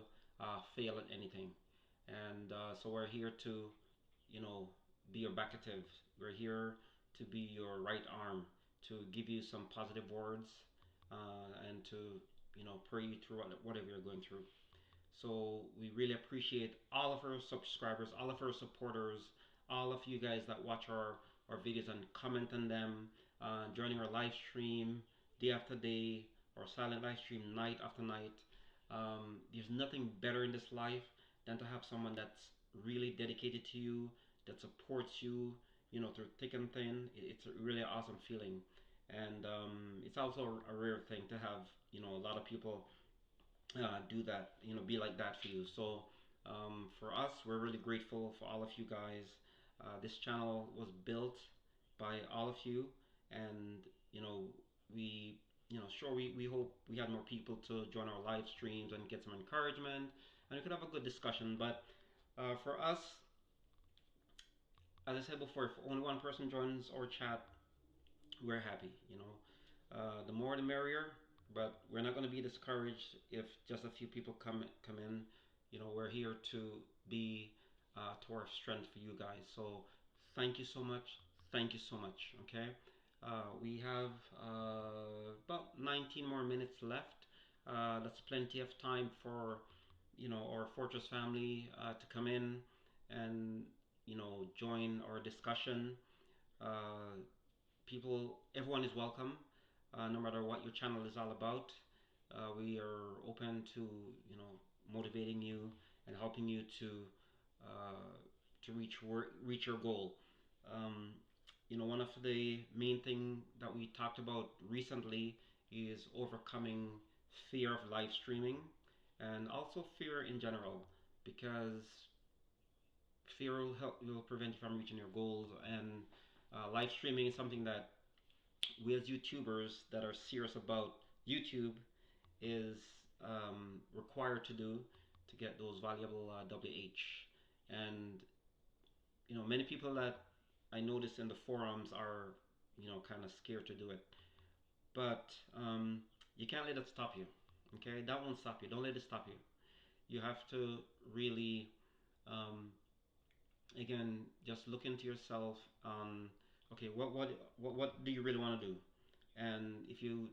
fail at anything, and so we're here to you know, be your backative. We're here to be your right arm, to give you some positive words, and to, pray you through whatever you're going through. So we really appreciate all of our subscribers, all of our supporters, all of you guys that watch our videos and comment on them, joining our live stream day after day, or silent live stream night after night. There's nothing better in this life than to have someone that's really dedicated to you, that supports you, through thick and thin. It's a really awesome feeling. And it's also a rare thing to have, a lot of people do that, be like that for you. So for us, we're really grateful for all of you guys. This channel was built by all of you, and we, sure, we hope we had more people to join our live streams and get some encouragement, and we could have a good discussion. But for us, as I said before, if only one person joins our chat, we're happy. The more the merrier. But we're not going to be discouraged if just a few people come in. We're here to be to our strength for you guys. So thank you so much. Thank you so much. Okay. We have about 19 more minutes left. That's plenty of time for our Fortress family to come in and join our discussion. Uh, Everyone is welcome, no matter what your channel is all about. We are open to motivating you and helping you to reach your goal. Um, One of the main thing that we talked about recently is overcoming fear of live streaming and also fear in general, because fear will prevent you from reaching your goals. And live streaming is something that we as YouTubers that are serious about YouTube is required to do to get those valuable WH. And many people that I notice in the forums are kind of scared to do it, but you can't let it stop you. Okay, that won't stop you. Don't let it stop you. You have to really um, again just look into yourself. Okay, what do you really want to do? And if you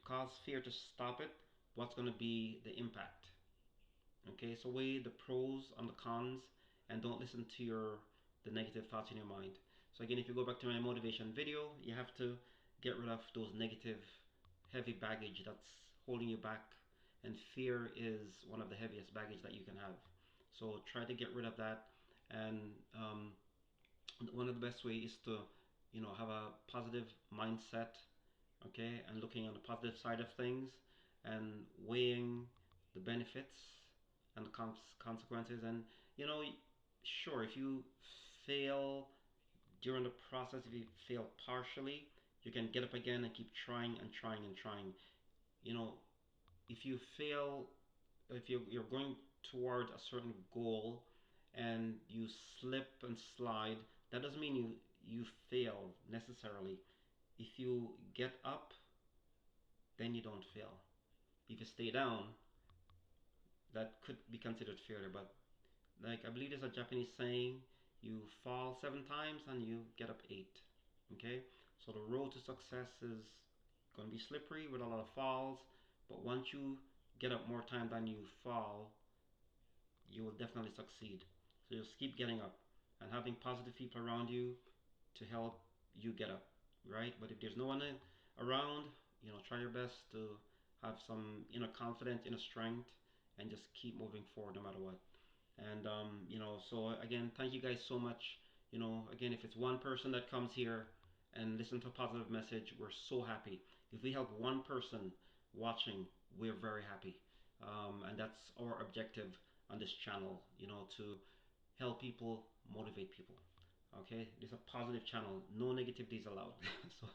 cause fear to stop it, what's going to be the impact? Okay, so weigh the pros and the cons, and don't listen to the negative thoughts in your mind. So again, if you go back to my motivation video, you have to get rid of those negative, heavy baggage that's holding you back, and fear is one of the heaviest baggage that you can have. So try to get rid of that, and one of the best way is to have a positive mindset, okay, and looking on the positive side of things and weighing the benefits and the consequences. And you know sure, if you fail during the process, if you fail partially, you can get up again and keep trying and trying and trying. you know if you fail, if you're going toward a certain goal and you slip and slide, that doesn't mean you fail necessarily. If you get up, then you don't fail. If you stay down, that could be considered failure. But like, I believe there's a Japanese saying, you fall 7 times and you get up 8. Okay, so the road to success is going to be slippery with a lot of falls, but once you get up more time than you fall, you will definitely succeed. So just keep getting up and having positive people around you to help you get up, right? But if there's no one around, try your best to have some inner confidence, inner strength, and just keep moving forward no matter what. And so again, thank you guys so much. Again, if it's one person that comes here and listen to a positive message, we're so happy. If we help one person watching, we're very happy. And that's our objective on this channel, to help people, motivate people. Okay, it's a positive channel. No negativity is allowed. So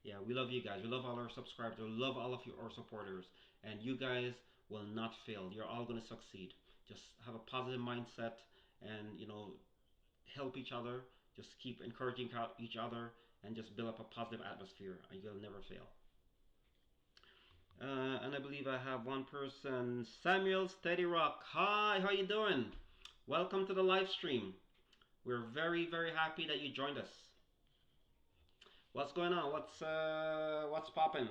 yeah, we love you guys. We love all our subscribers. We love all of you, our supporters. And you guys will not fail. You're all going to succeed. Just have a positive mindset and, help each other. Just keep encouraging each other and just build up a positive atmosphere, and you'll never fail. And I believe I have one person, Samuel Steady Rock. Hi, how you doing? Welcome to the live stream. We're very, very happy that you joined us. What's going on? What's popping?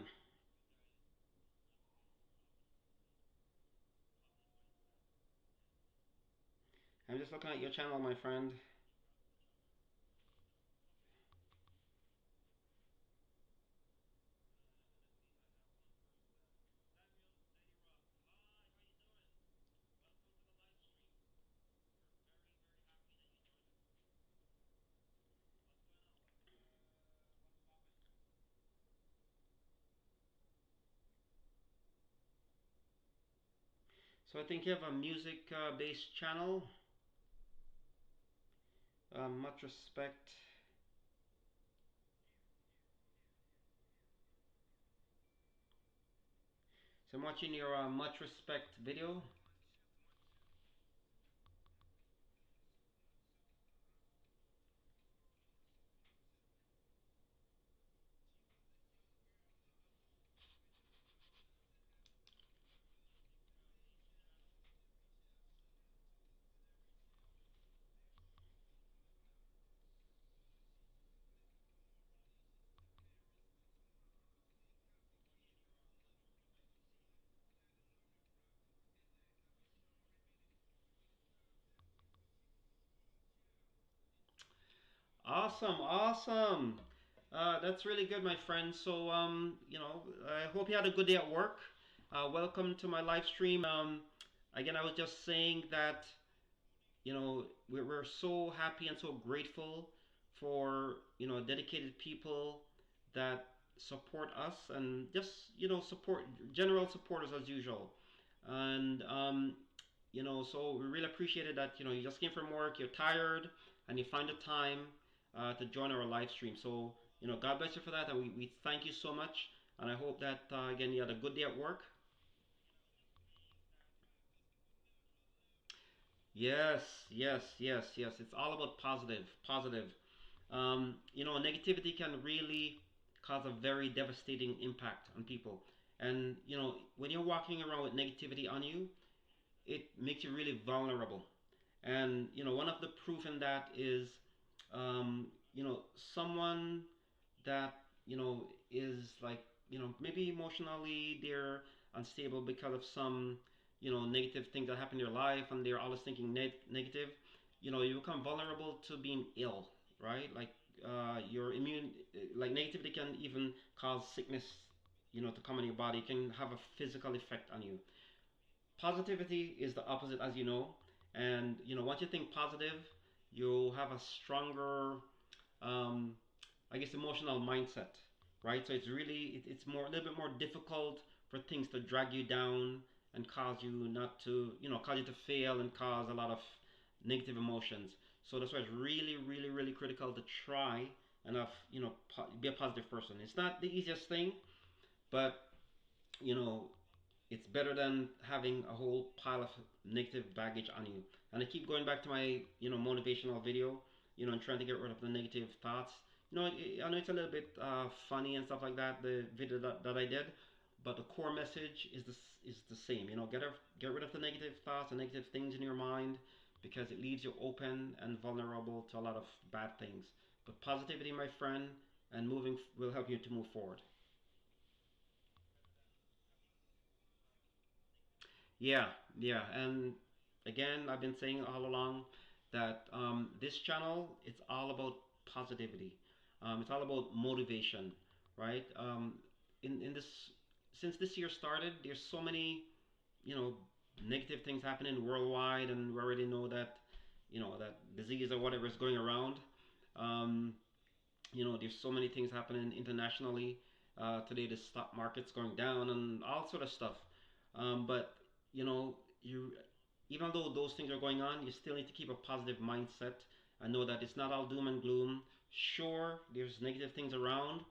I'm just looking at your channel, my friend. So I think you have a music-based channel. Much respect. So I'm watching your much respect video. Awesome, awesome. That's really good, my friend. So, I hope you had a good day at work. Welcome to my live stream. Again, I was just saying that, we're so happy and so grateful for, dedicated people that support us and just, support, general supporters as usual. And, so we really appreciated that, you just came from work, you're tired, and you find the time to join our live stream. So, God bless you for that, and we thank you so much. And I hope that, again, you had a good day at work. Yes, yes, yes, yes. It's all about positive, positive. Negativity can really cause a very devastating impact on people. And, when you're walking around with negativity on you, it makes you really vulnerable. And, one of the proof in that is, um, someone that, is like, maybe emotionally they're unstable because of some, negative things that happen in your life and they're always thinking negative. You become vulnerable to being ill, right? Like, your immune, like negativity can even cause sickness, to come in your body. It can have a physical effect on you. Positivity is the opposite, as you know. And, once you think positive, you'll have a stronger, um, I guess, emotional mindset, right? So it's really, it's more, a little bit more difficult for things to drag you down and cause you not to, cause you to fail and cause a lot of negative emotions. So that's why it's really, really, really critical to try and have, be a positive person. It's not the easiest thing, but, you know, it's better than having a whole pile of negative baggage on you. And I keep going back to my, motivational video, and trying to get rid of the negative thoughts. I know it's a little bit funny and stuff like that, the video that I did, but the core message is the same. Get rid of the negative thoughts and negative things in your mind because it leaves you open and vulnerable to a lot of bad things. But positivity, my friend, and moving will help you to move forward. Yeah, yeah, and again, I've been saying all along that this channel it's all about positivity. It's all about motivation, right? In this since this year started, there's so many you know negative things happening worldwide, and we already know that that disease or whatever is going around. Um, there's so many things happening internationally. Today, the stock market's going down and all sort of stuff. But you even though those things are going on, you still need to keep a positive mindset and know that it's not all doom and gloom. Sure, there's negative things around,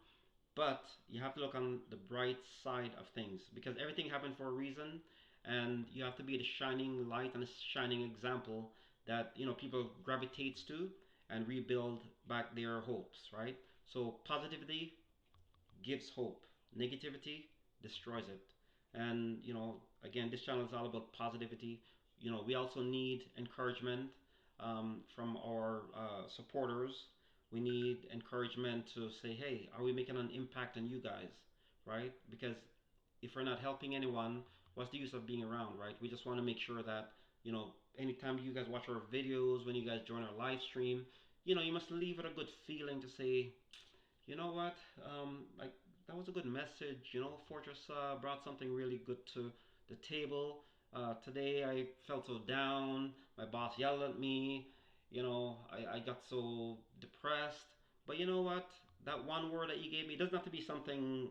but you have to look on the bright side of things because everything happened for a reason, and you have to be the shining light and the shining example that people gravitates to and rebuild back their hopes, right? So positivity gives hope. Negativity destroys it. And again, this channel is all about positivity. We also need encouragement from our supporters. We need encouragement to say, hey, are we making an impact on you guys, right? Because if we're not helping anyone, what's the use of being around, right? We just want to make sure that anytime you guys watch our videos, when you guys join our live stream, you must leave with a good feeling to say, you know what? Like that was a good message. Fortress brought something really good to the table. Today I felt so down. My boss yelled at me. I got so depressed. But you know what? That one word that you gave me doesn't have to be something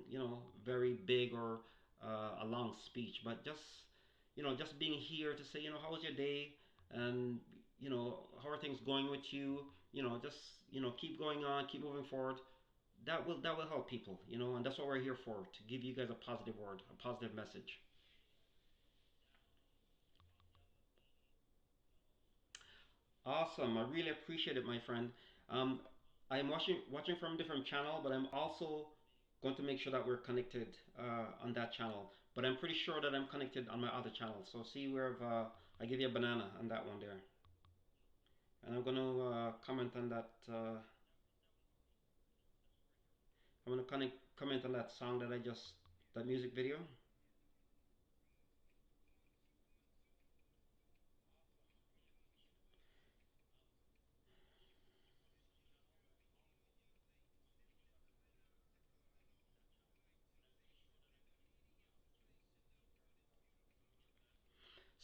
very big or a long speech, but just being here to say, how was your day, and how are things going with you? Just keep going on, keep moving forward. That will help people, and that's what we're here for, to give you guys a positive word, a positive message. Awesome, I really appreciate it, my friend. um, I'm watching from a different channel, but I'm also going to make sure that we're connected on that channel, but I'm pretty sure that I'm connected on my other channel. So see where I give you a banana on that one there, and I'm going to comment on that. I'm going to comment on that song that I just that music video.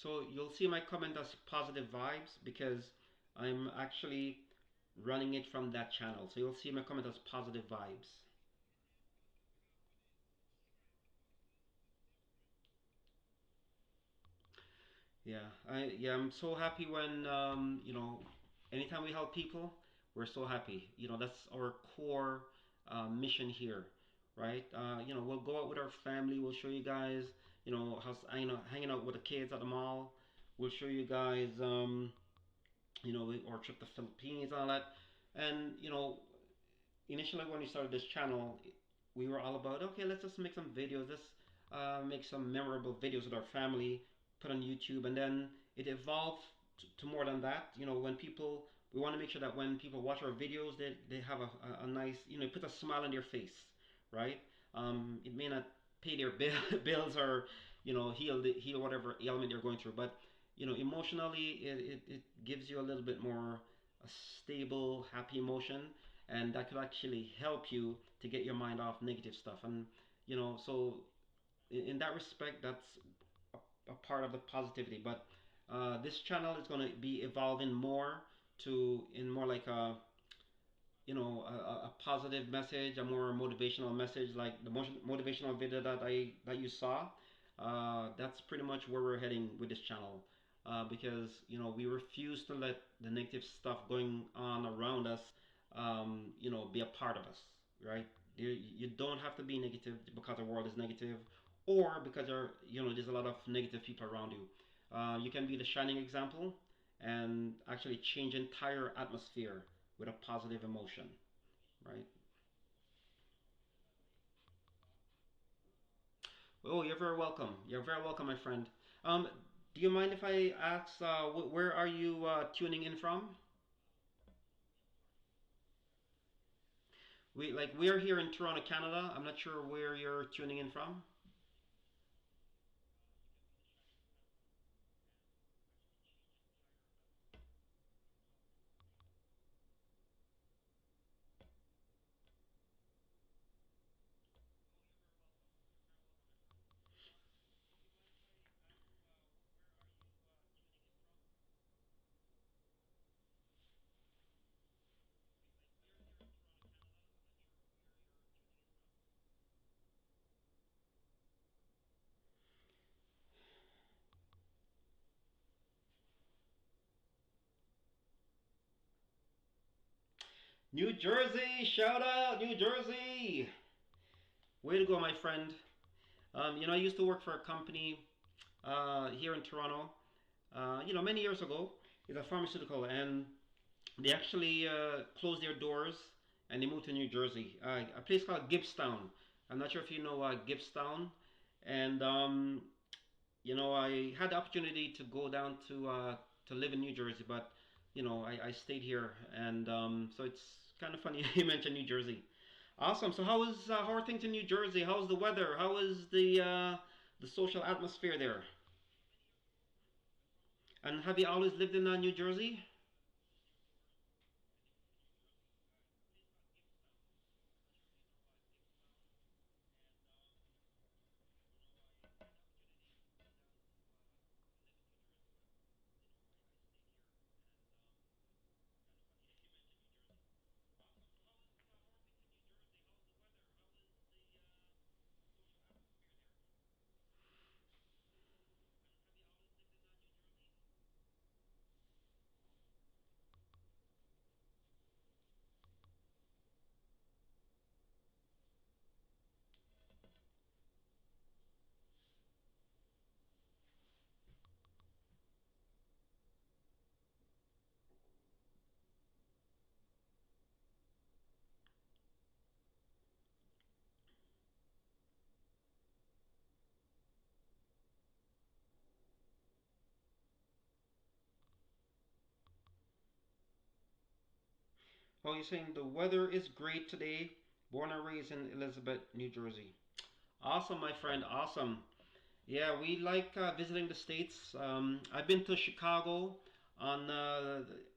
So you'll see my comment as positive vibes because I'm actually running it from that channel. So you'll see my comment as positive vibes. I'm so happy when anytime we help people, we're so happy. That's our core mission here, right? We'll go out with our family. We'll show you guys, how's hanging out with the kids at the mall. We'll show you guys, our trip to the Philippines and all that. And initially when we started this channel, we were all about, okay, let's just make some videos. Let's make some memorable videos with our family, put on YouTube, and then it evolved to more than that. When people, we want to make sure that when people watch our videos, they have a nice, put a smile on their face, right? It may not pay their bills or heal whatever ailment they're going through, but emotionally, it gives you a little bit more a stable, happy emotion, and that could actually help you to get your mind off negative stuff. And so in that respect, that's a part of the positivity. But this channel is going to be evolving more to in more like a positive message, a more motivational message, like the motivational video that you saw. That's pretty much where we're heading with this channel. Because we refuse to let the negative stuff going on around us, be a part of us, right? You don't have to be negative because the world is negative, or because there's a lot of negative people around you. You can be the shining example and actually change entire atmosphere with a positive emotion, right? Oh, you're very welcome. You're very welcome, my friend. Um, do you mind if I ask, where are you tuning in from? We are here in Toronto, Canada. I'm not sure where you're tuning in from. New Jersey, shout out, New Jersey. Way to go, my friend. I used to work for a company here in Toronto. Many years ago. It's a pharmaceutical, and they actually closed their doors and they moved to New Jersey, a place called Gibbstown. I'm not sure if you know Gibbstown, and I had the opportunity to go down to live in New Jersey, but I stayed here, and so it's kind of funny you mentioned New Jersey. Awesome. So how are things in New Jersey? How's the weather? How is the social atmosphere there? And have you always lived in New Jersey? Oh, you're saying the weather is great today. Born and raised in Elizabeth, New Jersey. Awesome, my friend. Awesome. Yeah, we like visiting the states. I've been to Chicago on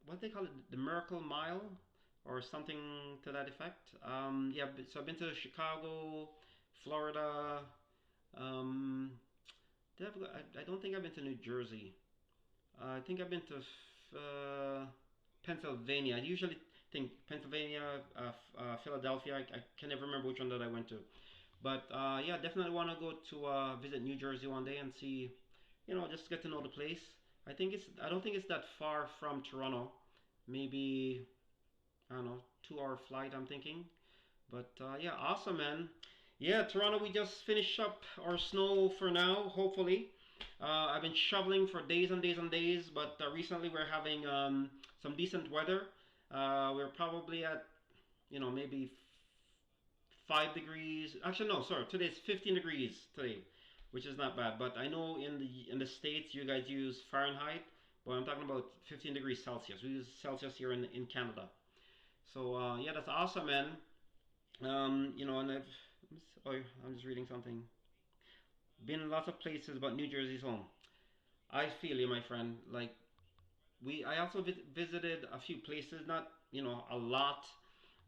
what they call it, the Miracle Mile, or something to that effect. Yeah, so I've been to Chicago, Florida, um, I don't think I've been to New Jersey. I think I've been to Pennsylvania. I usually think Pennsylvania, Philadelphia. I can never remember which one that I went to. But yeah, definitely want to go to visit New Jersey one day and see, just get to know the place. I don't think it's that far from Toronto. Maybe, I don't know, 2 hour flight, I'm thinking. But yeah, awesome, man. Yeah, Toronto, we just finished up our snow for now, hopefully. I've been shoveling for days and days and days, but recently we're having some decent weather. We're probably at, maybe 5 degrees. Actually, no, sorry. Today's 15 degrees today, which is not bad. But I know in the states you guys use Fahrenheit, but I'm talking about 15 degrees Celsius. We use Celsius here in Canada. So yeah, that's awesome, man. And oh, I'm just reading something. Been in lots of places, but New Jersey's home. I feel you, my friend. Like I also visited a few places, not a lot,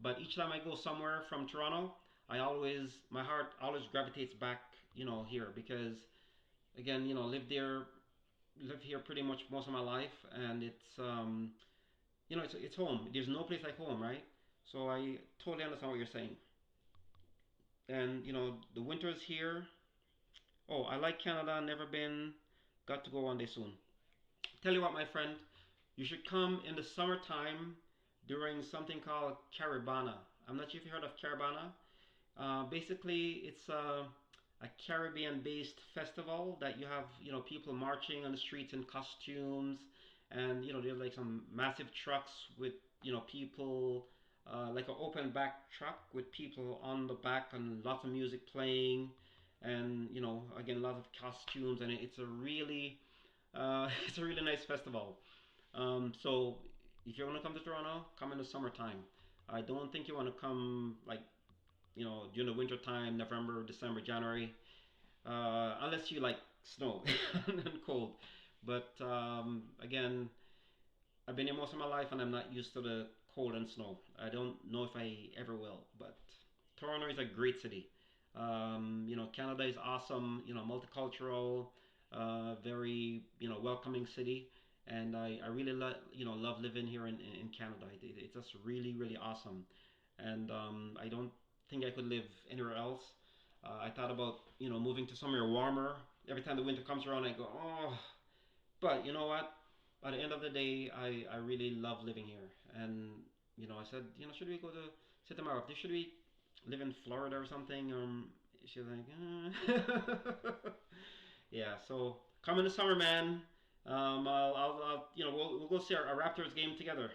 but each time I go somewhere from Toronto, my heart always gravitates back, here because again, live here pretty much most of my life, and it's home. There's no place like home, right? So I totally understand what you're saying. And the winters here. Oh, I like Canada. Never been. Got to go one day soon. Tell you what, my friend, you should come in the summertime during something called Caribana. I'm not sure if you heard of Caribana. Basically, it's a Caribbean-based festival that you have, people marching on the streets in costumes, and there's like some massive trucks with, people, like an open back truck with people on the back and lots of music playing, and again, lots of costumes, and it's a really, it's a really nice festival. So if you want to come to Toronto, come in the summertime. I don't think you want to come like during the winter time, November, December, January, unless you like snow and cold. But again, I've been here most of my life and I'm not used to the cold and snow. I don't know if I ever will, but Toronto is a great city. Canada is awesome, multicultural, very, welcoming city. And I really love living here in Canada. It's just really, really awesome. And I don't think I could live anywhere else. I thought about moving to somewhere warmer. Every time the winter comes around, I go, oh. But you know what? At the end of the day, I really love living here. And I said, should we go to sit tomorrow? Should we live in Florida or something? She's like, yeah. So come in the summer, man. I'll we'll go see our Raptors game together.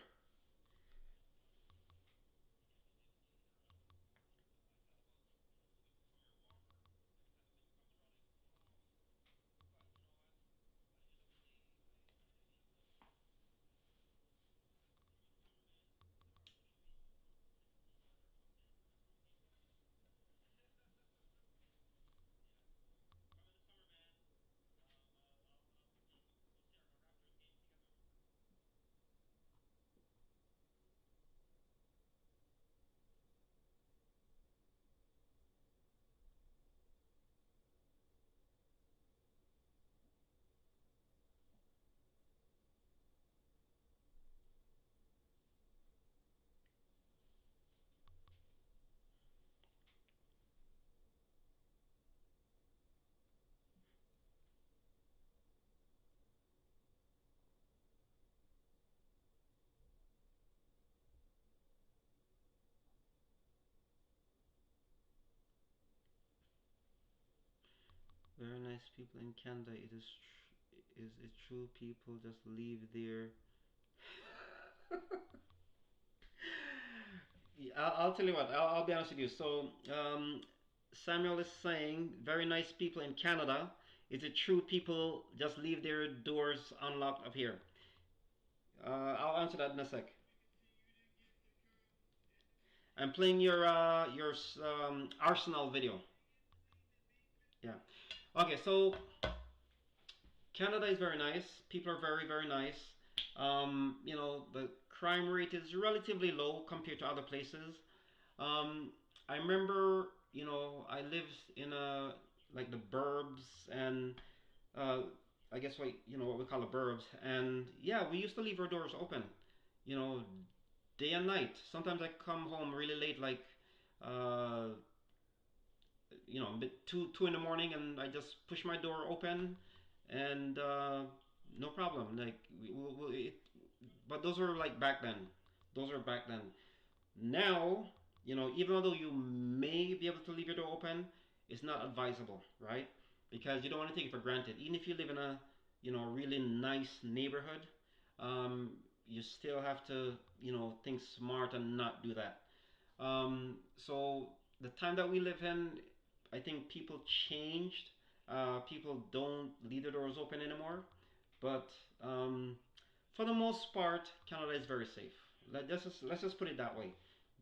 Very nice people in Canada. Is it true people just leave their Yeah, I'll tell you what. I'll be honest with you. So Samuel is saying very nice people in Canada. Is it true people just leave their doors unlocked up here? I'll answer that in a sec. I'm playing your Arsenal video. Yeah. Okay. So Canada is very nice. People are very very nice. The crime rate is relatively low compared to other places. I remember, I lived in like the burbs, and uh, I guess what we call the burbs. And yeah, we used to leave our doors open, you know, day and night. Sometimes I come home really late, like uh, two in the morning, and I just push my door open, and no problem. Like but those are like back then. Those are back then. Now, even though you may be able to leave your door open, it's not advisable, right? Because you don't want to take it for granted. Even if you live in a, really nice neighborhood, um, you still have to, think smart and not do that. So the time that we live in, I think people changed. People don't leave their doors open anymore. But for the most part, Canada is very safe. Let's just put it that way.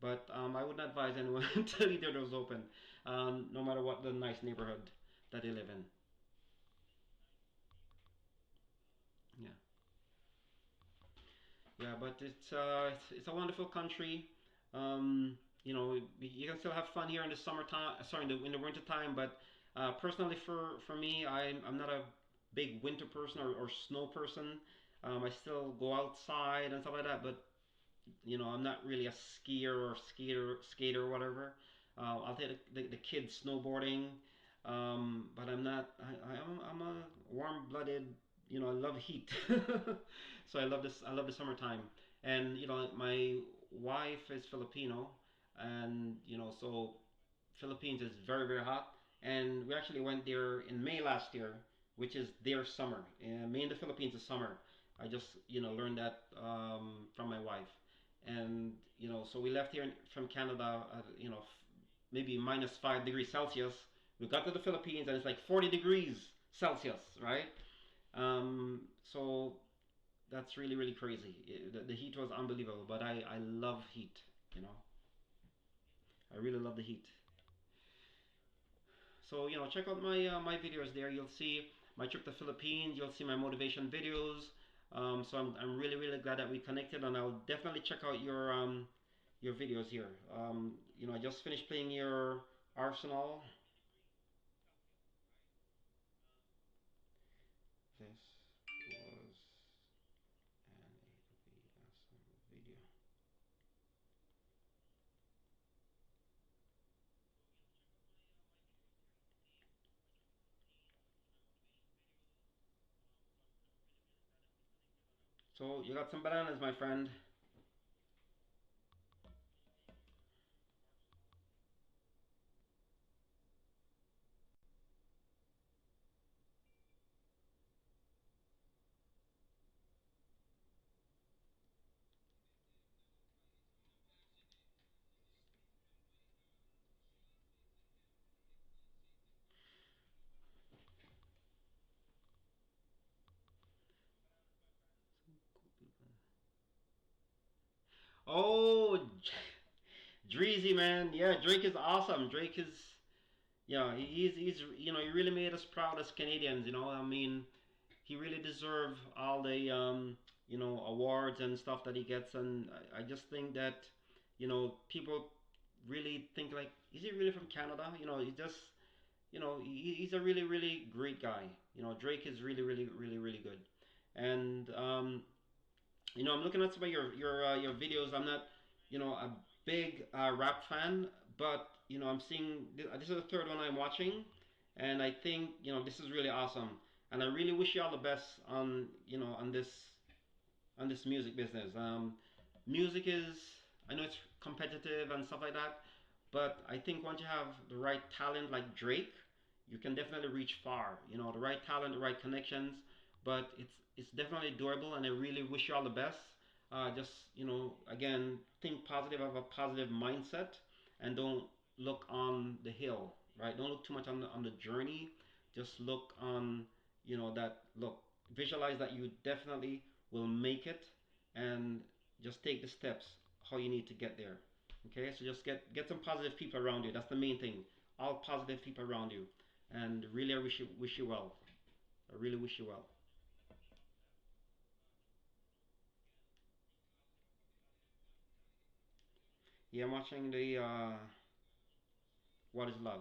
But I wouldn't advise anyone to leave their doors open, no matter what the nice neighborhood that they live in. Yeah, yeah, but it's a wonderful country. You can still have fun here in the summertime. Sorry, in the winter time. But personally, for me, I'm not a big winter person or snow person. I still go outside and stuff like that. But I'm not really a skier or skater or whatever. I'll take the kids snowboarding, but I'm not. I'm a warm-blooded. I love heat, so I love this. I love the summertime, and my wife is Filipino, and so Philippines is very very hot, and we actually went there in May last year, which is their summer. May in the Philippines is summer. I just learned that from my wife, and so we left here from Canada, maybe minus 5 degrees Celsius. We got to the Philippines and it's like 40 degrees Celsius, right? So that's really really crazy. The heat was unbelievable, but I love heat. You know, I really love the heat. So check out my videos there. You'll see my trip to Philippines. You'll see my motivation videos. So I'm really really glad that we connected, and I'll definitely check out your videos here. I just finished playing your Arsenal. This was an AWSM video. So you got some bananas, my friend. Oh, Dreezy, man. Yeah, Drake is awesome. Drake is, yeah, he's he really made us proud as Canadians. I mean, he really deserves all the awards and stuff that he gets, and I just think that people really think like, is he really from Canada? He just he's a really really great guy. Drake is really really really really good, and I'm looking at some of your videos. I'm not a big rap fan, but I'm seeing this is the third one I'm watching, and I think this is really awesome. And I really wish you all the best on on this music business. Music is, I know it's competitive and stuff like that, but I think once you have the right talent like Drake, you can definitely reach far. The right talent, the right connections, but it's definitely doable, and I really wish you all the best. Just again, think positive, have a positive mindset, and don't look on the hill, right? Don't look too much on the journey. Just look on, that look. Visualize that you definitely will make it, and just take the steps how you need to get there. Okay, so just get some positive people around you. That's the main thing. All positive people around you, and really, I wish you well. I really wish you well. Yeah, I'm watching the What is Love.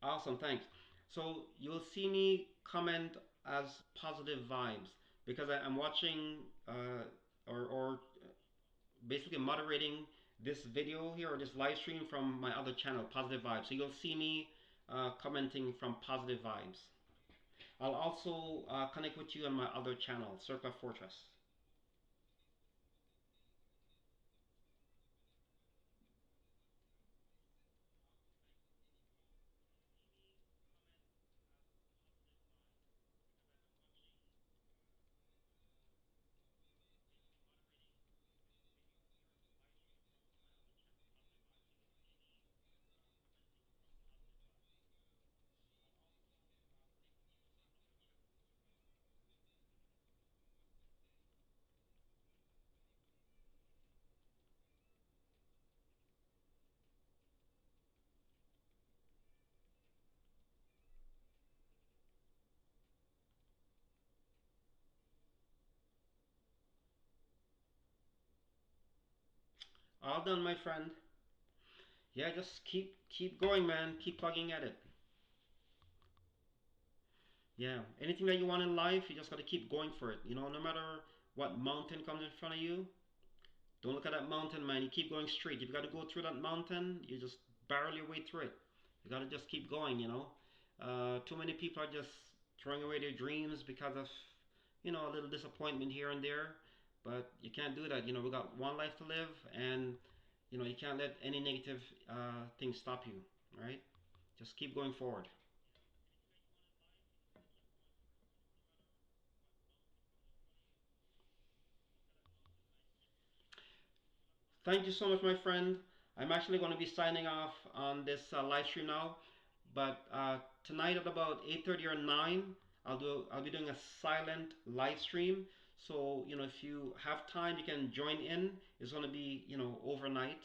Awesome, thanks. So you'll see me comment as positive vibes because I'm watching or basically moderating this video here or this live stream from my other channel, Positive Vibes. So you'll see me commenting from Positive Vibes. I'll also connect with you on my other channel, Circle Fortress. All done, my friend. Yeah, just keep going, man. Keep plugging at it. Yeah, anything that you want in life, you just gotta keep going for it. You know, no matter what mountain comes in front of you, don't look at that mountain, man. You keep going straight. If you gotta go through that mountain, you just barrel your way through it. You gotta just keep going, you know. Too many people are just throwing away their dreams because of, you know, a little disappointment here and there. But you can't do that. You know, we got one life to live, and you know, you can't let any negative things stop you, right? Just keep going forward. Thank you so much, my friend. I'm actually going to be signing off on this live stream now, but tonight at about 8:30 or 9, I'll be doing a silent live stream. So you know, if you have time, you can join in. It's going to be overnight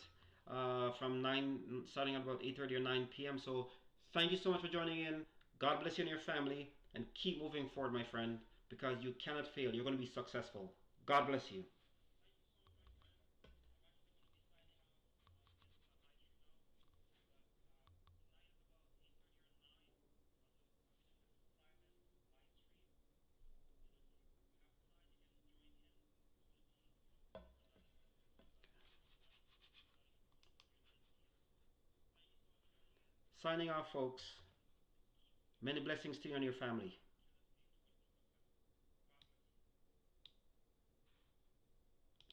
from 9, starting at about 8:30 or 9 p.m. So thank you so much for joining in. God bless you and your family, and keep moving forward, my friend, because you cannot fail. You're going to be successful. God bless you. Signing off, folks. Many blessings to you and your family.